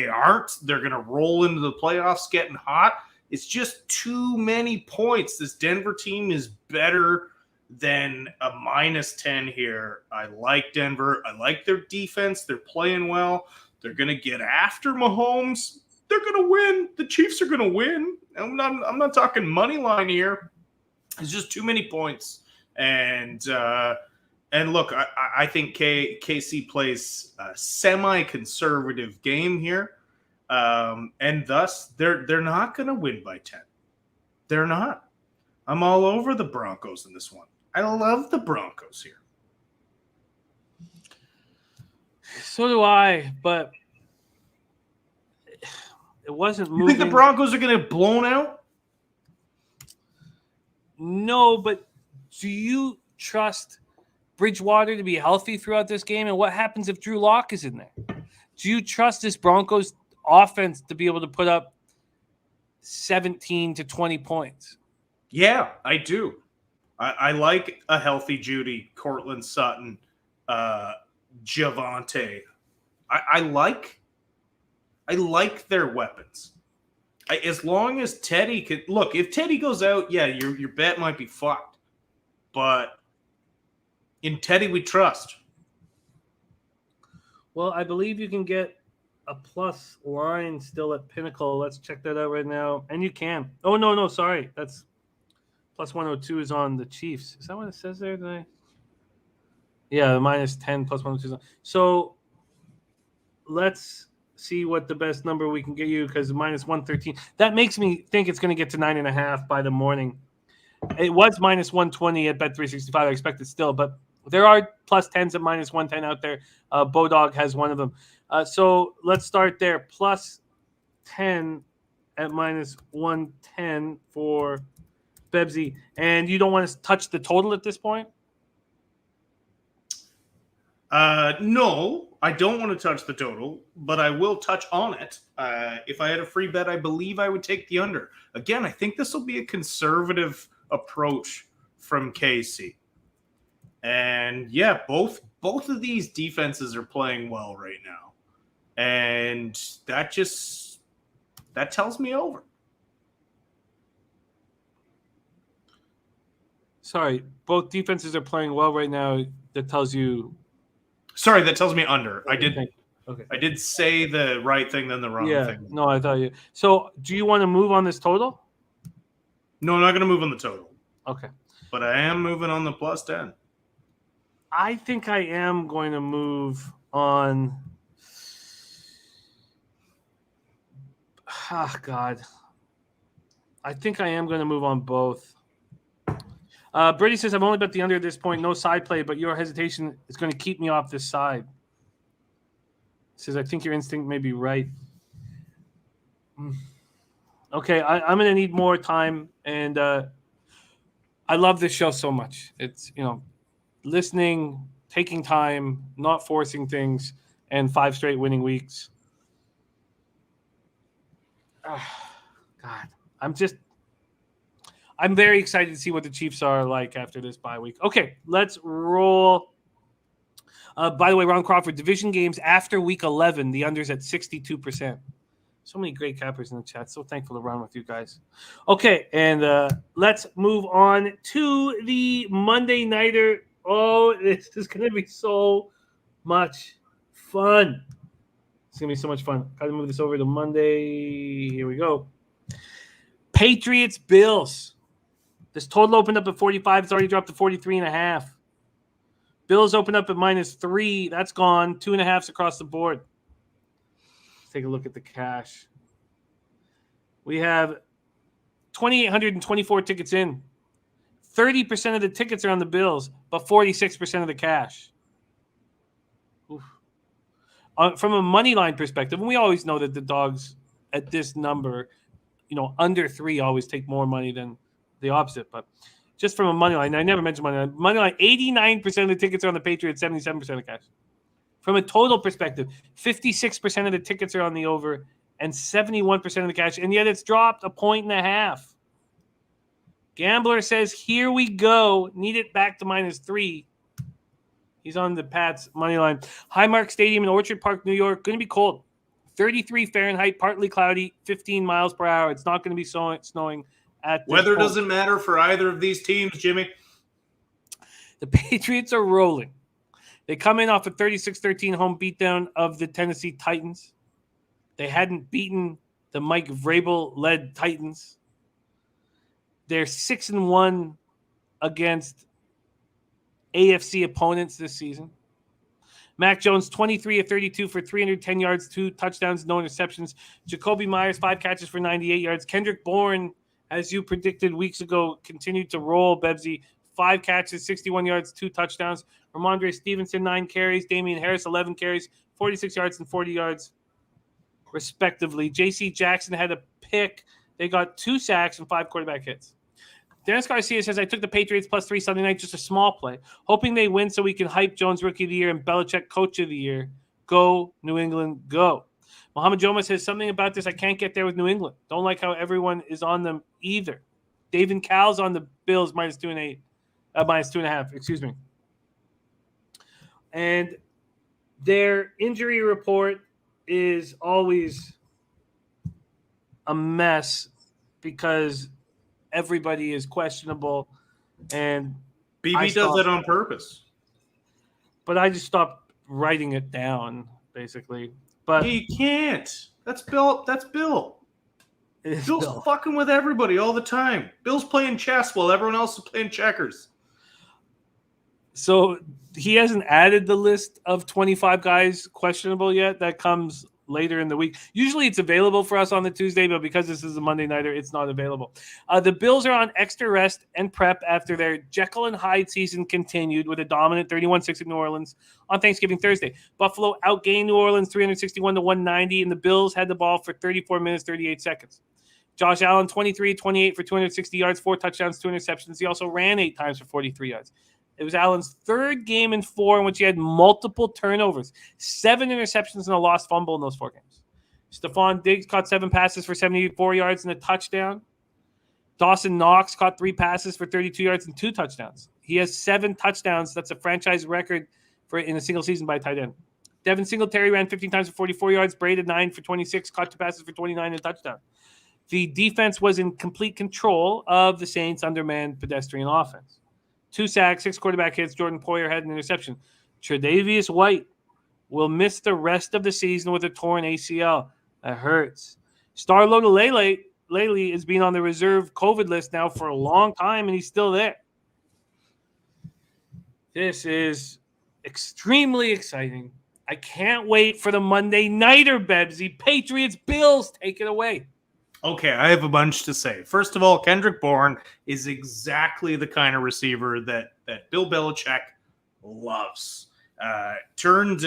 aren't. They're going to roll into the playoffs getting hot. It's just too many points. This Denver team is better than a -10 here. I like Denver. I like their defense. They're playing well. They're going to get after Mahomes. They're going to win. The Chiefs are going to win. I'm not talking money line here. It's just too many points. And look, I think KC plays a semi-conservative game here, and thus they're not going to win by 10. They're not. I'm all over the Broncos in this one. I love the Broncos here. So do I, but it wasn't moving. You think the Broncos are going to get blown out? No, but do you trust Bridgewater to be healthy throughout this game? And what happens if Drew Lock is in there? Do you trust this Broncos offense to be able to put up 17 to 20 points? Yeah, I do. I like a healthy Judy, Cortland Sutton, Javonte. I like their weapons. As long as Teddy could look, if Teddy goes out, yeah, your bet might be fucked. But in Teddy, we trust. Well, I believe you can get a plus line still at Pinnacle. Let's check that out right now. And you can. Oh, no, sorry. That's plus 102 is on the Chiefs. Is that what it says there today? Yeah, the -10 plus 102. So let's see what the best number we can get you because minus 113. That makes me think it's going to get to 9.5 by the morning. It was minus 120 at Bet365. I expect it still, but there are plus 10s at minus 110 out there. Bodog has one of them. So let's start there. Plus 10 at minus 110 for Bebsie. And you don't want to touch the total at this point? No, I don't want to touch the total, but I will touch on it. If I had a free bet, I believe I would take the under. Again, I think this will be a conservative approach from KC. And yeah, both of these defenses are playing well right now. And that tells me over. Sorry, both defenses are playing well right now. That tells you. Sorry, that tells me under. I did say the right thing, then the wrong thing. No, I thought you. So, do you want to move on this total? No, I'm not going to move on the total. Okay. But I am moving on the plus 10. I think I am going to move on. Oh, God. I think I am going to move on both. Brady says, I've only bet the under at this point. No side play, but your hesitation is going to keep me off this side. Says, I think your instinct may be right. Okay, I'm going to need more time. And I love this show so much. It's, listening, taking time, not forcing things, and 5 straight winning weeks. God, I'm very excited to see what the Chiefs are like after this bye week. Okay, let's roll. By the way, Ron Crawford, division games after week 11, the under's at 62%. So many great cappers in the chat. So thankful to run with you guys. Okay, and let's move on to the Monday Nighter. Oh, this is going to be so much fun. It's going to be so much fun. Got to move this over to Monday. Here we go. Patriots Bills. This total opened up at 45. It's already dropped to 43.5. Bills opened up at -3. That's gone. 2.5s across the board. Let's take a look at the cash. We have 2,824 tickets in. 30% of the tickets are on the Bills, but 46% of the cash. From a money line perspective, and we always know that the dogs at this number, under 3 always take more money than the opposite. But just from a money line, I never mentioned money line. Money line, 89% of the tickets are on the Patriots, 77% of cash. From a total perspective, 56% of the tickets are on the over and 71% of the cash, and yet it's dropped 1.5 points. Gambler says, here we go. Need it back to -3. He's on the Pats money line. Highmark Stadium in Orchard Park, New York. Going to be cold. 33 Fahrenheit, partly cloudy, 15 miles per hour. It's not going to be snowing at this Weather point. doesn't matter for either of these teams, Jimmy. The Patriots are rolling. They come in off a 36-13 home beatdown of the Tennessee Titans. They hadn't beaten the Mike Vrabel-led Titans. They're 6-1 against AFC opponents this season. Mac Jones, 23 of 32 for 310 yards, 2 touchdowns, no interceptions. Jacoby Myers, 5 catches for 98 yards. Kendrick Bourne, as you predicted weeks ago, continued to roll. Bebsie, 5 catches, 61 yards, 2 touchdowns. Ramondre Stevenson, 9 carries. Damian Harris, 11 carries, 46 yards and 40 yards, respectively. J.C. Jackson had a pick. They got 2 sacks and 5 quarterback hits. Dennis Garcia says, I took the Patriots +3 Sunday night, just a small play, hoping they win so we can hype Jones Rookie of the Year and Belichick Coach of the Year. Go, New England, go. Mohamed Joma says, something about this, I can't get there with New England. Don't like how everyone is on them either. David Cal's on the Bills -2.5, excuse me. And their injury report is always a mess because everybody is questionable, and BB does it on purpose. But I just stopped writing it down, basically. But he can't. That's Bill. Bill's fucking with everybody all the time. Bill's playing chess while everyone else is playing checkers. So he hasn't added the list of 25 guys questionable yet. That comes later in the week. Usually it's available for us on the Tuesday, but because this is a Monday nighter, it's not available. The Bills are on extra rest and prep after their Jekyll and Hyde season continued with a dominant 31-6 at New Orleans on Thanksgiving Thursday. Buffalo outgained New Orleans 361-190, and the Bills had the ball for 34 minutes, 38 seconds. Josh Allen, 23-28 for 260 yards, 4 touchdowns, 2 interceptions. He also ran 8 times for 43 yards. It was Allen's third game in 4 in which he had multiple turnovers, 7 interceptions, and a lost fumble in those 4 games. Stephon Diggs caught 7 passes for 74 yards and a touchdown. Dawson Knox caught 3 passes for 32 yards and 2 touchdowns. He has 7 touchdowns. That's a franchise record for in a single season by a tight end. Devin Singletary ran 15 times for 44 yards. Brady 9 for 26, caught 2 passes for 29 and a touchdown. The defense was in complete control of the Saints' undermanned pedestrian offense. 2 sacks, 6 quarterback hits. Jordan Poyer had an interception. Tre'Davious White will miss the rest of the season with a torn ACL. That hurts. Star Loda Lele has been on the reserve COVID list now for a long time, and he's still there. This is extremely exciting. I can't wait for the Monday nighter, Bebsie. Patriots Bills, take it away. Okay, I have a bunch to say. First of all, Kendrick Bourne is exactly the kind of receiver that Bill Belichick loves. Turned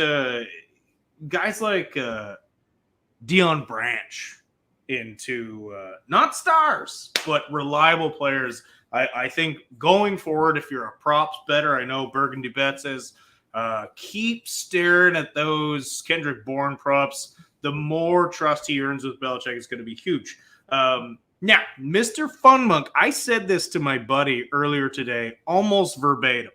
guys like Deion Branch into not stars, but reliable players. I think going forward, if you're a props better, I know Burgundy Bet says keep staring at those Kendrick Bourne props. The more trust he earns with Belichick is going to be huge. Now, Mr. Funmonk, I said this to my buddy earlier today, almost verbatim.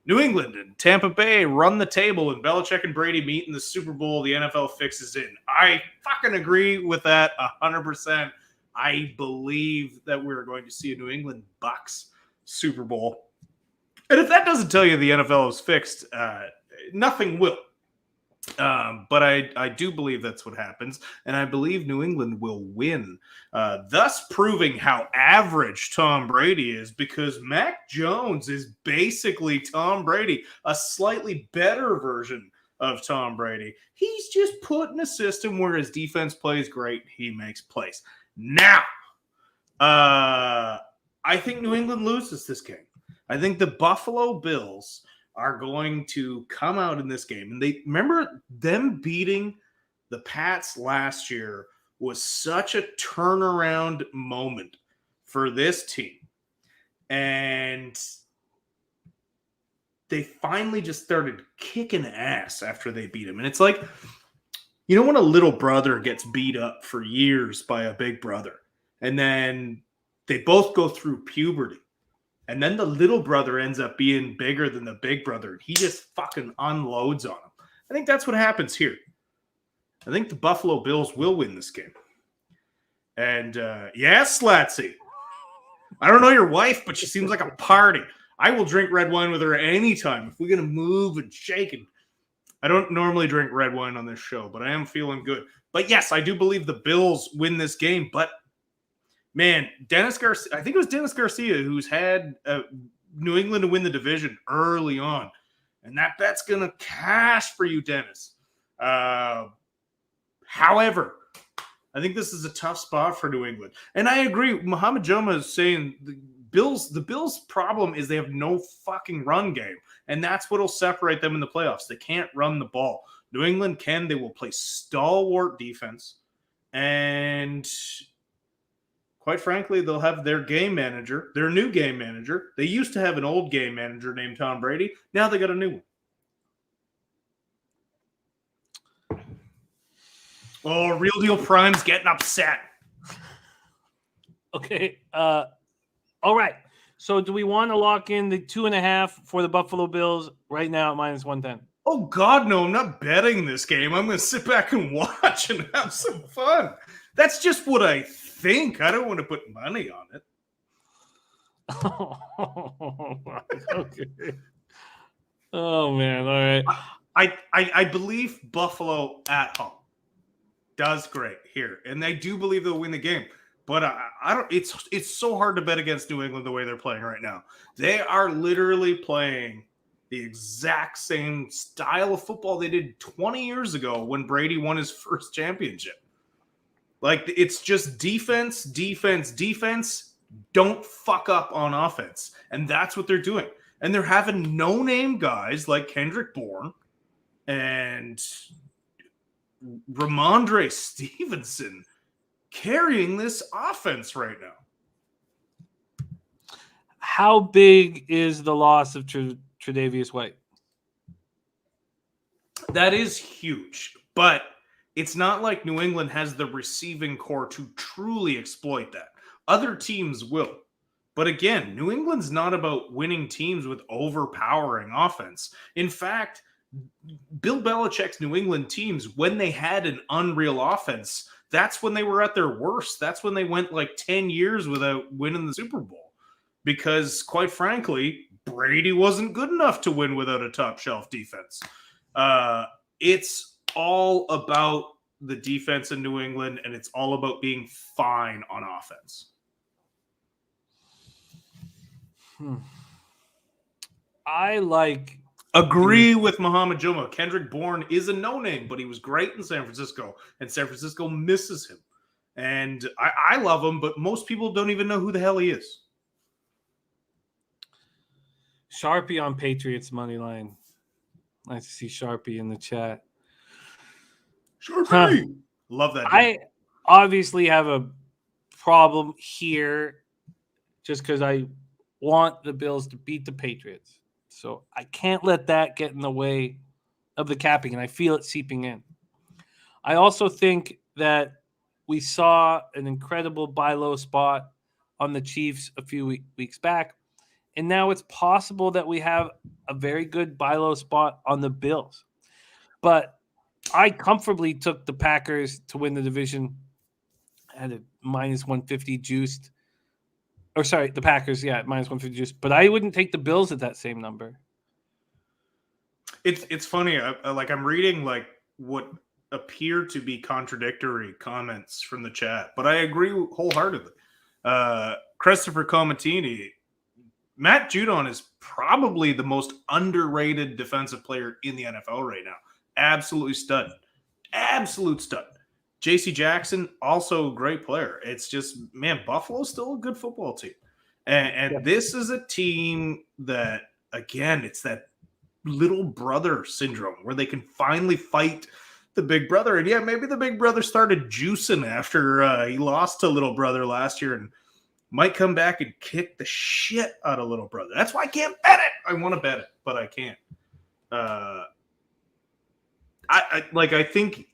New England and Tampa Bay run the table, and Belichick and Brady meet in the Super Bowl. The NFL fixes it. I fucking agree with that 100%. I believe that we're going to see a New England Bucs Super Bowl. And if that doesn't tell you the NFL is fixed, nothing will. But I do believe that's what happens, and I believe New England will win, thus proving how average Tom Brady is, because Mac Jones is basically Tom Brady, a slightly better version of Tom Brady. He's just put in a system where his defense plays great, he makes plays. Now, I think New England loses this game. I think the Buffalo Bills are going to come out in this game. And they remember them beating the Pats last year was such a turnaround moment for this team. And they finally just started kicking ass after they beat him. And it's like, you know, when a little brother gets beat up for years by a big brother, and then they both go through puberty, and then the little brother ends up being bigger than the big brother, and he just fucking unloads on him. I think that's what happens here. I think the Buffalo Bills will win this game. And yes, Slatsy, I don't know your wife, but she seems like a party. I will drink red wine with her anytime. If we're going to move and shake. And I don't normally drink red wine on this show, but I am feeling good. But yes, I do believe the Bills win this game. But man, Dennis Garcia, I think it was Dennis Garcia who's had New England to win the division early on. And that bet's going to cash for you, Dennis. However, I think this is a tough spot for New England. And I agree. Muhammad Joma is saying the Bills' problem is they have no fucking run game. And that's what will separate them in the playoffs. They can't run the ball. New England can. They will play stalwart defense. And quite frankly, they'll have their game manager, their new game manager. They used to have an old game manager named Tom Brady. Now they got a new one. Oh, Real Deal Prime's getting upset. Okay. All right. So do we want to lock in the 2.5 for the Buffalo Bills right now at -110? Oh, God, no. I'm not betting this game. I'm going to sit back and watch and have some fun. That's just what I think. I don't want to put money on it. Okay. Oh, man. All right. I believe Buffalo at home does great here. And I do believe they'll win the game. but I don't. It's so hard to bet against New England the way they're playing right now. They are literally playing the exact same style of football they did 20 years ago when Brady won his first championship. Like, it's just defense, defense, defense. Don't fuck up on offense. And that's what they're doing. And they're having no-name guys like Kendrick Bourne and Ramondre Stevenson carrying this offense right now. How big is the loss of Tre'Davious White? That is huge, but it's not like New England has the receiving core to truly exploit that. Other teams will. But again, New England's not about winning teams with overpowering offense. In fact, Bill Belichick's New England teams, when they had an unreal offense, that's when they were at their worst. That's when they went like 10 years without winning the Super Bowl. Because, quite frankly, Brady wasn't good enough to win without a top-shelf defense. It's all about the defense in New England, and it's all about being fine on offense. I agree with Muhammad Juma. Kendrick Bourne is a no-name, but he was great in San Francisco, and San Francisco misses him. And I love him, but most people don't even know who the hell he is. Sharpie on Patriots money line. Nice to see Sharpie in the chat. Sharpie! Love that. I obviously have a problem here just because I want the Bills to beat the Patriots. So I can't let that get in the way of the capping, and I feel it seeping in. I also think that we saw an incredible buy low spot on the Chiefs a few weeks back, and now it's possible that we have a very good buy low spot on the Bills. But I comfortably took the Packers to win the division at a minus 150 juiced. Or sorry, the Packers, minus 150 juiced. But I wouldn't take the Bills at that same number. It's funny. I'm reading like what appear to be contradictory comments from the chat, but I agree wholeheartedly. Christopher Comatini, Matt Judon is probably the most underrated defensive player in the NFL right now. Absolutely stud. Absolute stud. J.C. Jackson, also a great player. It's just, man, Buffalo's still a good football team. And this is a team that, again, it's that little brother syndrome where they can finally fight the big brother. And maybe the big brother started juicing after he lost to little brother last year and might come back and kick the shit out of little brother. That's why I can't bet it. I want to bet it, but I can't. I think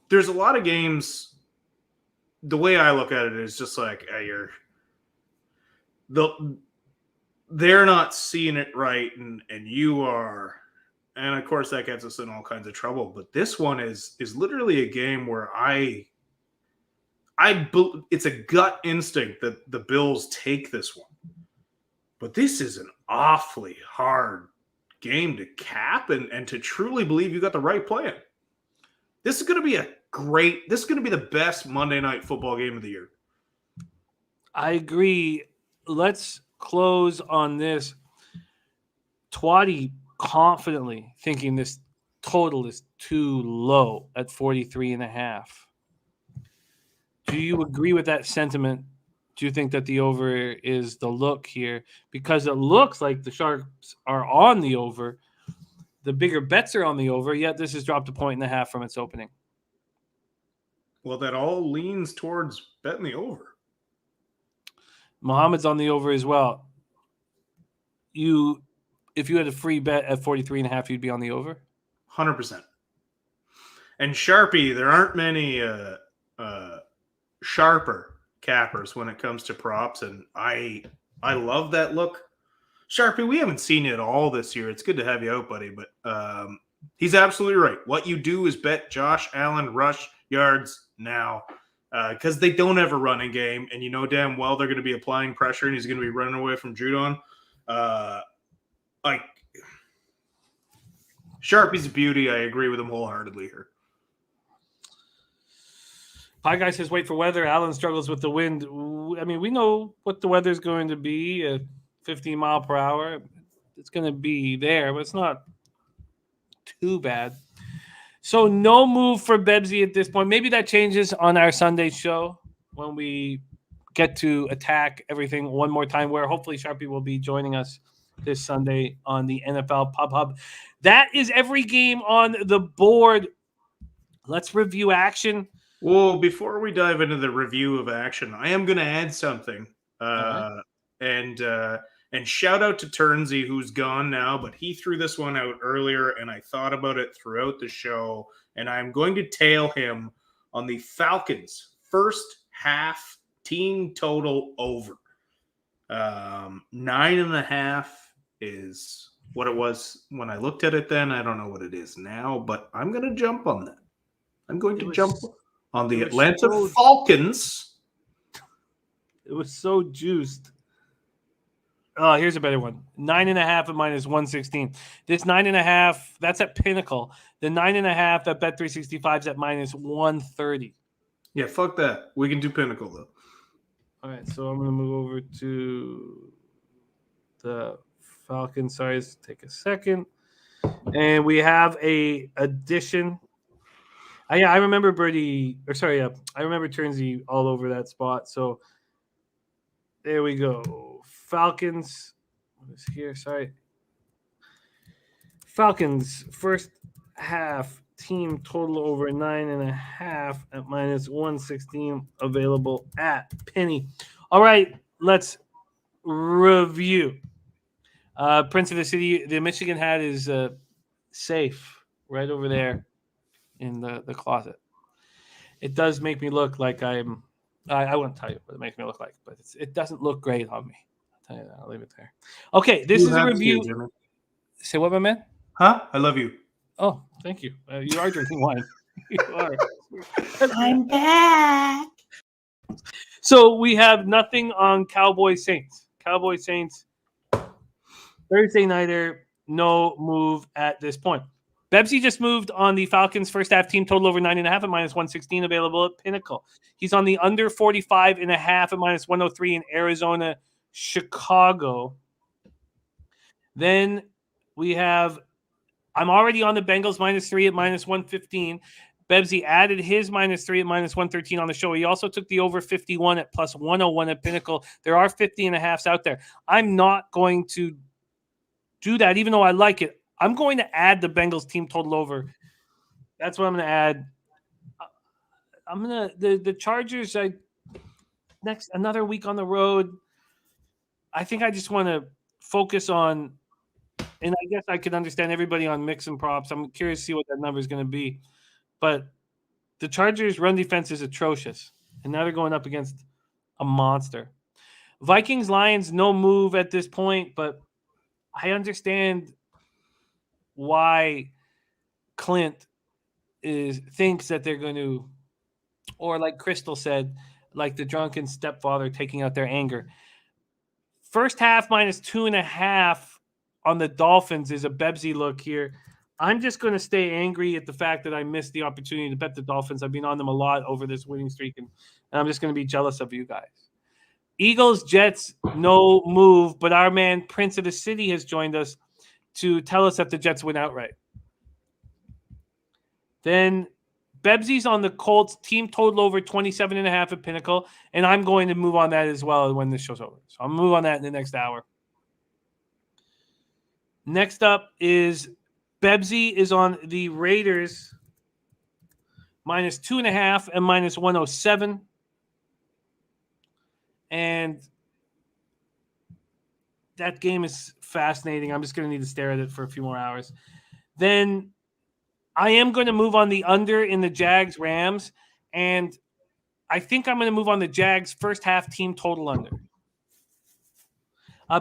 there's a lot of games. The way I look at it is just like, they're not seeing it right, and you are, and of course that gets us in all kinds of trouble. But this one is literally a game where it's a gut instinct that the Bills take this one, but this is an awfully hard game to cap and to truly believe you got the right plan. This is going to be the best Monday Night Football game of the year. I agree. Let's close on this. Twatty confidently thinking this total is too low at 43.5. Do you agree with that sentiment? Do you think that the over is the look here? Because it looks like the Sharks are on the over. The bigger bets are on the over, yet this has dropped 1.5 from its opening. Well, that all leans towards betting the over. Mohammed's on the over as well. If you had a free bet at 43.5, you'd be on the over? 100%. And Sharpie, there aren't many sharper cappers when it comes to props, and I love that look. Sharpie, we haven't seen you at all this year. It's good to have you out, buddy, but he's absolutely right. What you do is bet Josh Allen rush yards now because they don't have a running game, and you know damn well they're going to be applying pressure, and he's going to be running away from Judon. Sharpie's a beauty. I agree with him wholeheartedly here. Pie Guy says, wait for weather. Alan struggles with the wind. I mean, we know what the weather's going to be at 15 mile per hour. It's going to be there, but it's not too bad. So no move for Bebsie at this point. Maybe that changes on our Sunday show when we get to attack everything one more time, where hopefully Sharpie will be joining us this Sunday on the NFL Pub Hub. That is every game on the board. Let's review action. Well, before we dive into the review of action, I am going to add something. Right. And shout out to Turnsey, who's gone now, but he threw this one out earlier, and I thought about it throughout the show, and I'm going to tail him on the Falcons' first half team total over. 9.5 is what it was when I looked at it then. I don't know what it is now, but I'm going to jump on that. I'm going to jump on the Atlanta Falcons. It was so juiced. Oh, here's a better one. 9.5 at -116. This 9.5, that's at Pinnacle. The 9.5 at Bet365 is at -130. Yeah, fuck that. We can do Pinnacle, though. All right, so I'm going to move over to the Falcons. Sorry, let's take a second. And we have a addition. I remember I remember Turnsey all over that spot. So there we go. Falcons. What is here? Sorry. Falcons first half team total over 9.5 at -116 available at Penny. All right, let's review. Prince of the City, the Michigan hat is safe right over there in the closet. It does make me look like I won't tell you what it makes me look like, but it doesn't look great on me. I'll tell you that. I'll leave it there. Okay, this is a review. Say what, my man? Huh? I love you. Oh, thank you. You are drinking wine. You are. I'm back. So we have nothing on Cowboys Saints. Cowboys Saints Thursday nighter, no move at this point. Bebsie just moved on the Falcons first half team total over 9.5 at -116 available at Pinnacle. He's on the under 45.5 at -103 in Arizona, Chicago. Then we have, I'm already on the Bengals -3 at -115. Bebsie added his -3 at -113 on the show. He also took the over 51 at +101 at Pinnacle. There are 50.5s out there. I'm not going to do that, even though I like it. I'm going to add the Bengals team total over. That's what I'm going to add. I'm going to the Chargers. Another week on the road. I think I just want to focus on, and I guess I could understand everybody on mix and props. I'm curious to see what that number is going to be. But the Chargers' run defense is atrocious, and now they're going up against a monster. Vikings Lions, no move at this point, but I understand why Clint thinks that they're going to, or like Crystal said, like the drunken stepfather taking out their anger. First half -2.5 on the Dolphins is a Bebsie look here. I'm just going to stay angry at the fact that I missed the opportunity to bet the Dolphins. I've been on them a lot over this winning streak, and I'm just going to be jealous of you guys. Eagles, Jets, no move, but our man Prince of the City has joined us to tell us that the Jets win outright. Then Bebsie's on the Colts team total over 27.5 at Pinnacle, and I'm going to move on that as well when this show's over. So I'll move on that in the next hour. Next up is Bebsie is on the Raiders -2.5 and -107. And that game is fascinating. I'm just going to need to stare at it for a few more hours. Then I am going to move on the under in the Jags Rams, and I think I'm going to move on the Jags first half team total under.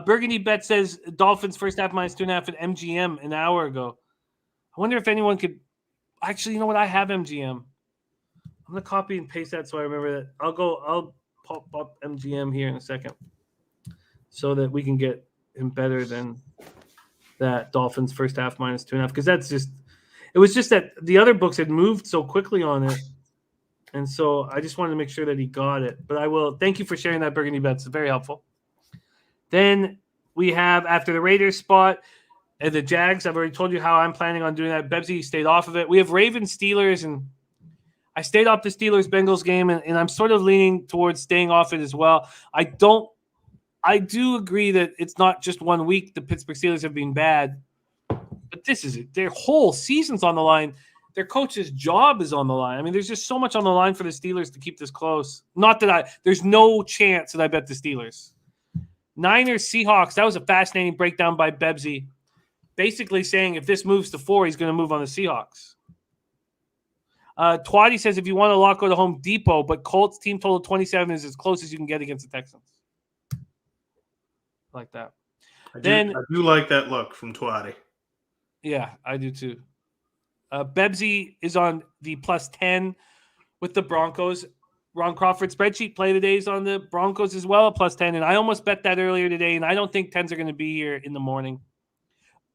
Burgundy Bet says Dolphins first half -2.5 at MGM an hour ago. I wonder if anyone could actually, you know what? I have MGM. I'm going to copy and paste that so I remember that. I'll pop up MGM here in a second so that we can get him better than that Dolphins first half -2.5, because it was just that the other books had moved so quickly on it And so I just wanted to make sure that he got it. But I will thank you for sharing that Burgundy bet. It's very helpful. Then we have, after the Raiders spot and the Jags, I've already told you how I'm planning on doing that. Bebsie stayed off of it. We have Ravens Steelers, and I stayed off the Steelers Bengals game, and I'm sort of leaning towards staying off it as well. I do agree that it's not just 1 week the Pittsburgh Steelers have been bad, but this is it. Their whole season's on the line. Their coach's job is on the line. I mean, there's just so much on the line for the Steelers to keep this close. Not that there's no chance that I bet the Steelers. Niners, Seahawks, that was a fascinating breakdown by Bebsie, basically saying if this moves to 4, he's going to move on the Seahawks. Twatty says if you want to lock, go to Home Depot, but Colts team total 27 is as close as you can get against the Texans. Like that. I do like that look from Twatty. Yeah, I do too. Bebsie is on the +10 with the Broncos. Ron Crawford spreadsheet play the days on the Broncos as well, +10. And I almost bet that earlier today, and I don't think 10s are going to be here in the morning.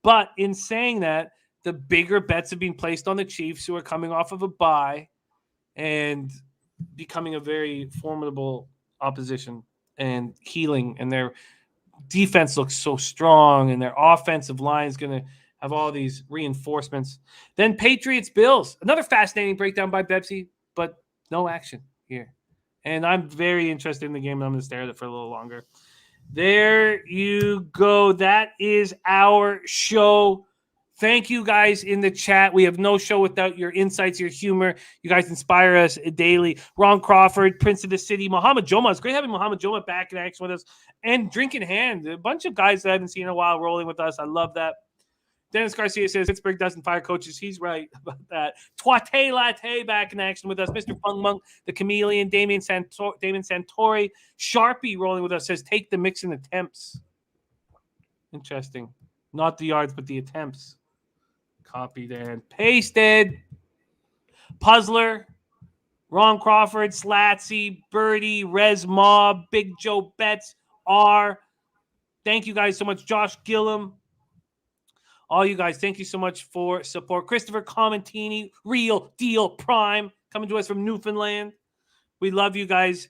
But in saying that, the bigger bets have been placed on the Chiefs, who are coming off of a bye and becoming a very formidable opposition and healing. And their defense looks so strong, and their offensive line is going to have all these reinforcements. Then Patriots Bills, another fascinating breakdown by Bebsie, but no action here. And I'm very interested in the game, and I'm going to stare at it for a little longer. There you go. That is our show. Thank you guys in the chat. We have no show without your insights, your humor. You guys inspire us daily. Ron Crawford, Prince of the City, Muhammad Joma. It's great having Muhammad Joma back in action with us. And Drink in Hand, a bunch of guys that I haven't seen in a while rolling with us. I love that. Dennis Garcia says Pittsburgh doesn't fire coaches. He's right about that. Twate Latte back in action with us. Mr. Fung Monk, the Chameleon, Damien Santori. Sharpie rolling with us says take the mix and attempts. Interesting. Not the yards, but the attempts. Copied and pasted. Puzzler, Ron Crawford, Slatsy, Birdie, Rez Mob, Big Joe Betts, R. Thank you guys so much. Josh Gillum. All you guys, thank you so much for support. Christopher Commentini, Real Deal Prime, coming to us from Newfoundland. We love you guys.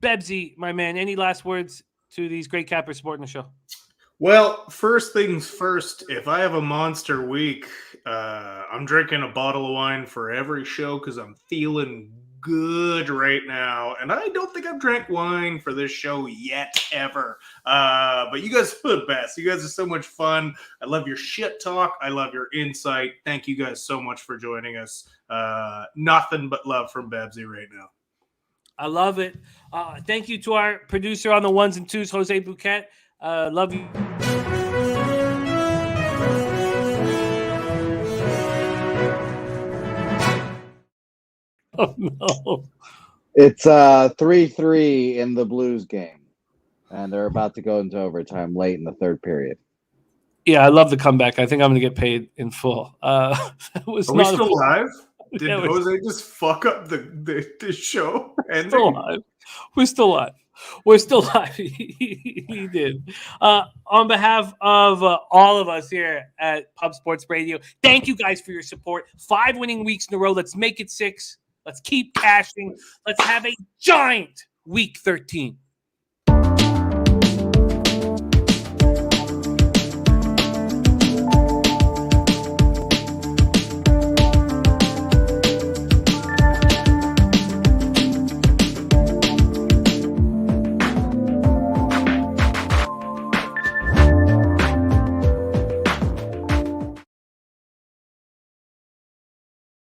Bebsie, my man, any last words to these great cappers supporting the show? Well, first things first, if I have a monster week, I'm drinking a bottle of wine for every show because I'm feeling good right now. And I don't think I've drank wine for this show yet, ever. But you guys are the best. You guys are so much fun. I love your shit talk. I love your insight. Thank you guys so much for joining us. Nothing but love from Bebsie right now. I love it. Thank you to our producer on the ones and twos, Jose Bouquet. Love you. Oh, no. It's 3-3 in the Blues game, and they're about to go into overtime late in the third period. Yeah, I love the comeback. I think I'm going to get paid in full. Are we still live? Did Jose just fuck up the show? We're still live. We're still live. He did. On behalf of all of us here at Pub Sports Radio, thank you guys for your support. 5 winning weeks in a row. Let's make it 6. Let's keep cashing. Let's have a giant week 13.